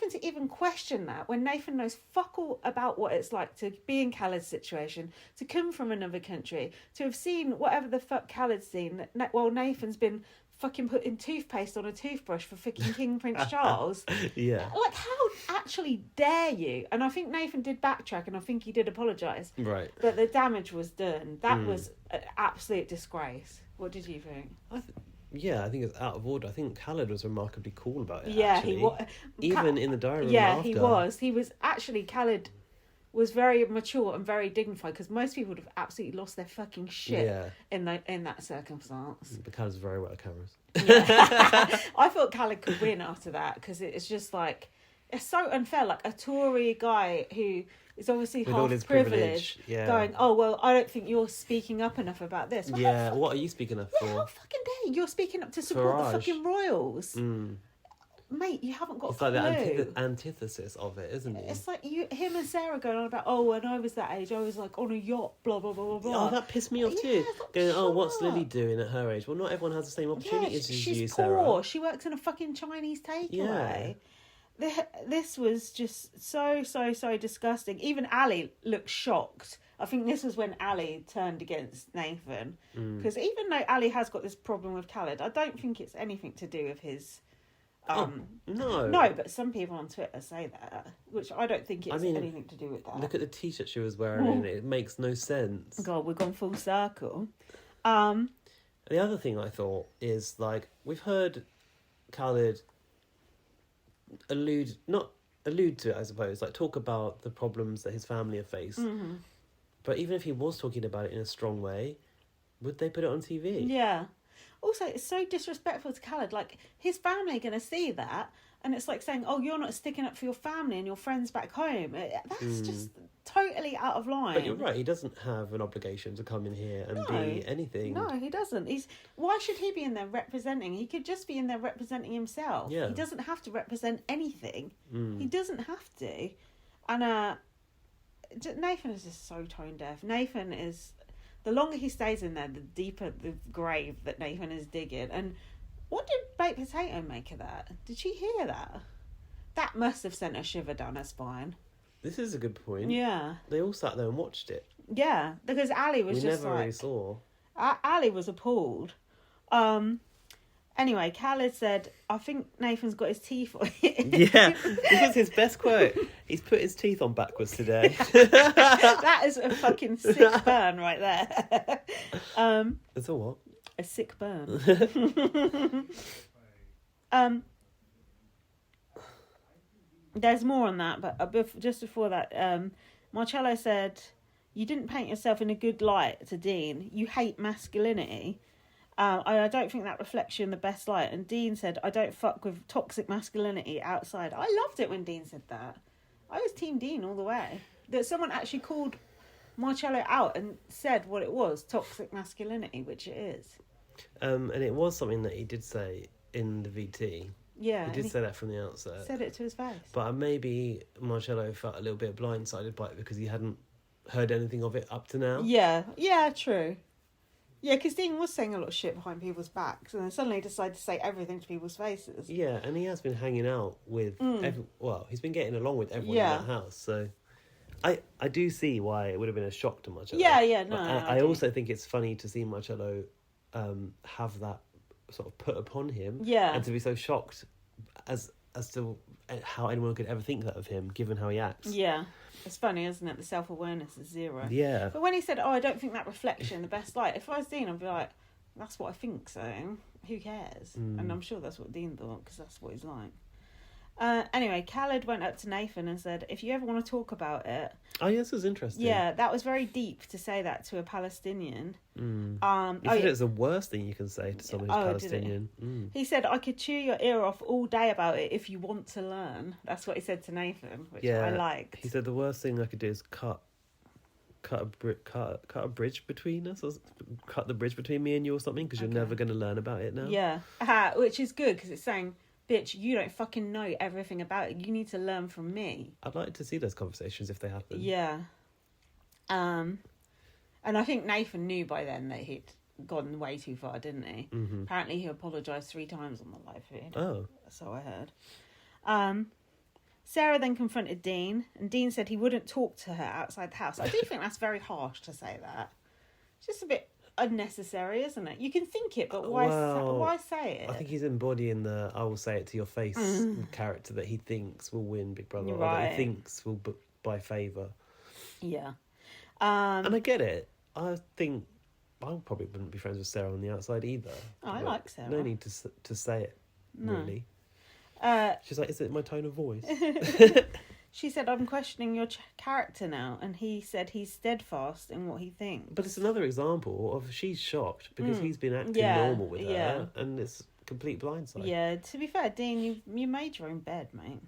to even question that, when Nathan knows fuck all about what it's like to be in Khaled's situation, to come from another country, to have seen whatever the fuck Khaled's seen, while Nathan's been fucking putting toothpaste on a toothbrush for fucking King Prince Charles. Yeah. Like, how actually dare you? And I think Nathan did backtrack, and I think he did apologise. Right. But the damage was done. That was an absolute disgrace. What did you think? I think it's out of order. I think Khaled was remarkably cool about it. Yeah, actually. he was. Even in the diary room Yeah, after. he was. He was actually, Khaled was very mature and very dignified, because most people would have absolutely lost their fucking shit in that circumstance. But Khaled's very well at cameras. Yeah. I thought Khaled could win after that, because it's just like, it's so unfair. Like a Tory guy who is obviously with all half his privileged, going, oh, well, I don't think you're speaking up enough about this. Well, what are you speaking up for? How fucking dare you? You're speaking up to support the fucking royals. Mate, you haven't got it's a clue. like the antithesis of it, isn't it? It's like him and Sarah going on about, oh, when I was that age, I was like on a yacht, blah, blah, blah, blah, blah. Oh, that pissed me off too. Going, what's Lily doing at her age? Well, not everyone has the same opportunities as you, Sarah. Poor. She works in a fucking Chinese takeaway. This was just so disgusting. Even Ali looked shocked. I think this was when Ali turned against Nathan. Because even though Ali has got this problem with Khaled, I don't think it's anything to do with his... No, but some people on Twitter say that, which I don't think it's anything to do with that. Look at the t-shirt she was wearing. It makes no sense. God, we've gone full circle. The other thing I thought is, like, we've heard Khaled allude to it, I suppose, like talk about the problems that his family have faced. But even if he was talking about it in a strong way, would they put it on TV? Yeah. Also, it's so disrespectful to Khaled. Like, his family are going to see that, And it's like saying, oh, you're not sticking up for your family and your friends back home. That's just totally out of line. But you're right, he doesn't have an obligation to come in here and be anything. No, he doesn't. Why should he be in there representing? He could just be in there representing himself. Yeah. He doesn't have to represent anything. He doesn't have to. And Nathan is just so tone deaf. Nathan is... The longer he stays in there, the deeper the grave that Nathan is digging. And what did Baked Potato make of that? Did she hear that? That must have sent a shiver down her spine. This is a good point. Yeah. They all sat there and watched it. Yeah, because Ali was We just never really saw. Ali was appalled. Anyway, Khaled said, I think Nathan's got his teeth on it. Yeah, this was his best quote. He's put his teeth on backwards today. That is a fucking sick burn right there. It's a what? A sick burn. There's more on that, but just before that, Marcello said, you didn't paint yourself in a good light to Dean. You hate masculinity. I don't think that reflects you in the best light. And Dean said, I don't fuck with toxic masculinity outside. I loved it when Dean said that. I was Team Dean all the way. That someone actually called Marcello out and said what it was, toxic masculinity, which it is. And it was something that he did say in the VT. Yeah. He did say that from the outset. Said it to his face. But maybe Marcello felt a little bit blindsided by it because he hadn't heard anything of it up to now. Yeah, true. Yeah, because Dean was saying a lot of shit behind people's backs and then suddenly decided to say everything to people's faces. Yeah, and he has been hanging out with... he's been getting along with everyone in that house, so... I do see why it would have been a shock to Marcello. Yeah, But I also think it's funny to see Marcello have that sort of put upon him. Yeah. And to be so shocked as to how anyone could ever think that of him, given how he acts. Yeah. It's funny, isn't it? The self-awareness is zero. Yeah. But when he said, I don't think that reflects you in the best light, if I was Dean, I'd be like, that's what I think, so who cares? And I'm sure that's what Dean thought, because that's what he's like. Anyway, Khaled went up to Nathan and said, if you ever want to talk about it... Oh, yeah, this was interesting. Yeah, that was very deep to say that to a Palestinian. He said it's the worst thing you can say to someone who's Palestinian. He said, I could chew your ear off all day about it if you want to learn. That's what he said to Nathan, which I liked. He said the worst thing I could do is cut a bridge between us, or cut the bridge between me and you or something, because you're never going to learn about it now. Yeah, which is good, because it's saying... Bitch, you don't fucking know everything about it. You need to learn from me. I'd like to see those conversations if they happen. Yeah. And I think Nathan knew by then that he'd gone way too far, didn't he? Mm-hmm. Apparently he apologised 3 times on the live feed. Oh. So I heard. Sarah then confronted Dean, and Dean said he wouldn't talk to her outside the house. I do think that's very harsh to say that. It's just a bit unnecessary, isn't it? You can think it, but why say it? I think he's embodying the I will say it to your face character that he thinks will win Big Brother, or that he thinks will buy favour. Yeah. And I get it. I think I probably wouldn't be friends with Sarah on the outside either. Oh, I like Sarah. No need to say it, really. She's like, is it my tone of voice? She said, I'm questioning your character now. And he said he's steadfast in what he thinks. But it's another example of she's shocked because he's been acting normal with her. And it's complete blindside. Yeah, to be fair, Dean, you made your own bed, mate.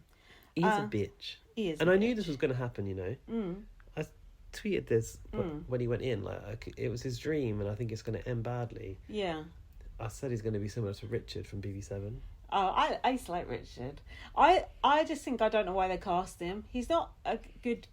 He's a bitch. He is. And I knew this was going to happen, you know. I tweeted this when he went in. Like, it was his dream and I think it's going to end badly. Yeah. I said he's going to be similar to Richard from BB7. Oh, I used to like Richard. I just think I don't know why they cast him. He's not a good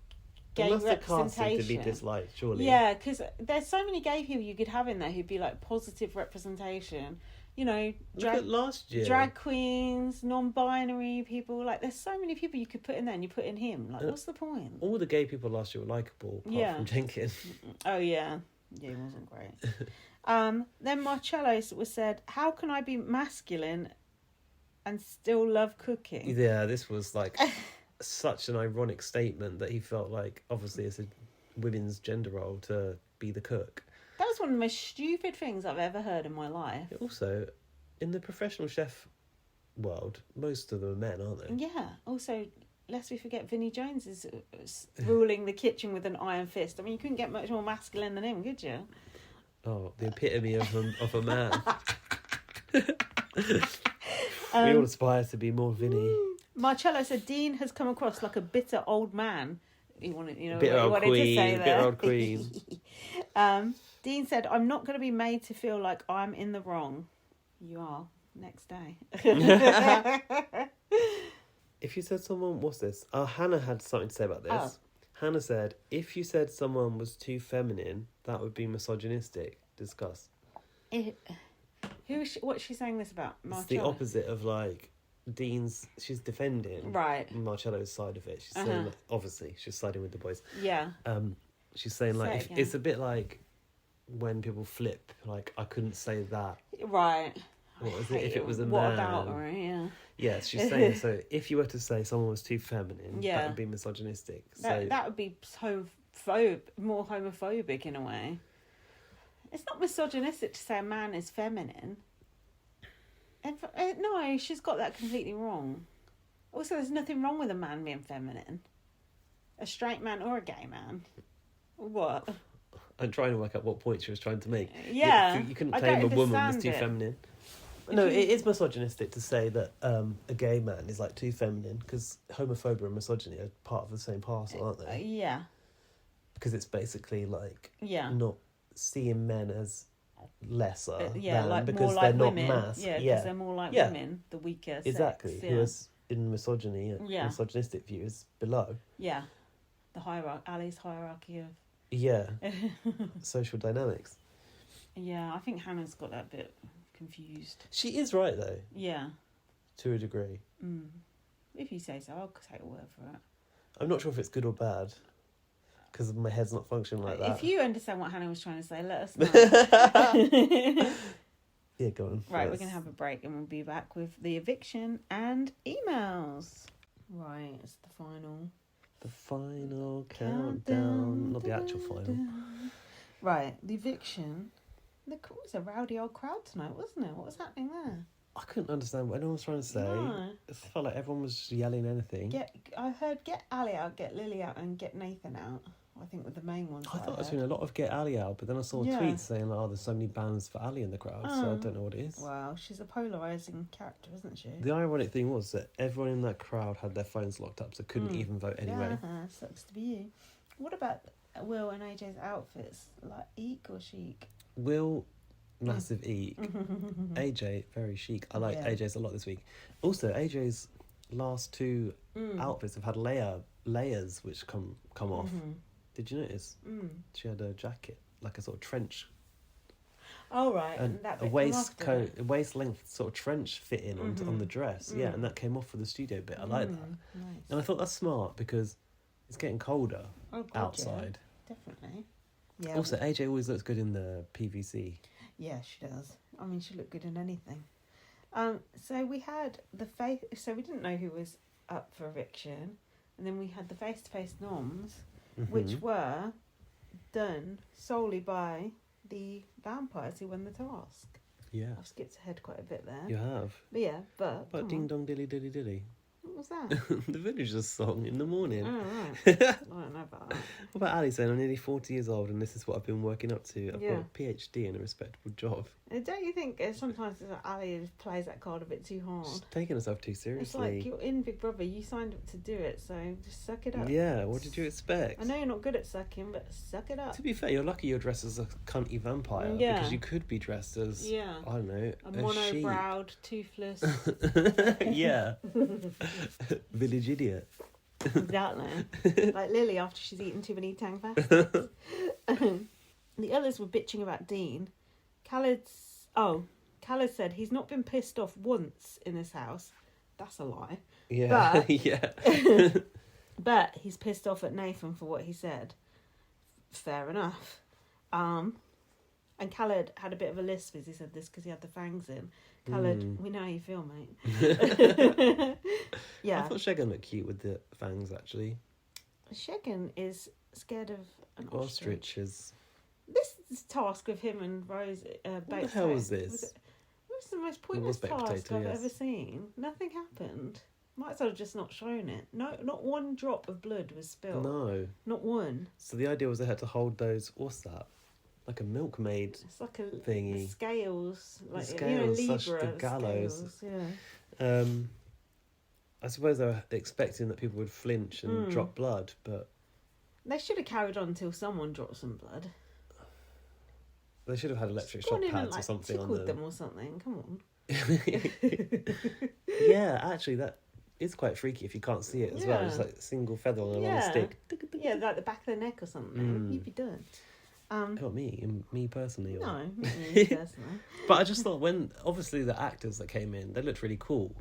gay representation. To be disliked, surely. Yeah, because there's so many gay people you could have in there who'd be like positive representation. You know, look at last year. Drag queens, non-binary people. Like, there's so many people you could put in there, and you put in him. Like, what's the point? All the gay people last year were likeable, apart from Jenkins. Oh yeah, he wasn't great. Then Marcello was said, "How can I be masculine and still love cooking?" Yeah, this was like such an ironic statement that he felt like obviously it's a women's gender role to be the cook. That was one of the most stupid things I've ever heard in my life. Also, in the professional chef world, most of them are men, aren't they? Yeah. Also, lest we forget, Vinnie Jones is ruling the kitchen with an iron fist. I mean, you couldn't get much more masculine than him, could you? Oh, the epitome of a man. We all aspire to be more Vinny. Marcello said Dean has come across like a bitter old man. You wanted, Bitter what you old wanted queen, to say there. bitter old queen. Dean said, I'm not going to be made to feel like I'm in the wrong. You are. Next day. If you said someone, what's this? Oh, Hannah had something to say about this. Oh. Hannah said, if you said someone was too feminine, that would be misogynistic. Discuss. What's she saying this about? It's the opposite of like Dean's. She's defending Marcello's side of it. She's saying, like, obviously, she's siding with the boys. Yeah. She's saying like Say it if, again. it's a bit like when people flip. Like I couldn't say that. Right. What was it? If it was a what man. about her? Yeah. Yes, she's saying so. If you were to say someone was too feminine, Yeah. that would be misogynistic. That would be more homophobic in a way. It's not misogynistic to say a man is feminine. No, she's got that completely wrong. Also, there's nothing wrong with a man being feminine. A straight man or a gay man. What? I'm trying to work out what point she was trying to make. Yeah. You couldn't I claim a don't woman was understand too it. feminine. No, it is misogynistic to say that a gay man is like too feminine because homophobia and misogyny are part of the same parcel, aren't they? Yeah. Because it's basically like Yeah. not seeing men as lesser Yeah, than like because more they're like not women. mass. Yeah, because they're more like women, the weaker sex. Exactly. Yeah. Who is in misogyny and Yeah. misogynistic views below. Yeah. The hierarchy, Ali's hierarchy of... Yeah. Social dynamics. Yeah, I think Hannah's got that bit confused. She is right though, Yeah. to a degree. Mm. If you say so, I'll take a word for it. I'm not sure if it's good or bad because my head's not functioning like that. If you understand what Hannah was trying to say, let us know. Yeah, go on. Right, Yes. we're going to have a break and we'll be back with the eviction and emails. Right, it's the final. The final countdown. Not the actual final. Right, the eviction. It was a rowdy old crowd tonight, wasn't it? What was happening there? I couldn't understand what anyone was trying to say. No. It felt like everyone was just yelling anything. I heard get Ali out, get Lily out, and get Nathan out. I think were the main ones. I thought I was hearing a lot of get Ali out, but then I saw tweets saying, like, oh, there's so many bans for Ali in the crowd, so I don't know what it is. Well, she's a polarising character, isn't she? The ironic thing was that everyone in that crowd had their phones locked up, so couldn't even vote anyway. Sucks to be you. What about Will and AJ's outfits? Like eek or chic? Will, massive eek. AJ, very chic. I like AJ's a lot this week. Also, AJ's last two outfits have had layers which come off. Did you notice? She had a jacket, like a sort of trench. Oh, right. And that a bit waistcoat, a waist length sort of trench fit in on the dress. Yeah, and that came off for the studio bit. I like that. Nice. And I thought that's smart because it's getting colder outside. Yeah, definitely. Yeah. Also, AJ always looks good in the PVC. Yeah, she does. I mean, she looked good in anything. So we had so we didn't know who was up for eviction. And then we had the face-to-face noms, which were done solely by the vampires who won the task. Yeah. I've skipped ahead quite a bit there. You have. But But ding dong dilly dilly dilly. What was that? The villagers song in the morning. Oh, right. I don't know about that. What about Ali saying, I'm nearly 40 years old and this is what I've been working up to. I've got Yeah. a PhD and a respectable job. Don't you think sometimes Ali plays that card a bit too hard? She's taking herself too seriously. It's like you're in Big Brother, you signed up to do it, so just suck it up. Yeah, what did you expect? I know you're not good at sucking, but suck it up. To be fair, you're lucky you're dressed as a cunty vampire Yeah. because you could be dressed as, I don't know, a sheep. mono-browed, toothless. Yeah. Village idiot. Exactly. Like Lily after she's eaten too many tang pasties. The others were bitching about Dean. Khaled said he's not been pissed off once in this house. That's a lie. Yeah. But- Yeah. But he's pissed off at Nathan for what he said. Fair enough. And Khaled had a bit of a lisp as he said this because he had the fangs in. Khaled, we know how you feel, mate. I Yeah. thought Shagan looked cute with the fangs, actually. Shagan is scared of an ostrich. Ostriches. This task of him and Rose What the hell was this? It was the most pointless baked task potato, I've yes. ever seen. Nothing happened. Might as well have just not shown it. No, not one drop of blood was spilled. No. Not one. So the idea was they had to hold those, what's that? Like a milkmaid. It's like a Thingy. scales, like scales, Libra such the gallows. scales, yeah. I suppose they were expecting that people would flinch and drop blood, but They should have carried on until someone dropped some blood. they should have had electric Gone shock in and, pads or something on tickled them. them or something. Come on. Yeah, actually, that is quite freaky if you can't see it as well. Yeah. Just like a single feather on a long Yeah. stick. Yeah, like the back of the neck or something. You'd be done. Not me personally. Or... No, not me personally. But I just thought when, obviously the actors that came in, they looked really cool.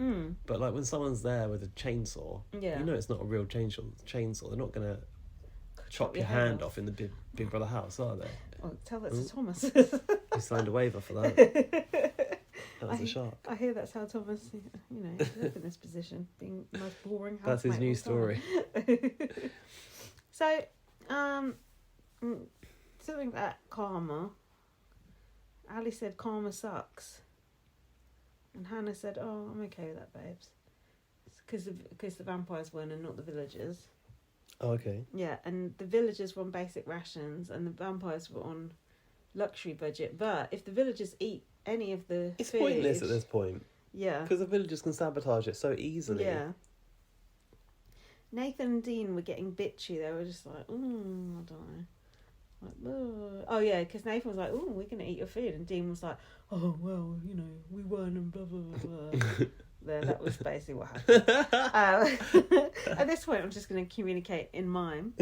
But like when someone's there with a chainsaw, Yeah. you know it's not a real chainsaw. They're not going to chop your your head hand off in the Big Brother house, are they? Oh, tell that to Thomas. He signed a waiver for that. That was a shark. I hear that's how Thomas, is in this position, being the most boring That's his housemate new of all story. time. So, something about karma. Ali said karma sucks. And Hannah said, oh, I'm okay with that, babes. Because the vampires won and not the villagers. Oh, okay. Yeah, and the villagers were on basic rations and the vampires were on luxury budget. But if the villagers eat any of the It's food, pointless at this point. Yeah. Because the villagers can sabotage it so easily. Yeah. Nathan and Dean were getting bitchy. They were just like, I don't know. Like, oh yeah, because Nathan was like, we're going to eat your food. And Dean was like, oh, well, we won and blah, blah, blah, blah. There, that was basically what happened. At this point, I'm just going to communicate in mime.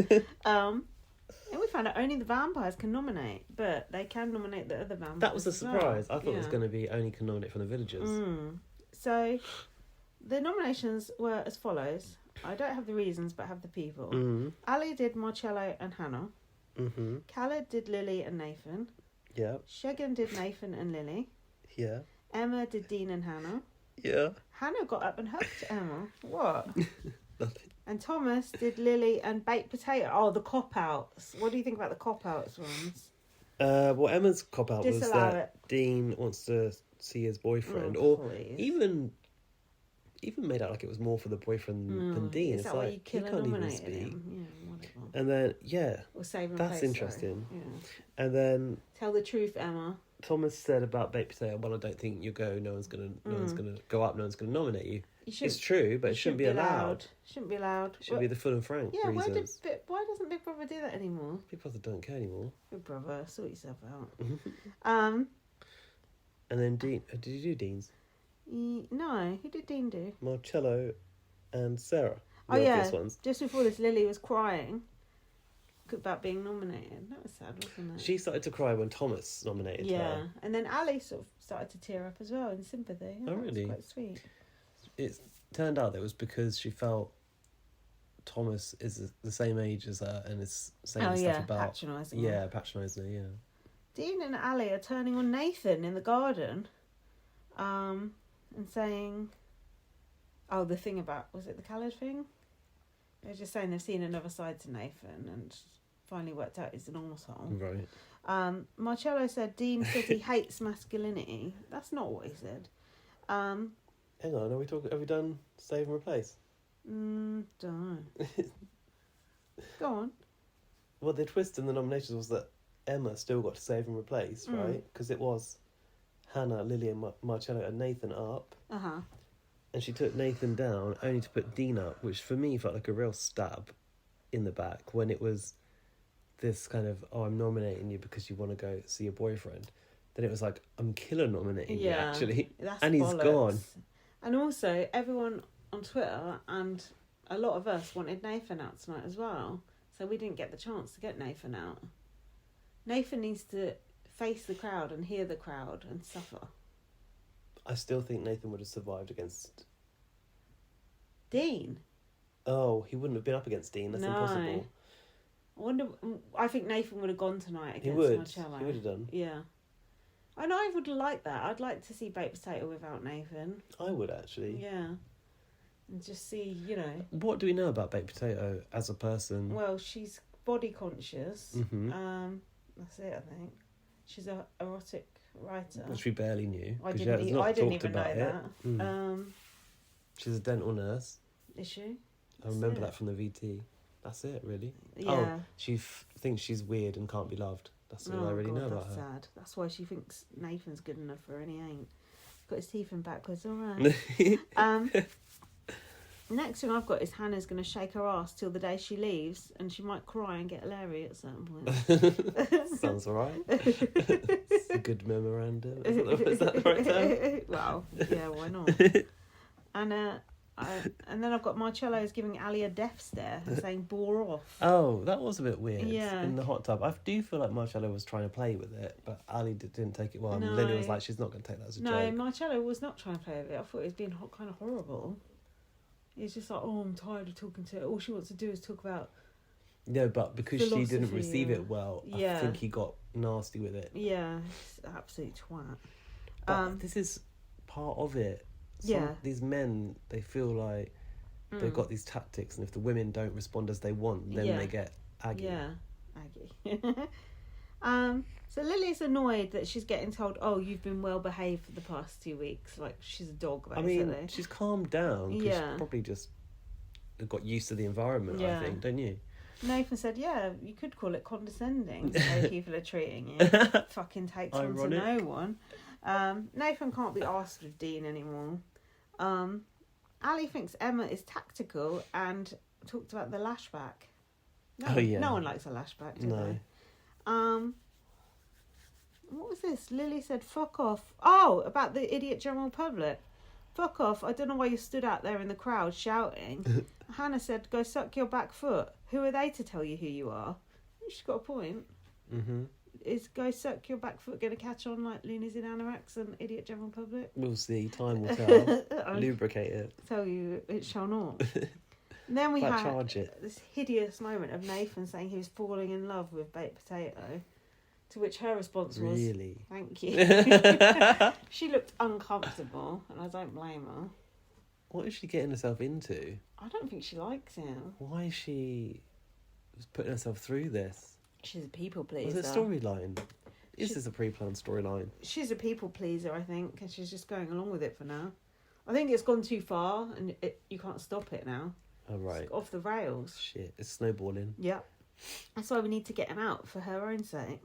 And we found out only the vampires can nominate, but they can nominate the other vampires. That was a as well. surprise. I thought it was Yeah. going to be only can nominate from the villagers. So, the nominations were as follows. I don't have the reasons, but have the people. Ali did Marcello and Hannah. Khaled did Lily and Nathan. Yeah. Shagan did Nathan and Lily. Yeah. Emma did Dean and Hannah. Yeah. Hannah got up and hugged Emma. What? Nothing. And Thomas did Lily and baked potato. Oh, the cop-outs. What do you think about the cop-outs ones? Well, Emma's cop-out was Disallow that Dean wants to see his boyfriend. Oh, or please. even made out like it was more for the boyfriend than Dean. Is It's that why like, you killer can't even nominated speak. him? Yeah, whatever. And then, yeah. Or save and That's place, sorry. interesting. Yeah. And then Tell the truth, Emma. Thomas said about baked potato, well, I don't think you go, no one's gonna go up, no one's gonna nominate you. It's true, but it shouldn't be allowed. Shouldn't be allowed. It should be the full and frank Yeah, reasons. why doesn't Big Brother do that anymore? Big Brother don't care anymore. Big Brother, sort yourself out. And then Dean, did you do Dean's? No, who did Dean do? Marcello and Sarah. The Oh yeah, obvious ones. just before this, Lily was crying about being nominated. That was sad, wasn't it? She started to cry when Thomas nominated her. And then Ali sort of started to tear up as well in sympathy. Oh, That really? was quite sweet. It turned out that it was because she felt Thomas is the same age as her and is saying stuff about patronising. her. yeah, patronising her. Yeah. Dean and Ali are turning on Nathan in the garden, and saying, "Oh, the thing about was it the Khaled thing?" They're just saying they've seen another side to Nathan and finally worked out he's an arsehole. Right. Marcello said Dean said he hates masculinity. That's not what he said. Hang on, have we done save and replace? Don't know. Go on. Well, the twist in the nominations was that Emma still got to save and replace, right? Because it was Hannah, Lily, and Marcello and Nathan up. And she took Nathan down only to put Dean up, which for me felt like a real stab in the back when it was this kind of, oh, I'm nominating you because you want to go see your boyfriend. Then it was like, I'm killer nominating you, actually. And he's gone. And also, everyone on Twitter and a lot of us wanted Nathan out tonight as well. So we didn't get the chance to get Nathan out. Nathan needs to face the crowd and hear the crowd and suffer. I still think Nathan would have survived against... Dean? Oh, he wouldn't have been up against Dean. That's impossible. I think Nathan would have gone tonight against He would. Marcello. He would have done. Yeah. And I would like that. I'd like to see baked potato without Nathan. I would, actually. Yeah. And just see, What do we know about baked potato as a person? Well, she's body conscious. Mm-hmm. That's it, I think. She's a erotic writer. Which we barely knew. I 'cause she didn't, has e- not I didn't talked even know about that. it. Mm. She's a dental nurse. Is she? I remember it. that from the VT. That's it, really. Yeah. Oh, she thinks she's weird and can't be loved. That's all I really know about that's her. sad. That's why she thinks Nathan's good enough for her and he ain't. Got his teeth in backwards, all right. Next thing I've got is Hannah's going to shake her ass till the day she leaves, and she might cry and get Larry at a certain point. Sounds alright. It's a good memorandum. Is that the right term? Well, yeah, why not? And then I've got Marcello's giving Ali a death stare and saying bore off. Oh, that was a bit weird. Yeah. In the hot tub. I do feel like Marcello was trying to play with it, but Ali didn't take it well. And No. Lily was like, she's not going to take that as a No, joke. Marcello was not trying to play with it. I thought he was being kind of horrible. He's just like, oh, I'm tired of talking to her. All she wants to do is talk about... No, but because she didn't Philosophy, receive yeah. it well, Yeah. I think he got nasty with it. Yeah, it's an absolute twat. But this is part of it. Yeah. These men, they feel like they've got these tactics, and if the women don't respond as they want, then Yeah. they get aggy. Yeah, Aggie. So Lily's annoyed that she's getting told, oh, you've been well behaved for the past 2 weeks. Like, she's a dog, I basically. mean, she's calmed down. 'Cause Yeah. She's probably just got used to the environment, Yeah. I think, don't you? Nathan said, yeah, you could call it condescending, the way people are treating you. Fucking takes one to Ironic. no one. Nathan can't be asked with Dean anymore. Ali thinks Emma is tactical and talked about the lashback. No, Oh, yeah. No one likes a lashback, do No. they? What was this? Lily said, fuck off. Oh, about the idiot general public. Fuck off. I don't know why you stood out there in the crowd shouting. Hannah said, go suck your back foot. Who are they to tell you who you are? She's got a point. Mm-hmm. Is go suck your back foot going to catch on like Luna's in Anoraks and idiot general public? We'll see. Time will tell. Lubricate it. Tell you it shall not. And then we Like, had charge it. this hideous moment of Nathan saying he was falling in love with baked potato, to which her response was, Really? thank you. She looked uncomfortable, and I don't blame her. What is she getting herself into? I don't think she likes him. Why is she putting herself through this? She's a people Was pleaser. it a storyline? Is She- this a pre-planned storyline? She's a people pleaser, I think, and she's just going along with it for now. I think it's gone too far, and you can't stop it now. Oh, right. It's off the rails. Shit, it's snowballing. Yep. That's why we need to get him out for her own sake.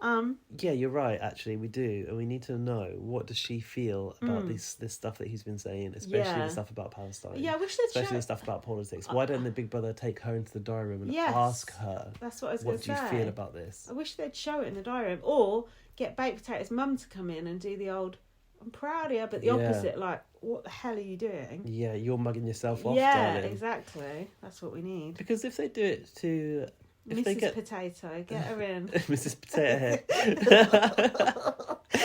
Yeah, you're right, actually, we do. And we need to know, what does she feel about this stuff that he's been saying, especially Yeah. the stuff about Palestine. Yeah, I wish they'd Especially show... the stuff about politics. Why don't the Big Brother take her into the diary room and Yes. ask her, That's what I was what going do to you say. feel about this? I wish they'd show it in the diary room. Or get Baked Potato's mum to come in and do the old, I'm proud of you, but the Yeah. opposite, like, what the hell are you doing? Yeah, you're mugging yourself off, Yeah, darling. exactly. That's what we need. Because if they do it to... If they Mrs. get Potato, get her in. Mrs. Potato Head.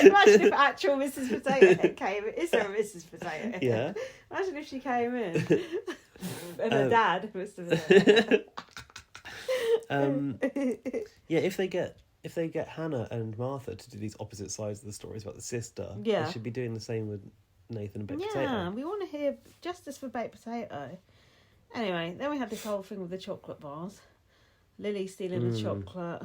Imagine if actual Mrs. Potato Head came in. Is there a Mrs. Potato Head? Yeah. Imagine if she came in. And her dad, Mr. Potato Head. Yeah, if they get Hannah and Martha to do these opposite sides of the stories about the sister, Yeah. they should be doing the same with Nathan and Baked Yeah, Potato. we want to hear justice for Baked Potato. Anyway, then we had this whole thing with the chocolate bars. Lily stealing the chocolate.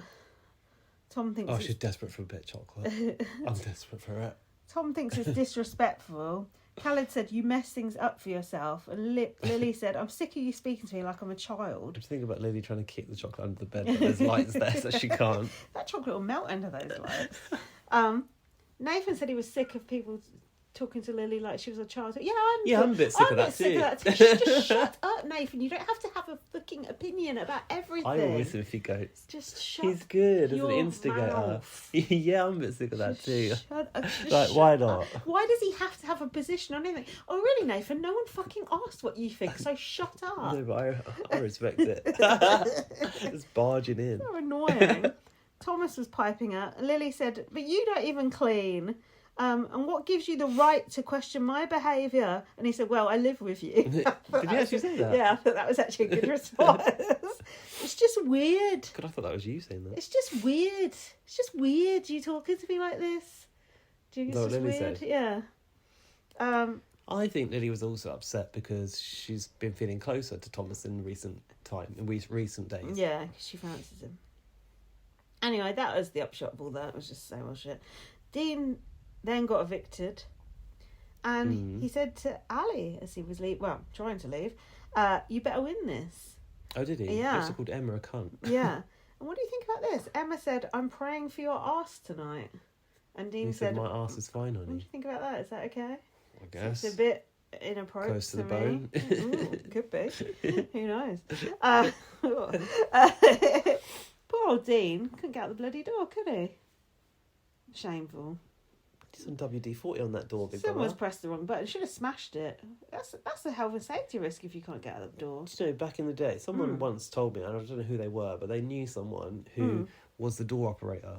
Tom thinks Oh, it's, she's desperate for a bit of chocolate. I'm desperate for it. Tom thinks it's disrespectful. Khaled said, you mess things up for yourself. And Lily said, I'm sick of you speaking to me like I'm a child. What do you think about Lily trying to kick the chocolate under the bed, but there's lights there, so she can't? That chocolate will melt under those lights. Nathan said he was sick of people talking to Lily like she was a child. Yeah, I'm a bit sick of that too. Just shut up, Nathan. You don't have to have a fucking opinion about everything. I will listen if he goes. Just shut He's good as an your instigator. mouth. Yeah, I'm a bit sick of that too. Shut up. Just Like, shut why up. not? Why does he have to have a position on anything? Oh, really, Nathan? No one fucking asked what you think, so shut up. No, but I respect it. Just barging in. So annoying. Thomas was piping out. Lily said, but you don't even clean. And what gives you the right to question my behaviour? And he said, well, I live with you. Did you actually say that? Yeah, I thought that was actually a good response. It's just weird. God, I thought that was you saying that. It's just weird. It's just weird you talking to me like this. Do you think No, it's just Lily weird? said. Yeah. I think Lily was also upset because she's been feeling closer to Thomas in recent days. Yeah, 'cause she fancies him. Anyway, that was the upshot of all that. It was just so much shit. Dean then got evicted, and he said to Ali as he was trying to leave, you better win this. Oh, did he? Yeah. He also called Emma a cunt. Yeah. And what do you think about this? Emma said, I'm praying for your arse tonight. And Dean He said, said, my ass is fine, what do honey. you think about that? Is that okay? I guess. It's a bit inappropriate. Close to the bone. Ooh, could be. Who knows? Poor old Dean couldn't get out the bloody door, could he? Shameful. Some WD-40 on that door, big Someone's brother. pressed the wrong button. Should have smashed it. That's a health and safety risk if you can't get out the door. Do you know, back in the day, someone once told me, and I don't know who they were, but they knew someone who was the door operator.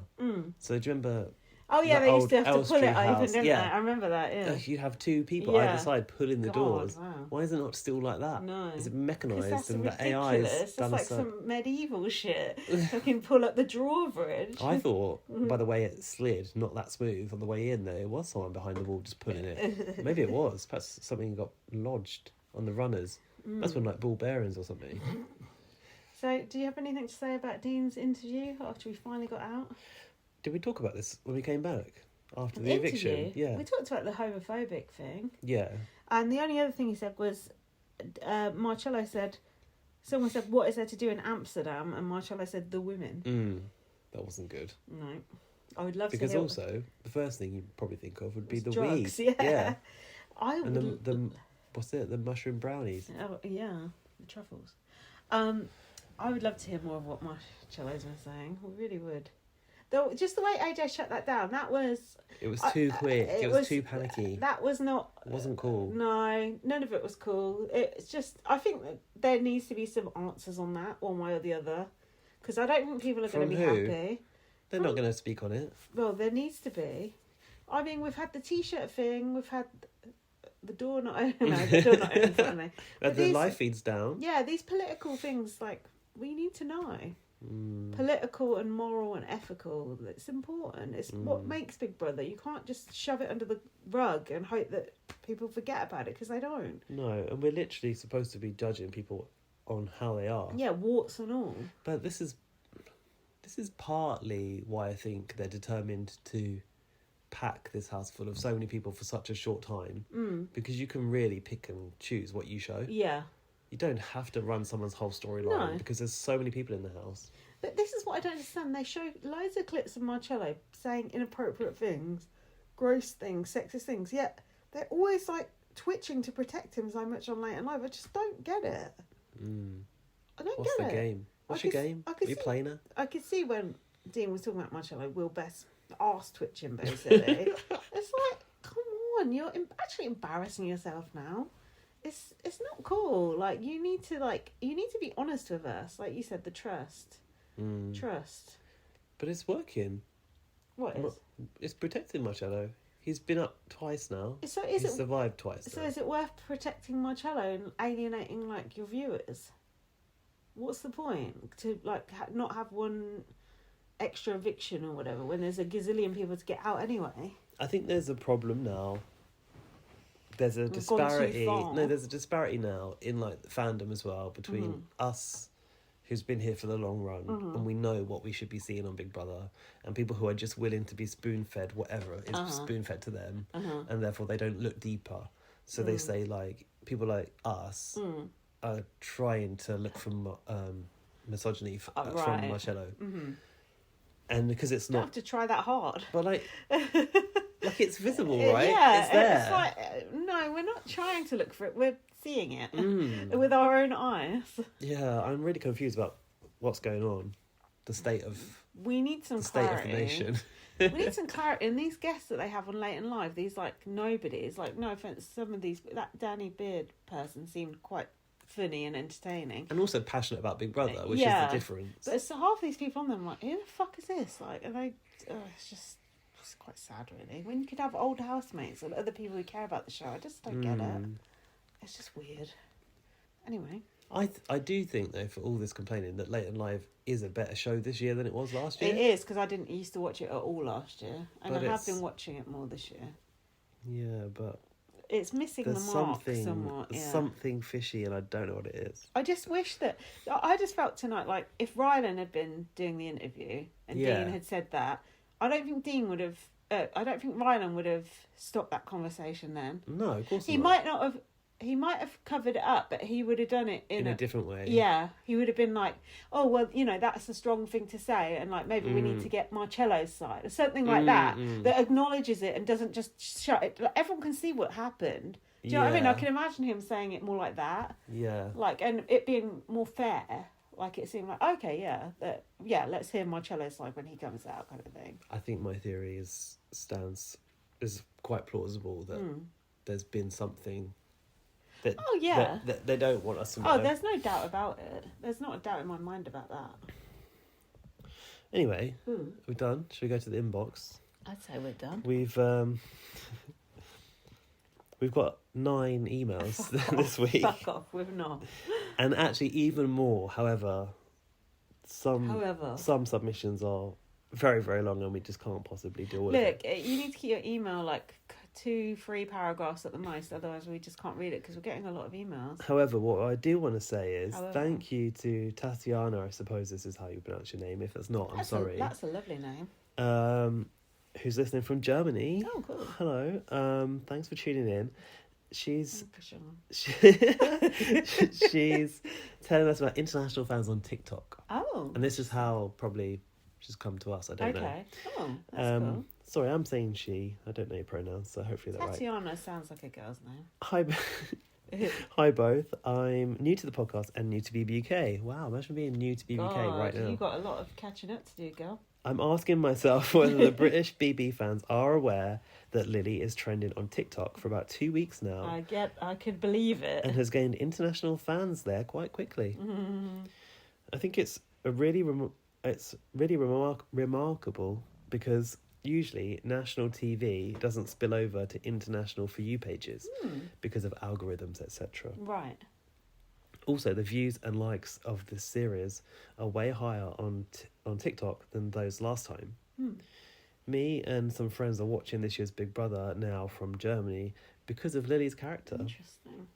So do you remember? Oh yeah, the they used to old have to pull Elstree it open, house? didn't Yeah. they? I remember that. Yeah. You'd have two people Yeah. either side pulling the God, doors. wow. Why is it not still like that? No. Is it 'Cause mechanised that's and the ridiculous. AI's That's done like so? some medieval shit. Fucking pull up the drawbridge. I thought by the way it slid, not that smooth on the way in, there was someone behind the wall just pulling it. Maybe it was. Perhaps something got lodged on the runners. That's when like ball bearings or something. So, do you have anything to say about Dean's interview after we finally got out? Did we talk about this when we came back after the eviction? Interview? Yeah, We talked about the homophobic thing. yeah. And the only other thing he said was, Marcello said, someone said, what is there to do in Amsterdam? And Marcello said, the women. That wasn't good. No. I would love Because to hear also, the first thing you'd probably think of would be the drugs. weed. Yeah. I And would... the what's it? The mushroom brownies. Oh, yeah, the truffles. I would love to hear more of what Marcello's were saying. We really would. Though, just the way AJ shut that down, that was... It was too quick. It was too panicky. That was not... It wasn't cool. No, none of it was cool. It's just... I think that there needs to be some answers on that, one way or the other. Because I don't think people are going to From be who? happy. They're not going to speak on it. Well, there needs to be. I mean, we've had the T-shirt thing. We've had the door not open. No, the door not open, finally. But The these- live feed's down. Yeah, these political things, like, we need to know. Political and moral and ethical. It's important. It's what makes Big Brother. You can't just shove it under the rug and hope that people forget about it, because they don't. No, and we're literally supposed to be judging people on how they are. Yeah, warts and all. But this is partly why I think they're determined to pack this house full of so many people for such a short time, because you can really pick and choose what you show. Yeah. You don't have to run someone's whole storyline No. because there's so many people in the house. But this is what I don't understand. They show loads of clips of Marcello saying inappropriate things, gross things, sexist things, yet they're always like twitching to protect him so much on Late and Live. I just don't get it. I don't What's get the it. game? What's I your could- game? I Are could you see- playing it? I could see when Dean was talking about Marcello, Will Best arse twitching, basically. It's like, come on, you're actually embarrassing yourself now. It's not cool. Like, you need to be honest with us. Like you said, the trust. Trust. But it's working. What is? It's protecting Marcello. He's been up twice now. So He's is it survived twice. so now. is it worth protecting Marcello and alienating like your viewers? What's the point to like not have one extra eviction or whatever when there's a gazillion people to get out anyway? I think there's a problem now. There's a We've gone too disparity. far. No, there's a disparity now in like the fandom as well between us, who's been here for the long run, and we know what we should be seeing on Big Brother, and people who are just willing to be spoon-fed whatever is spoon-fed to them, and therefore they don't look deeper. So they say like people like us are trying to look for misogyny from Right. Marcello, and because it's Don't not, have to try that hard. but like it's visible, right? Yeah, it's there. It's like no, we're not trying to look for it. We're seeing it with our own eyes. Yeah, I'm really confused about what's going on. The state of We need some the state of clarity. the nation. We need some clarity. And these guests that they have on Late and Live, these like nobodies, like no offense, some of these, that Danny Beard person seemed quite funny and entertaining. And also passionate about Big Brother, which Yeah. is the difference. But so half these people on them, like, who the fuck is this? Like, and it's quite sad, really. When you could have old housemates and other people who care about the show, I just don't get it. It's just weird. Anyway. I do think, though, for all this complaining, that Late and Live is a better show this year than it was last year. It is, because I didn't used to watch it at all last year. And But I have it's- been watching it more this year. Yeah, but It's missing there's the mark something, somewhat. Yeah. something fishy, and I don't know what it is. I just wish that... I just felt tonight, like, if Rylan had been doing the interview and Yeah. Dean had said that, I don't think Dean would have... I don't think Rylan would have stopped that conversation then. No, of course He not. might not have... He might have covered it up, but he would have done it in a different way. Yeah, he would have been like, oh, well, you know, that's a strong thing to say, and like maybe we need to get Marcello's side, or something like that acknowledges it and doesn't just shut it. Like, everyone can see what happened. Do you know what I mean? I can imagine him saying it more like that. Yeah. Like, and it being more fair. Like, it seemed like, okay, yeah, let's hear my cello slide when he comes out, kind of thing. I think my theory is quite plausible that there's been something that that they don't want us to know. Oh, there's no doubt about it. There's not a doubt in my mind about that. Anyway, we're done. Should we go to the inbox? I'd say we're done. We've got 9 emails this week. Fuck off, we've not. And actually even more. However, some submissions are very, very long and we just can't possibly do all of it. Look, you need to keep your email like 2-3 paragraphs at the most, otherwise we just can't read it because we're getting a lot of emails. However, what I do want to say is thank you to Tatiana, I suppose this is how you pronounce your name. If it's not, I'm sorry. That's a lovely name. Who's listening from Germany. Oh, cool. Hello. Thanks for tuning in. She's telling us about international fans on TikTok. Oh. And this is how probably she's come to us. I don't know. Okay. Oh, that's cool. Sorry, I'm saying she. I don't know your pronouns, so hopefully they're right. Tatiana sounds like a girl's name. Hi both. I'm new to the podcast and new to BBUK. Wow, imagine being new to BBUK right now. You've got a lot of catching up to do, girl. I'm asking myself whether the British BB fans are aware that Lily is trending on TikTok for about 2 weeks now. I could believe it. And has gained international fans there quite quickly. I think it's really remarkable because usually national TV doesn't spill over to international For You pages because of algorithms, etc. Right. Also, the views and likes of this series are way higher on TikTok than those last time. Me and some friends are watching this year's Big Brother now from Germany because of Lily's character. Interesting.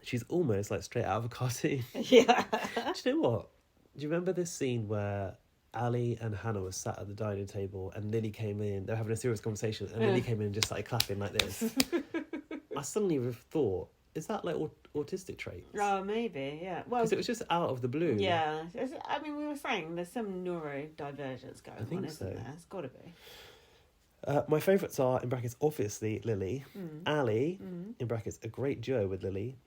She's almost like straight out of a cartoon. Yeah. Do you know what? Do you remember this scene where Ali and Hannah were sat at the dining table and Lily came in? They were having a serious conversation and Lily came in and just started clapping like this. I suddenly thought, is that like autistic traits? Oh, maybe, yeah. Well, because it was just out of the blue. Yeah. I mean, we were saying there's some neurodivergence going on, isn't there? It's got to be. My favourites are, in brackets, obviously Lily. Ali, in brackets, a great duo with Lily.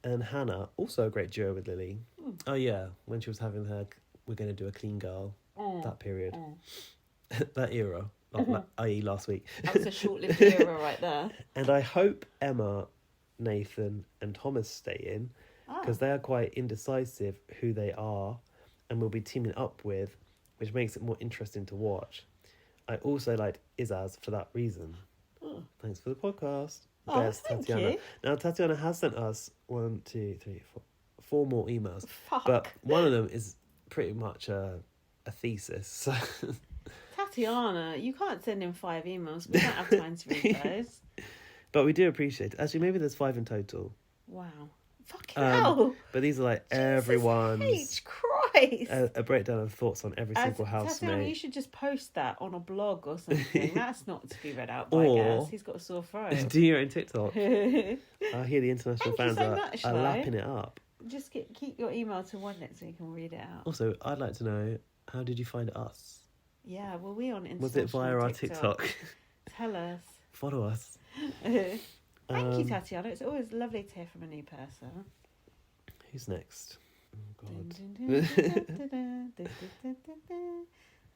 And Hannah, also a great duo with Lily. Oh, yeah, when she was having her, we're going to do a clean girl, that period. That era, i.e. last week. That was a short-lived era right there. And I hope Emma, Nathan and Thomas stay in because they are quite indecisive who they are and will be teaming up with, which makes it more interesting to watch. I also liked Izaz for that reason. Thanks for the podcast. Best, thank Tatiana. you. Now Tatiana has sent us 4 more emails. Fuck. But one of them is pretty much a thesis. So Tatiana, you can't send in 5 emails. We don't have time to read those. But we do appreciate it. Actually, maybe there's 5 in total. Wow. Fucking hell. But these are like everyone's... H Christ. A breakdown of thoughts on every single housemate. Tatiana, you should just post that on a blog or something. That's not to be read out by Gaz. He's got a sore throat. Do your own TikTok. I hear the international Thank fans you so much, are lapping it up. Just keep your email to 1 so you can read it out. Also, I'd like to know, how did you find us? Yeah, were we on Instagram? Was it via our TikTok? Tell us. Follow us. Thank you, Tatiana. It's always lovely to hear from a new person. Who's next? Oh, God.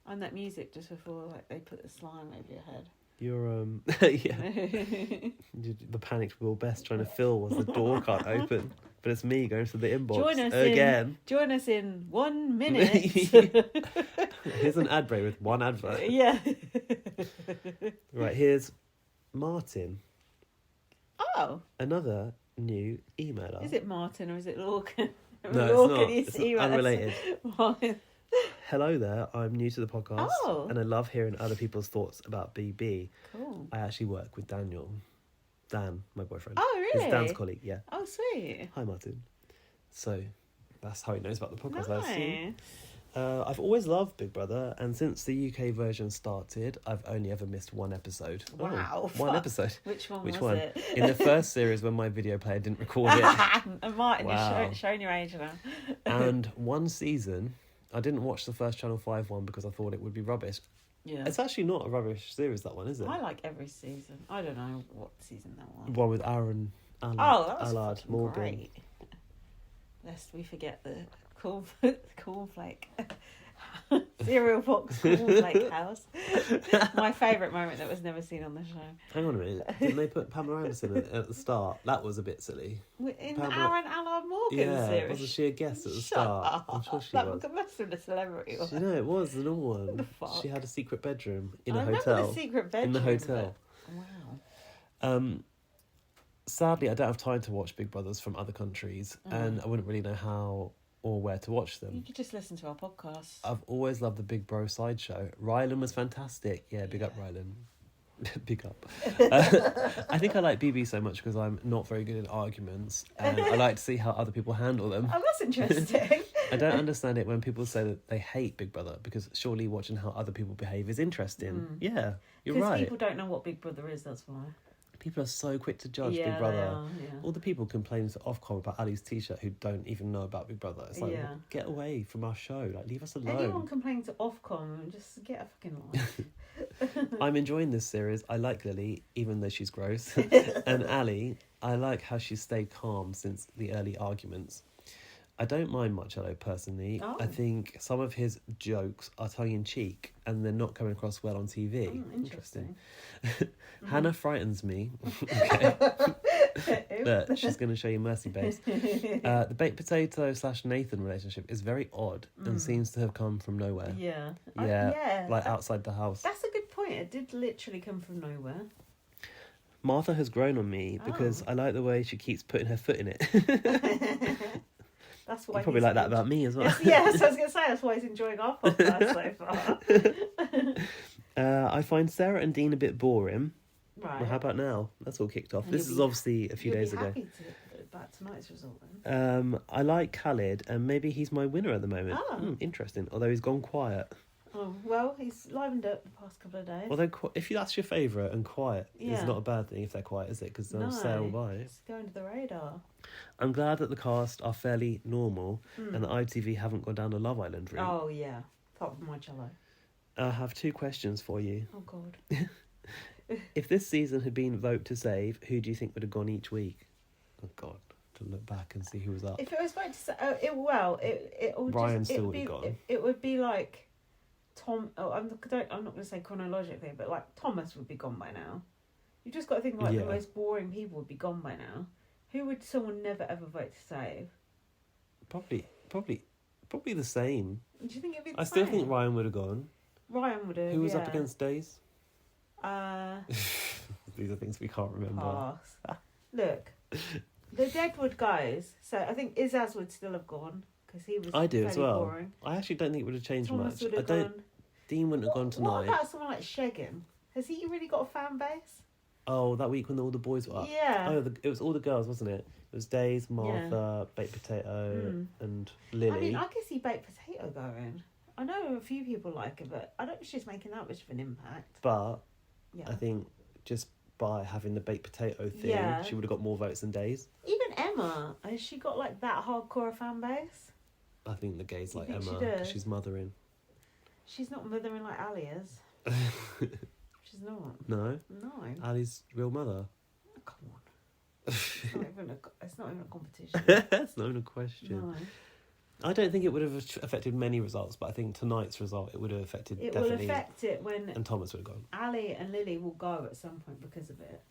And that music just before like they put the slime over your head. You're, the panicked Will Best trying to fill was the door can't open. But it's me going to the inbox again. Join us in 1 minute. Here's an ad break with 1 advert. Yeah. Right, here's Martin. Oh. Another new emailer. Is it Martin or is it Lorcan? No, it's not. It's unrelated. Martin. Hello there, I'm new to the podcast and I love hearing other people's thoughts about BB. Cool. I actually work with Dan, my boyfriend. Oh, really? He's Dan's colleague, yeah. Oh, sweet. Hi, Martin. So, that's how he knows about the podcast, Nice. I assume. I've always loved Big Brother, and since the UK version started, I've only ever missed 1 episode. Wow. One episode. Which one Which was one? it? In the first series when my video player didn't record it. And Martin, Wow. you're showing your age now. And one season, I didn't watch the first Channel 5 one because I thought it would be rubbish. Yeah. It's actually not a rubbish series, that one, is it? I like every season. I don't know what season that was. One with Aaron Allard, Oh, that was Allard fucking Morgan. great. Lest we forget the cornflake. Cereal box cornflake house. My favourite moment that was never seen on the show. Hang on a minute. Didn't they put Pamela Anderson at the start? That was a bit silly. In Pamela- Aaron Allard Morgan Yeah, series. wasn't she a guest at the Shut start? up. I'm sure she that was. must have been a celebrity. You know, it was the normal The one. fuck? She had a secret bedroom in I a remember hotel. the secret bedroom. In the hotel. But... Wow. Sadly, I don't have time to watch Big Brothers from other countries, and I wouldn't really know how or where to watch You them. could just listen to our podcast. I've always loved the Big Bro sideshow. Rylan was fantastic. Yeah, big up Rylan. Big up. I think I like BB so much because I'm not very good at arguments, and I like to see how other people handle them. Oh, that's interesting. I don't understand it when people say that they hate Big Brother, because surely watching how other people behave is interesting. Yeah, you're Because right. people don't know what Big Brother is, that's why. People are so quick to judge Yeah, Big Brother. they are, yeah. All the people complaining to Ofcom about Ali's t-shirt who don't even know about Big Brother. It's like, Yeah. get away from our show. Like, leave us alone. Anyone complaining to Ofcom, just get a fucking life. I'm enjoying this series. I like Lily, even though she's gross. And Ali, I like how she's stayed calm since the early arguments. I don't mind Marcello personally. Oh. I think some of his jokes are tongue-in-cheek and they're not coming across well on TV. Interesting. Hannah frightens me. Okay. But she's going to show you mercy base. The baked potato / Nathan relationship is very odd and seems to have come from nowhere. Yeah. Yeah, like outside the house. That's a good point. It did literally come from nowhere. Martha has grown on me because I like the way she keeps putting her foot in it. That's why You probably he's like that good. about me as well. Yes, I was going to say, that's why he's enjoying our podcast so far. I find Sarah and Dean a bit boring. Right. Well, how about now? That's all kicked off. And This you'll is be- obviously a few You'll days be ago. happy about tonight's result then. I like Khalid, and maybe he's my winner at the moment. Oh. Interesting. Although he's gone quiet. Oh, well, he's livened up the past couple of days. Although if that's your favourite and quiet, Yeah. it's not a bad thing if they're quiet, is it? Because they'll No, sail by. it's going to the radar. I'm glad that the cast are fairly normal and that ITV haven't gone down the Love Island route. Oh, yeah. Apart from my cello. I have 2 questions for you. Oh, God. If this season had been Vote to Save, who do you think would have gone each week? Oh, God. To look back and see who was up. If it was going to say, it would Ryan just, still it'd would have be, gone. It would be like Tom. Oh, I'm not going to say chronologically, but like Thomas would be gone by now. You just got to think like Yeah. the most boring people would be gone by now. Who would someone never ever vote to save? Probably the same. Do you think it'd be the I still same? think Ryan would have gone. Ryan would have. Who was yeah. up against Days? Uh, These are things we can't remember. pass. Look, the Deadwood guys. So I think Izaz would still have gone because he was. I do as fairly well. Boring. I actually don't think it would have changed Thomas much. would I have don't. gone. Dean wouldn't have gone What tonight. about someone like Shegan? Has he really got a fan base? Oh, that week when all the boys were up. Yeah. Oh, it was all the girls, wasn't it? It was Days, Martha, Baked Potato, and Lily. I mean, I can see baked potato going. I know a few people like it, but I don't think she's making that much of an impact. But Yeah. I think just by having the baked potato thing, Yeah. she would have got more votes than Days. Even Emma, has she got like that hardcore a fan base? I think the gays You like think she Emma because does? she's mothering. She's not mothering like Ali is. She's not. No, No. Ali's real mother. Come on. It's not even a competition. That's not even a question. No. I don't think it would have affected many results, but I think tonight's result it would have affected It definitely. will affect it when And Thomas would have gone. Ali and Lily will go at some point because of it.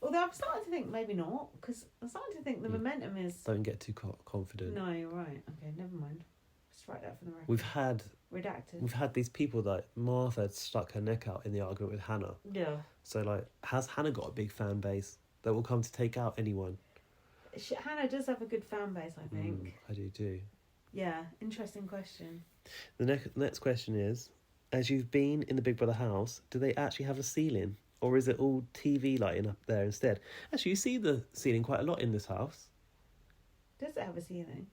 Although I'm starting to think maybe not, because I'm starting to think the momentum is. Don't get too confident. No, you're right. Okay, never mind. Just write that for the record. We've Redacted. had these people that Martha had stuck her neck out in the argument with Hannah. Yeah. So like, has Hannah got a big fan base that will come to take out anyone? Hannah does have a good fan base, I think. I do too. Yeah, interesting question. The next question is, as you've been in the Big Brother house, do they actually have a ceiling? Or is it all TV lighting up there instead? Actually, you see the ceiling quite a lot in this house. Does it have a ceiling?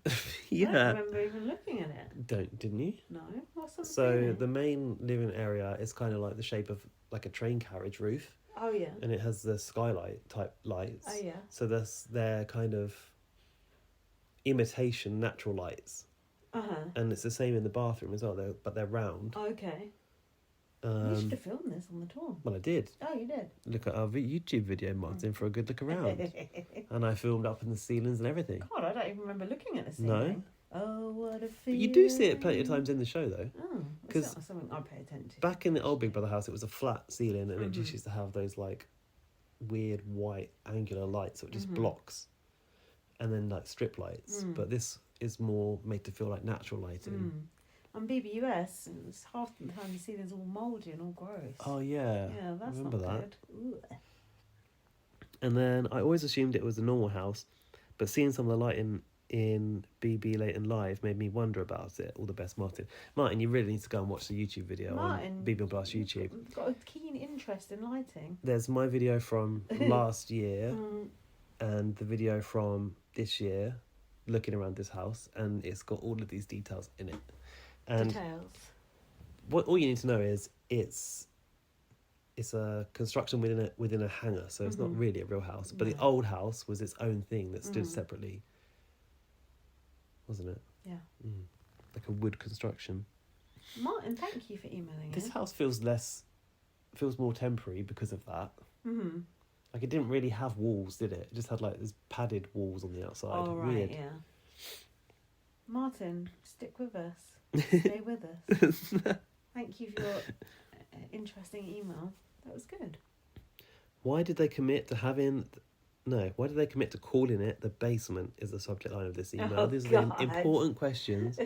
Yeah. I don't remember even looking at it. Didn't you? No. What's on the So ceiling? the main living area is kind of like the shape of like a train carriage roof. Oh, yeah. And it has the skylight type lights. Oh, yeah. So they're kind of imitation natural lights. Uh-huh. And it's the same in the bathroom as well, but they're round. Okay. You should have filmed this on the tour. Well, I did. Oh, you did? Look at our YouTube video, Martin, for a good look around. And I filmed up in the ceilings and everything. God, I don't even remember looking at the No. ceiling. Oh, what a But feeling. you do see it plenty of times in the show, though. Oh, 'Cause it's not something I pay attention to. Back in the old Big Brother house, it was a flat ceiling, and it just Mhm. used to have those like weird white angular lights, so it just Mhm. blocks, and then like strip lights. Mm. But this is more made to feel like natural lighting. Mm. On BBUS, it's half the time you see there's all mouldy and all gross. Oh yeah, Yeah, that's remember not that. good. Ooh. And then I always assumed it was a normal house, but seeing some of the lighting in BB Late and Live made me wonder about it. All the best, Martin. Martin, you really need to go and watch the YouTube video Martin, on BB Blast YouTube. You've got a keen interest in lighting. There's my video from last year Mm. and the video from this year, looking around this house, and it's got all of these details in it. And Details. what all you need to know is it's a construction within a hangar, so it's not Mhm. really a real house. But the No. old house was its own thing that stood Mhm. separately, wasn't it? Yeah. Like a wood construction. Martin, thank you for emailing This in. house feels more temporary because of that. Mm-hmm. Like it didn't really have walls, did it? It just had like these padded walls on the outside. Oh, right, Weird. yeah. Martin, stick with us. Stay with us. Thank you for your interesting email. That was good. Why did they commit to calling it the basement is the subject line of this email? Oh, These are God. the important questions.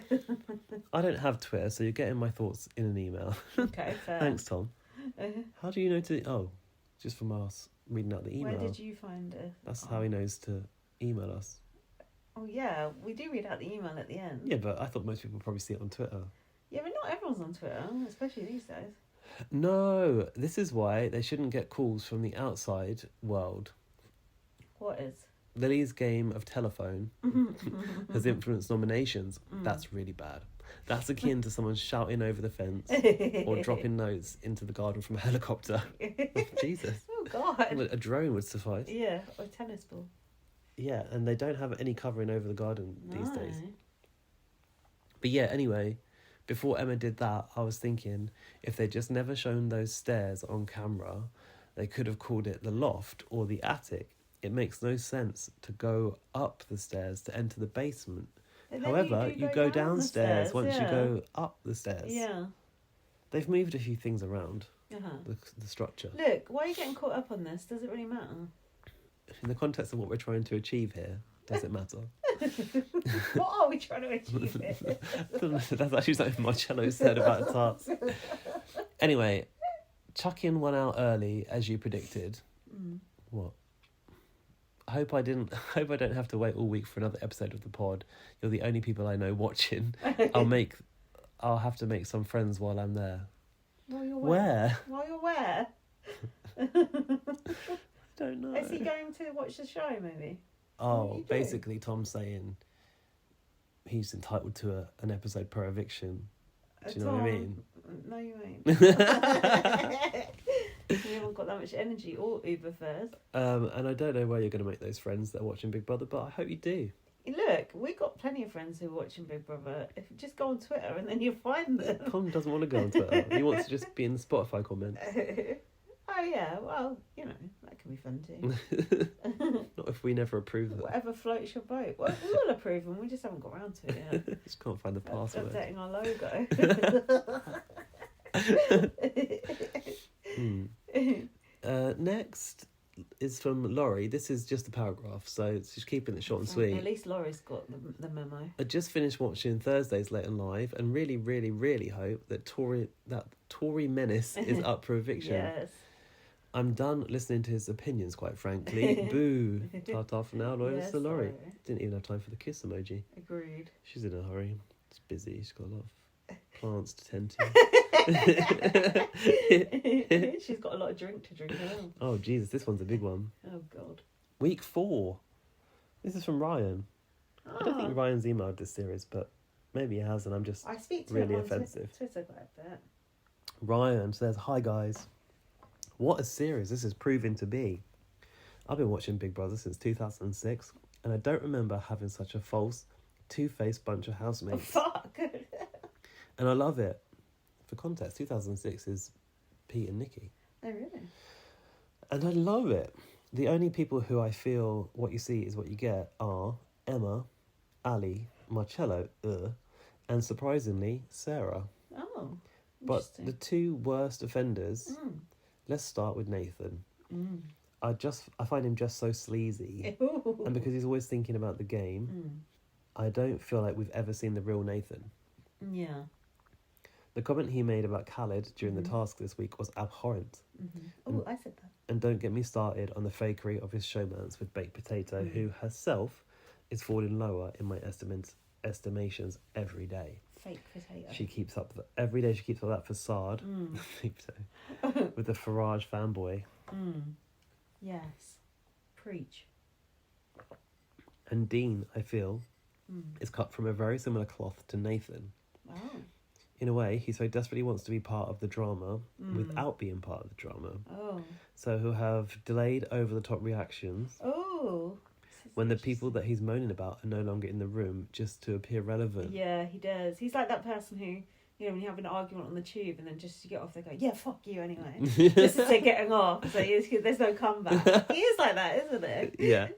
I don't have Twitter, so you're getting my thoughts in an email. Okay, fair. Thanks, Tom. How do you know to... Oh, just from us reading out the email. Where did you find it? That's how he knows to email us. Oh, yeah, we do read out the email at the end. Yeah, but I thought most people probably see it on Twitter. Yeah, but not everyone's on Twitter, especially these days. No, this is why they shouldn't get calls from the outside world. What is? Lily's game of telephone has influenced nominations. Mm. That's really bad. That's akin to someone shouting over the fence or dropping notes into the garden from a helicopter. Jesus. Oh, God. A drone would suffice. Yeah, or a tennis ball. Yeah, and they don't have any covering over the garden these No. days. But yeah, anyway, before Emma did that, I was thinking if they'd just never shown those stairs on camera, they could have called it the loft or the attic. It makes no sense to go up the stairs to enter the basement. And then However, do you go down the downstairs stairs, once you yeah. go up the stairs. Yeah. They've moved a few things around, Uh-huh. the structure. Look, why are you getting caught up on this? Does it really matter? In the context of what we're trying to achieve here, does it matter? What are we trying to achieve here? That's actually something Marcello said about a task. Anyway, chucking one out early, as you predicted. Mm. What? I hope I don't have to wait all week for another episode of the pod. You're the only people I know watching. I'll have to make some friends while I'm there. While you're Where? While you're where? Don't know. Is he going to watch the show, maybe? What Oh, are you doing? basically Tom's saying he's entitled to an episode per eviction. Do you know what I Tom, mean? No, you ain't. You haven't got that much energy or Uber fares. And I don't know where you're going to make those friends that are watching Big Brother, but I hope you do. Look, we've got plenty of friends who are watching Big Brother. If you just go on Twitter and then you'll find them. Tom doesn't want to go on Twitter. He wants to just be in the Spotify comments. Oh, yeah, well, you know, that can be fun too. Not if we never approve them. Whatever floats your boat. Well, we will approve them, we just haven't got around to it yet. Just can't find the password. Updating our logo. Next is from Laurie. This is just a paragraph, so she's keeping it short and sweet. At least Laurie's got the memo. I just finished watching Thursday's Late and Live and really, really, really hope that Tory Menace is up for eviction. Yes. I'm done listening to his opinions, quite frankly. Boo. Ta-ta for now, Laurie. Yes, to Laurie. Laurie. Didn't even have time for the kiss emoji. Agreed. She's in a hurry. She's busy. She's got a lot of plants to tend to. She's got a lot of drink to drink now. Oh, Jesus, this one's a big one. Oh, God. Week 4. This is from Ryan. I don't think Ryan's emailed this series, but maybe he has, and I'm just I speak to really him on offensive. Twitter quite a bit. Ryan says, "Hi guys, what a series this is proving to be. I've been watching Big Brother since 2006, and I don't remember having such a false, two-faced bunch of Oh, housemates. fuck. And I love it. For context, 2006 is Pete and Nikki. Oh, really? And I love it. The only people who I feel what you see is what you get are Emma, Ali, Marcello, and surprisingly, Sarah. Oh, But interesting. the two worst offenders, Mm. let's start with Nathan. Mm. I find him just so sleazy. Ooh. And because he's always thinking about the game, Mm. I don't feel like we've ever seen the real Nathan. Yeah. The comment he made about Khaled during the Mhm. task this week was abhorrent. Mm-hmm. Oh, I said that. And don't get me started on the fakery of his showmance with Baked Potato, who herself is falling lower in my estimations every day. Fake potato. She keeps up every day. She keeps up that facade with the Farage fanboy. Mm. Yes. Preach. And Dean, I feel, Mm. is cut from a very similar cloth to Nathan. Oh. In a way, he so desperately wants to be part of the drama Mm. without being part of the drama. Oh. So he'll have delayed over-the-top reactions Oh. when the people that he's moaning about are no longer in the room, just to appear relevant. Yeah, he does. He's like that person who, you know, when you have an argument on the tube and then just to get off, they go, yeah, fuck you anyway. Just to say getting off. So there's no comeback. He is like that, isn't he? Yeah.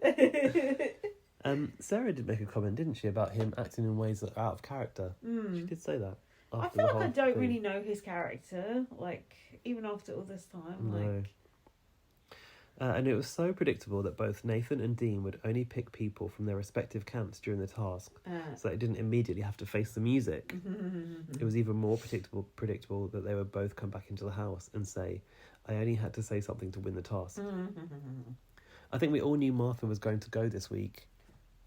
Sarah did make a comment, didn't she, about him acting in ways that are out of character. Mm. She did say that. I after feel the like I whole don't thing. really know his character, like, even after all this time. No. Like, And it was so predictable that both Nathan and Dean would only pick people from their respective camps during the task, so they didn't immediately have to face the music. It was even more predictable that they would both come back into the house and say, I only had to say something to win the task. I think we all knew Martha was going to go this week.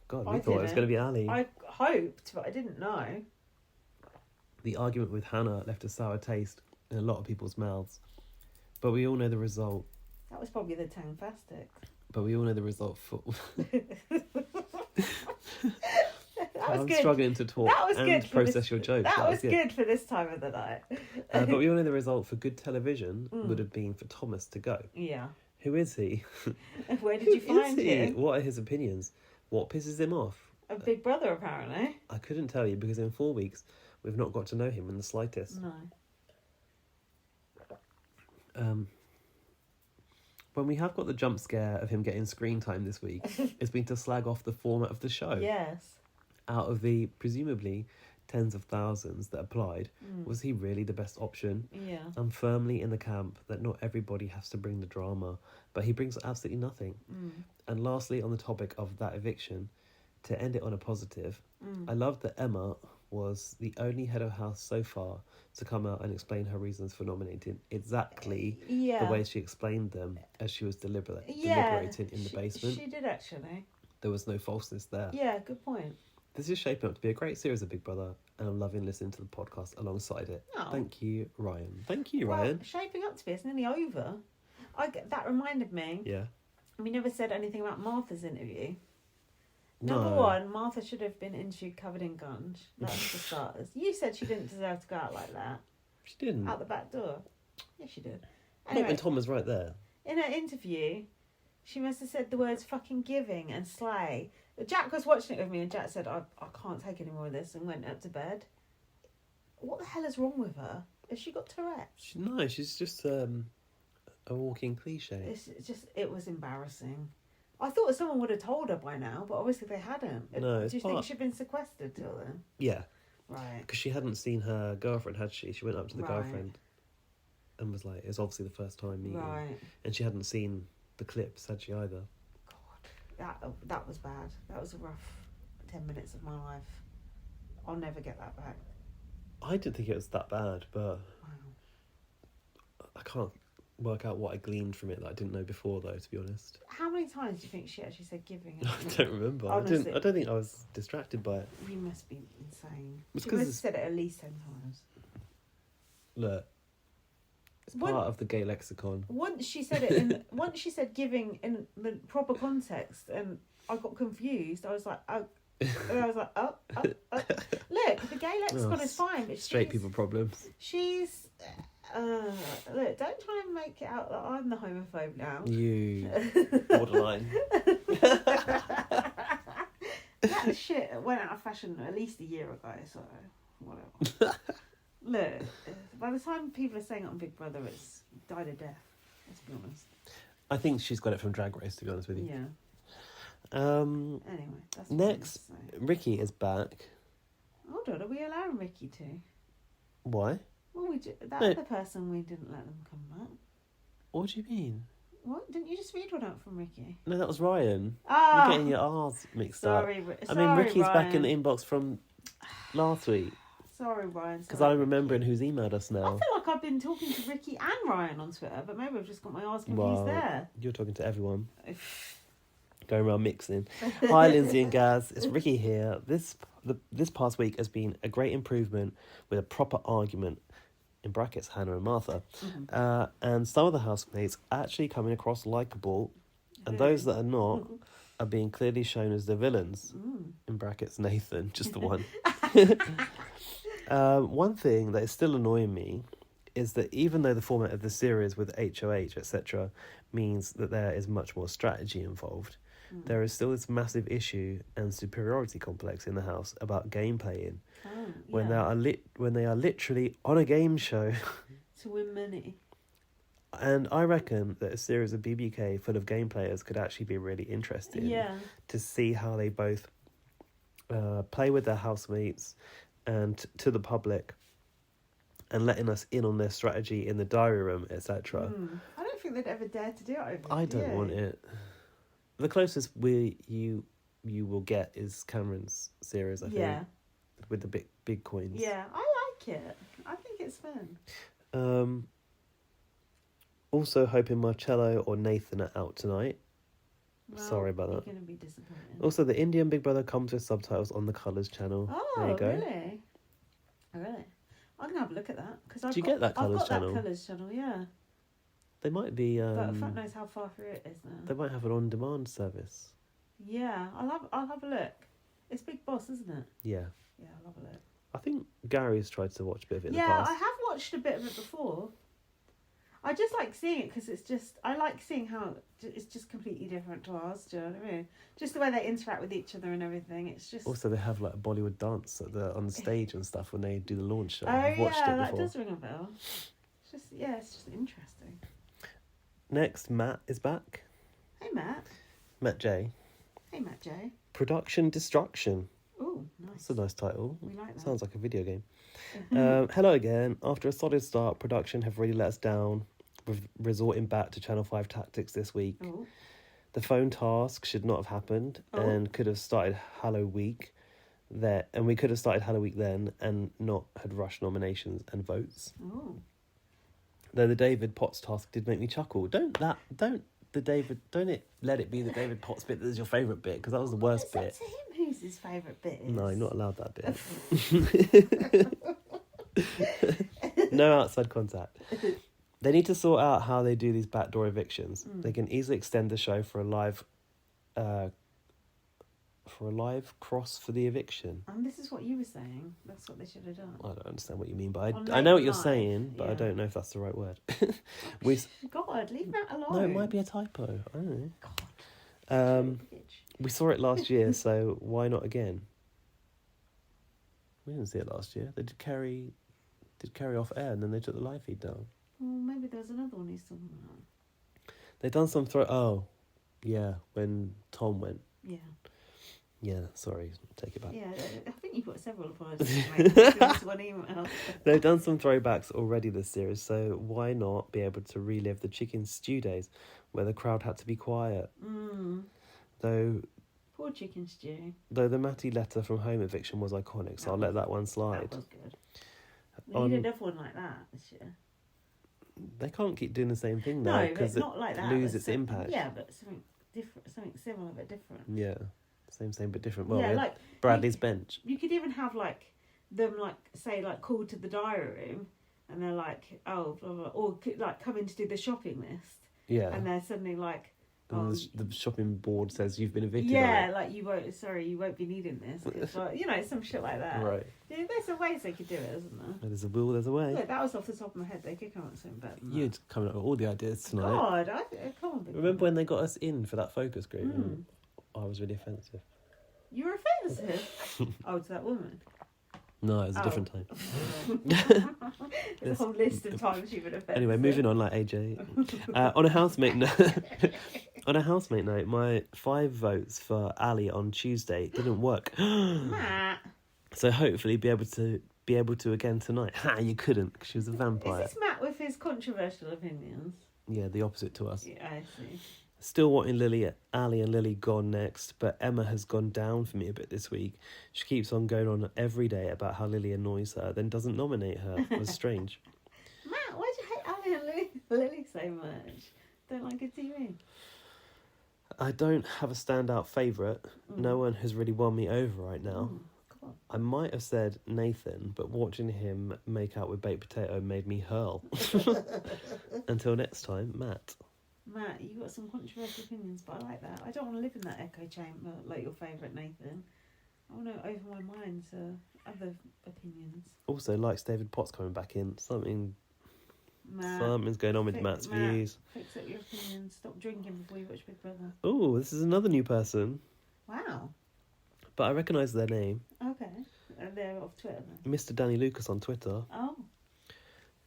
God, we I thought it was didn't. going to be Ali. I hoped, but I didn't know. The argument with Hannah left a sour taste in a lot of people's mouths. But we all know the result. That was probably the Tangfastic. But we all know the result for... That was I'm good. struggling to talk That was and good for process this- your jokes. That was good for this time of the night. But we all know the result for good television would have been for Thomas to go. Yeah. Who is he? Where did you Who is find he? him? What are his opinions? What pisses him off? A big brother, apparently. I couldn't tell you because in 4 weeks we've not got to know him in the slightest. No. When we have got the jump scare of him getting screen time this week, it's been to slag off the format of the show. Yes. Out of the presumably tens of thousands that applied, was he really the best option? Yeah. I'm firmly in the camp that not everybody has to bring the drama, but he brings absolutely nothing. And lastly, on the topic of that eviction, to end it on a positive, I love that Emma was the only head of house so far to come out and explain her reasons for nominating exactly Yeah. the way she explained them as she was deliberating in the basement. She did actually. There was no falseness there. Yeah, good point. This is shaping up to be a great series of Big Brother, and I'm loving listening to the podcast alongside it. Oh. Thank you, Ryan. Thank you, Well, Ryan. shaping up to be, it's nearly over. That reminded me. Yeah. We never said anything about Martha's interview. No. Number one, Martha should have been interviewed covered in gunge. That was for starters. You said she didn't deserve to go out like that. She didn't. Out the back door. Yeah, she did. Not Anyway, when Tom was right there. in her interview, she must have said the words fucking giving and slay. Jack was watching it with me and Jack said, I can't take any more of this, and went up to bed. What the hell is wrong with her? Has she got Tourette's? No, she's just a walking cliche. It was embarrassing. I thought someone would have told her by now, but obviously they hadn't. No, Do it's you think part- she'd been sequestered till then? Yeah, Right. because she hadn't seen her girlfriend, had she? She went up to the Right. girlfriend and was like, it's obviously the first time meeting. Right. And she hadn't seen the clips, had she either? That was bad. That was a rough 10 minutes of my life. I'll never get that back. I didn't think it was that bad, but Wow. I can't work out what I gleaned from it that I didn't know before, though, to be honest. How many times do you think she actually said giving? I don't remember. Honestly. I don't think I was distracted by it. You must be insane. It's She 'cause must have it's- said it at least 10 times. Look, it's What- part of the gay lexicon. Once she said it in. Once she said giving in the proper context, and I got confused. I was like, oh. And I was like, oh. Look, the gay lexicon is fine, but Straight people problems. She's. Look, don't try and make it out that I'm the homophobe now. You borderline. That shit went out of fashion at least a year ago, so whatever. Look, by the time people are saying it on Big Brother, it's died a death. Let's be honest. I think she's got it from Drag Race, to be honest with you. Yeah. Um, Anyway, that's what next, I'm gonna say. Ricky is back. Hold on, are we allowing Ricky to? Why? Well, that No. other person, we didn't let them come back. What do you mean? What? Didn't you just read one out from Ricky? No, that was Ryan. Ah! You're getting your R's mixed up. Sorry, I mean, Ricky's back in the Ryan. inbox from last week. Sorry, Ryan. Because sorry, I'm remembering Ricky. who's emailed us I now. feel like I've been talking to Ricky and Ryan on Twitter, but maybe I've just got my R's confused Well, there. you're talking to everyone. Going around mixing. Hi, Lindsay and Gaz. It's Ricky here. This past week has been a great improvement with a proper argument, in brackets, Hannah and Martha. And some of the housemates actually coming across likeable, and those that are not are being clearly shown as the villains, in brackets, Nathan, just the one. One thing that is still annoying me is that even though the format of the series with HOH, etc., means that there is much more strategy involved, there is still this massive issue and superiority complex in the house about game playing when they are literally on a game show. To win money. And I reckon that a series of BBUK full of game players could actually be really interesting to see how they both play with their housemates and to the public, and letting us in on their strategy in the diary room, etc. I don't think they'd ever dare to do it over I don't want it. The closest you will get is Cameron's series, I think, with the big coins. Yeah, I like it. I think it's fun. Also hoping Marcello or Nathan are out tonight. Well, Sorry about that. You're going to be disappointed. Also, the Indian Big Brother comes with subtitles on the Colours channel. Oh, there you go. really? Oh, really? I'm going to have a look at that. Cause Do you get that Colours channel? I've got that Colours channel, yeah. They might be. But fuck knows how far through it is now. They might have an on-demand service. Yeah, I'll have a look. It's Big Boss, isn't it? Yeah. Yeah, I'll have a look. I think Gary's tried to watch a bit of it in the Yeah, past. I have watched a bit of it before. I just like seeing it because I like seeing how it's just completely different to ours. Do you know what I mean? Just the way they interact with each other and everything. It's just. Also, they have like a Bollywood dance on the stage and stuff when they do the launch show. Oh I've watched yeah, it that before. does ring a bell. It's just interesting. Next, Matt is back. Hey Matt. Matt J. Hey Matt J. Production Destruction. Oh, nice. That's a nice title. We like that. Sounds like a video game. Hello again. After a solid start, production have really let us down with resorting back to Channel 5 tactics this week. Oh. The phone task should not have happened and could have started Hallo-Week there, and we could have started Hallo-Week then and not had rushed nominations and votes. Oh. Though the David Potts task did make me chuckle. Don't let it be the David Potts bit that is your favourite bit, because that was the worst bit. It's up to him who's his favourite bit is. No, you're not allowed that bit. No outside contact. They need to sort out how they do these backdoor evictions. They can easily extend the show for a live cross for the eviction. And this is what you were saying. That's what they should have done. I don't understand what you mean, but On I know what you're Live, saying, but I yeah. don't know if that's the right word. God, leave Matt alone. No, it might be a typo. I don't know. God. We saw it last year, so why not again? We didn't see it last year. They did carry off air, and then they took the live feed down. Well, maybe there was another one he's talking about. They done some yeah, when Tom went. Yeah. Yeah, sorry, take it back. Yeah, I think you've got several apologies to make. This one email. They've done some throwbacks already this series, so why not be able to relive the chicken stew days where the crowd had to be quiet? Though Poor chicken stew. the Matty letter from home eviction was iconic, so I'll let that one slide. That was good. We need another one like that this year. They can't keep doing the same thing No, now but because it not like that. loses but its impact. Yeah, but something different, something similar but different. Yeah, same but different. Well, yeah, yeah, like Bradley's bench. You could even have like them say called to the diary room, and they're like, oh, blah, blah, or like come in to do the shopping list, Yeah, and they're suddenly like, and the shopping board says you've been evicted. yeah, like you won't be needing this, 'cause, like, some shit like that. Right. Yeah, there's some ways they could do it, isn't there? There's a will, there's a way. Look, that was off the top of my head. They could come up with something better than You'd coming up with all the ideas that. tonight. God, come on. Big Remember man. when they got us in for that focus group? And I was really offensive. You were offensive. Oh, to that woman. No, it was a Oh. different time. There's a whole list of times you would have been. Anyway, moving on like AJ. On a housemate note, my 5 votes for Ali on Tuesday didn't work. Matt, So hopefully be able to again tonight. Ha, you couldn't because she was a vampire. is this Matt with his controversial opinions? Yeah, the opposite to us. Yeah, I see. Still wanting Ali and Lily gone next, but Emma has gone down for me a bit this week. She keeps on going on every day about how Lily annoys her, then doesn't nominate her. It was strange. Matt, why do you hate Ali and Lily so much? Don't like good TV. I don't have a standout favourite. No one has really won me over right now. Come on. I might have said Nathan, but watching him make out with baked potato made me hurl. Until next time, Matt. Matt, you got some controversial opinions, but I like that. I don't want to live in that echo chamber like your favourite Nathan. I want to open my mind to other opinions. Also, likes David Potts coming back in. Something's going on with Matt's Matt, views. fix up your opinions. Stop drinking before you watch Big Brother. Oh, this is another new person, Wow. but I recognise their name. Okay. They're off Twitter then. Mr. Danny Lucas on Twitter. Oh.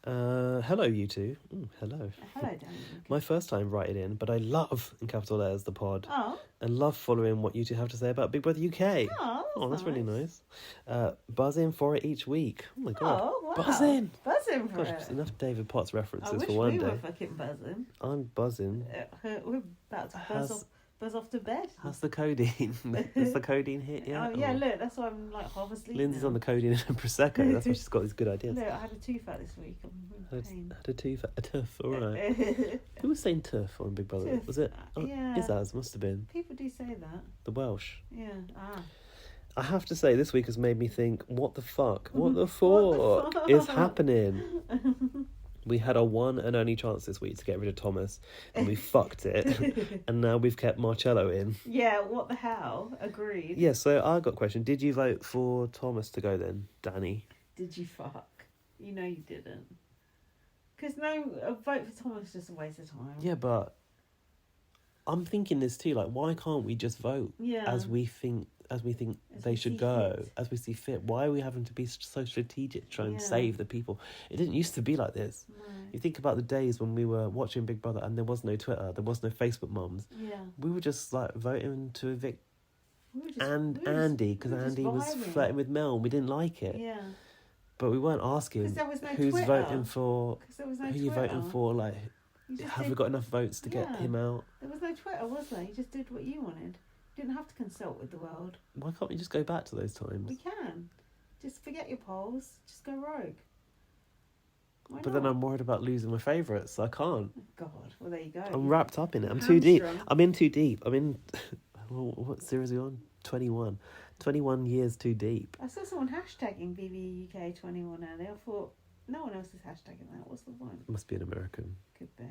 Hello, you two. Hello. Hello, Danny. My first time writing in, but I love, in capital letters, the pod. Oh. And love following what you two have to say about Big Brother UK. Oh, That's really nice. Buzz in for it each week. Oh my god. Oh, wow. Buzz in. Buzzing for Gosh, it. enough David Potts I references wish for one we day. were fucking buzzing. I'm buzzing. We're about to buzz off to bed. How's the codeine? Has the codeine hit yet? Oh, yeah, look, that's why I'm like half asleep. Lindsay's now. on the codeine and Prosecco. That's why she's got these good ideas. Look, I had a tooth out this week. I'm in pain. Had a tuff, alright. Who was saying tuff on Big Brother? Tuff. Was it? Yeah. Izaz must have been. People do say that. The Welsh. Yeah. Ah. I have to say, this week has made me think, what the fuck? What the What fuck the is fuck? happening? We had our one and only chance this week to get rid of Thomas, and we fucked it. And now we've kept Marcello in. Yeah, what the hell? Agreed. Yeah, so I got a question. Did you vote for Thomas to go then, Danny? Did you fuck? You know you didn't. Because no, a vote for Thomas is just a waste of time. Yeah, but I'm thinking this too. Like, why can't we just vote Yeah. as we think As they we should see go, fit. as we see fit? Why are we having to be so strategic to try and Yeah. save the people? It didn't used to be like this. No. You think about the days when we were watching Big Brother and there was no Twitter, there was no Facebook mums. Yeah. We were just like voting to evict We were just, Andy because we were just Andy was vibing. flirting with Mel and we didn't like it. Yeah. But we weren't 'Cause asking there was no who's Twitter. voting for, Because there was no who Twitter. you voting for, like, You just have did- we got enough votes to get Yeah. him out? There was no Twitter, was there? You just did what you wanted. You didn't have to consult with the world. Why can't we just go back to those times? We can. Just forget your polls. Just go rogue. Why But not? then I'm worried about losing my favourites, so I can't. God, well there you go. I'm wrapped up in it. I'm too deep. Hamstrung. I'm in too deep. I'm in. Well, what series are you on? 21. 21 years too deep. I saw someone hashtagging BBUK 21 earlier. I thought, no one else is hashtagging that. What's the point? Must be an American. Could be.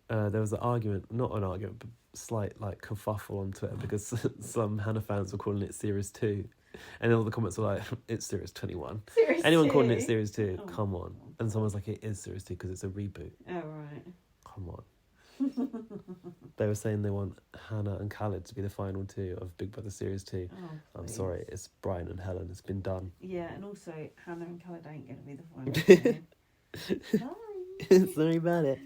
There was an argument, not an argument, but slight like kerfuffle on Twitter because some Hannah fans were calling it Series 2. And all the comments were like, it's Series 21. Seriously? Anyone calling it Series 2, Oh. come on. And someone's like, it is Series 2 because it's a reboot. Oh, right. Come on. They were saying they want Hannah and Khaled to be the final 2 of Big Brother Series 2. Oh, I'm please. sorry, it's Brian and Helen. It's been done. Yeah, and also Hannah and Khaled ain't going to be the final. Sorry. Sorry about it.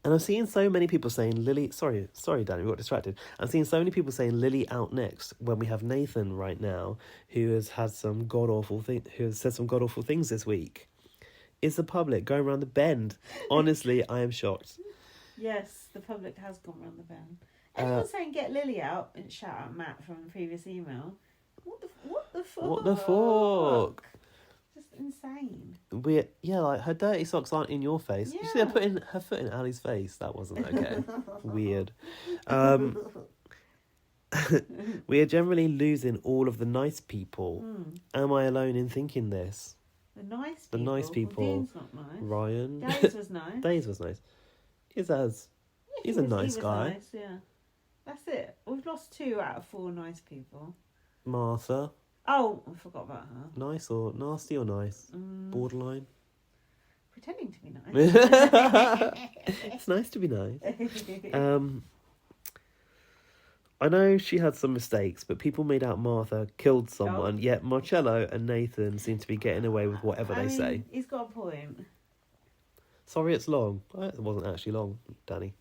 And I'm seeing so many people saying Lily. Sorry, Danny, we got distracted. I'm seeing so many people saying Lily out next when we have Nathan right now, who has had some god awful who has said some god awful things this week. Is the public going around the bend? Honestly, I am shocked. Yes, the public has gone round the bend. Anyone saying get Lily out and shout out Matt from the previous email. What the fuck? What the fuck? Just insane. Like her dirty socks aren't in your face. You see her Yeah. putting her foot in Ali's face. That wasn't okay. Weird. We are generally losing all of the nice people. Am I alone in thinking this? The nice The people. nice people. Well, Dean's not nice. Ryan. Days was nice. Days was nice. He's a He nice was guy. Nice, yeah. That's it. We've lost 2 out of 4 nice people. Martha. Oh, I forgot about her. Nice or nasty or nice? Borderline. Pretending to be nice. It's nice to be nice. I know she had some mistakes, but people made out Martha killed someone, yet Marcello and Nathan seem to be getting away with whatever they say. He's got a point. Sorry it's long. It wasn't actually long, Danny.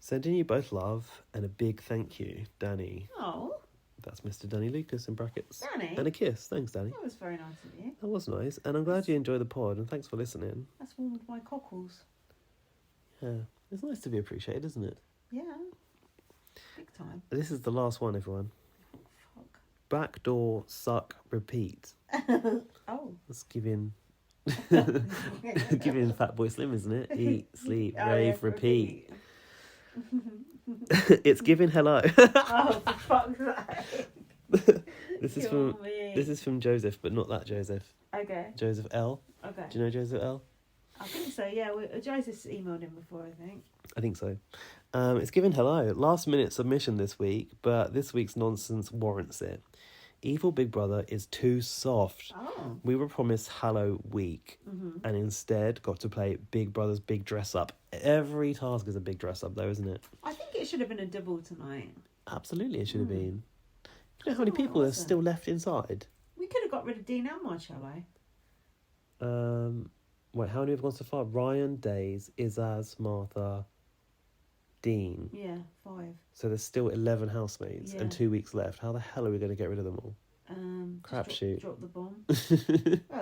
Sending you both love and a big thank you, Danny. Oh, That's Mr. Danny Lucas in brackets. Danny. And a kiss. Thanks, Danny. That was very nice of you. That was nice. And I'm glad you enjoyed the pod, and thanks for listening. That's warmed my cockles. Yeah. It's nice to be appreciated, isn't it? Yeah. Big time. This is the last one, everyone. Fuck. Backdoor, suck, repeat. Oh. That's giving... giving Fatboy Slim, isn't it? Eat, sleep, rave, repeat. It's giving hello. Oh, for fuck's sake. This is Kill from me. this is from Joseph, but not that Joseph. Okay. Joseph L. Okay. Do you know Joseph L? I think so, yeah. Joseph's emailed him before, I think. I think so. It's given hello. Last minute submission this week, but this week's nonsense warrants it. Evil Big Brother is too soft. Oh. We were promised Hallo-Week and instead got to play Big Brother's Big Dress Up. Every task is a big dress up though, isn't it? I think it should have been a double tonight. Absolutely it should have been. You know how many people are still left inside? We could have got rid of Dean and Marcello. Wait, how many have gone so far? Ryan, Days, Izaz, Martha, Dean. Yeah, 5. So there's still 11 housemates and Yeah. 2 weeks left. How the hell are we going to get rid of them all? Crapshoot. Drop the bomb. Oh,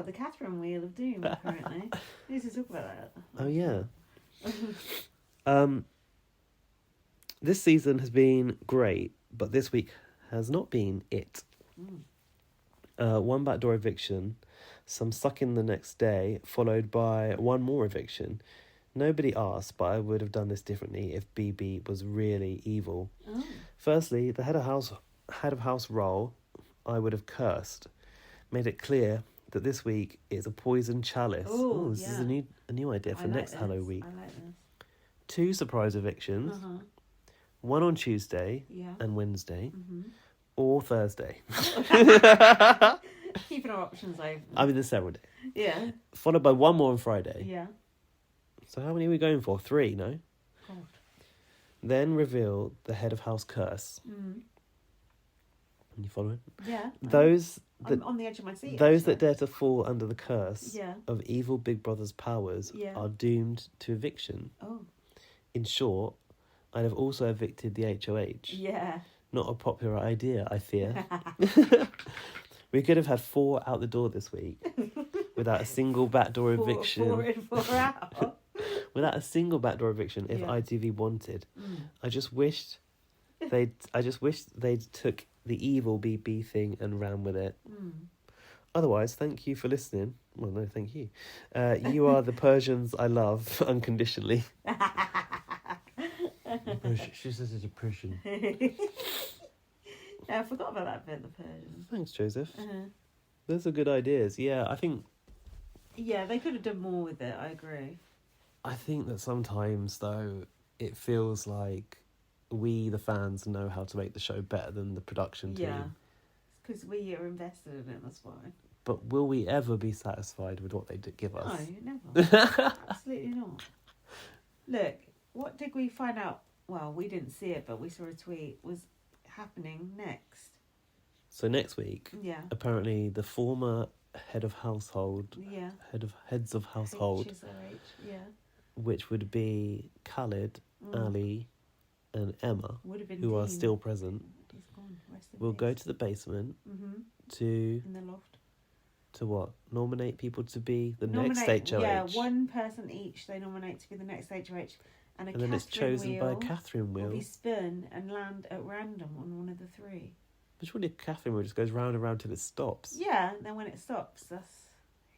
the Catherine Wheel of Doom, apparently. We need to talk about that. Oh, yeah. This season has been great, but this week has not been it. One backdoor eviction, some sucking the next day, followed by one more eviction. Nobody asked, but I would have done this differently if BB was really evil. Oh. Firstly, the head of house role, I would have cursed. Made it clear that this week is a poison chalice. Ooh, This is a new idea for next Hallo-Week. I like this. 2 surprise evictions. One on Tuesday Yeah. and Wednesday, or Thursday. Keeping our options open. I mean, there's several days. Yeah. Followed by one more on Friday. Yeah. So how many are we going for? 3, no? God. Then reveal the head of house curse. You following? Yeah. Those I'm on the edge of my seat. Those that actually. dare to fall under the curse Yeah. of evil Big Brother's powers Yeah. are doomed to eviction. Oh. In short, I'd have also evicted the HOH. Yeah. Not a popular idea, I fear. We could have had 4 out the door this week without a single backdoor eviction. 4 in, 4 out. Without a single backdoor eviction if Yeah. ITV wanted. I just wished they'd took the evil BB thing and ran with it. Otherwise, thank you for listening. Well, no, thank you. You are the Persians I love unconditionally. She says it's a Persian. Yeah, I forgot about that bit, the Persian. Thanks, Joseph. Uh-huh. Those are good ideas. Yeah, I think Yeah, they could have done more with it, I agree. that sometimes though it feels like we the fans know how to make the show better than the production team. Yeah. Because we are invested in it, that's why. But will we ever be satisfied with what they give us? No, never. Absolutely not. Look, what did we find out? Well, we didn't see it, but we saw a tweet was happening next. So next week, Yeah. apparently the former head of household, Yeah. heads of household, HSOH, yeah. which would be Khalid, Ali, and Emma, Would have been who are Dean. still present, He's gone. Rest in will peace. go to the basement Mm-hmm. to In the loft. what? Nominate people to be the Nominate, next HOH. Yeah, one person each they nominate to be the next HOH. And and then it's chosen by a Catherine will wheel. be spun and land at random on one of the 3. But surely a Catherine wheel just goes round and round till it stops. Yeah, and then when it stops, that's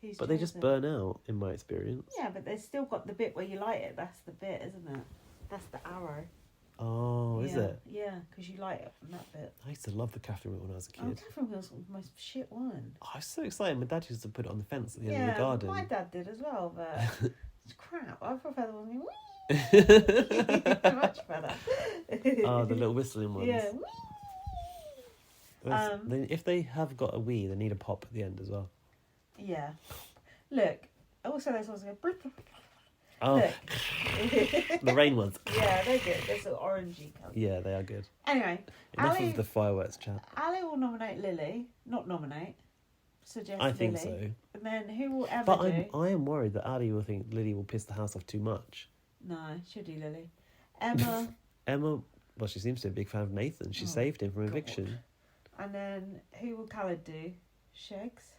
who's But they just chosen. burn out, in my experience. Yeah, but they've still got the bit where you light it. That's the bit, isn't it? That's the arrow. Oh, is Yeah, it? Yeah, because you light it from that bit. I used to love the Catherine wheel when I was a Oh, kid. Catherine Wheel's the most shit one. I was so excited. My dad used to put it on the fence at the end Yeah, of the garden. my dad did as well, but it's crap. I prefer the one who much better. Oh, the little whistling ones. Yeah. If they have got a wee, they need a pop at the end as well. Yeah. Look, also those ones go. Oh, Look. the rain ones. Yeah, they're good. They're sort of orangey colour. Yeah, they are good. Anyway, Enough Ali, of the fireworks chat. Ali will nominate Lily. Not nominate. Suggest I think Lily. so. And then who will ever But do? I am worried that Ali will think Lily will piss the house off too much. No, she'll do Lily. Emma. Emma, well, she seems to be a big fan of Nathan. She saved him from God. eviction. And then who will Khaled do? Shegs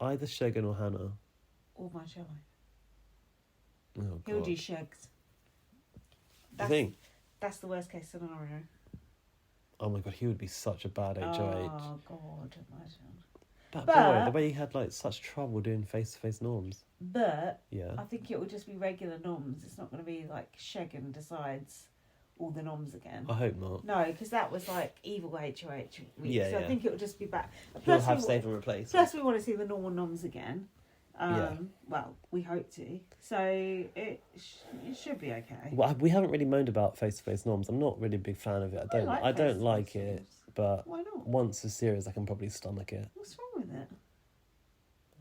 Either Shogun or Hannah. or Marcello? Oh, He'll God. do Shegs. Do you think? That's the worst case scenario. Oh my God, he would be such a bad HOH. Oh, God, imagine. That But- boy, the way he had like such trouble doing face-to-face norms. But Yeah. I think it will just be regular noms. It's not going to be like Shegan decides all the noms again. I hope not. No, because that was like evil HOH week. Yeah, so I yeah. think it will just be back. He'll Plus have we save and replace. Plus, we want to see the normal noms again. Yeah. Well, we hope to. So it should be okay. Well, we haven't really moaned about face-to-face norms. I'm not really a big fan of it. I don't like face-to-face it, noms. but Why not? once a series, I can probably stomach it. What's wrong with it?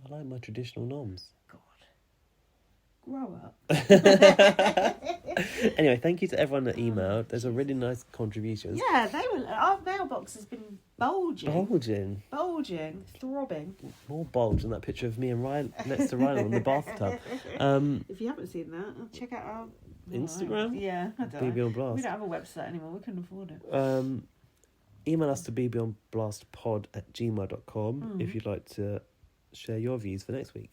I like my traditional norms. God. Grow up. Anyway, thank you to everyone that emailed. There's a really nice contributions. Yeah, our mailbox has been bulging, throbbing. More bulge than that picture of me and Ryan next to Ryan in the bathtub. If you haven't seen that, check out our Instagram? Yeah, I don't BB know. on Blast. We don't have a website anymore. We couldn't afford it. Email us to bbonblastpod@gmail.com if you'd like to share your views for next week.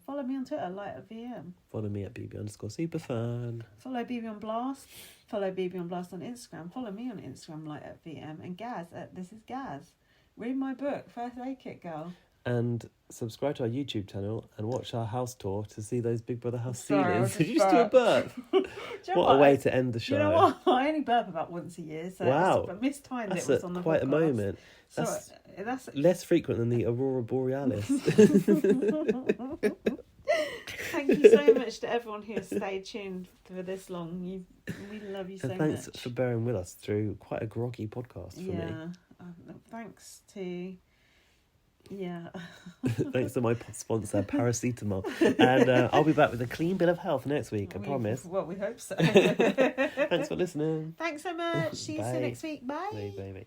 Follow me on Twitter, Light of VM. Follow me at bb_superfan. Follow BB on Blast. Follow BB on Blast on Instagram. Follow me on Instagram, Light at VM. And Gaz at This Is Gaz. Read my book, First Aid Kit Girl. And subscribe to our YouTube channel and watch our house tour to see those Big Brother house Sorry, I ceilings. was Did you just do a burp? Do you know What a way to end the show. You know what? I only burp about once a year, so Wow. I mistimed That's it was on the quite a podcast. moment. So That's that's less frequent than the Aurora Borealis. Thank you so much to everyone who has stayed tuned for this long. We love you so And thanks much. for bearing with us through quite a groggy podcast for me. Yeah. Thanks to. Yeah. Thanks to my sponsor, Paracetamol. And I'll be back with a clean bill of health next week, I promise. Well, we hope so. Thanks for listening. Thanks so much. See you Bye. next week. Bye. Bye.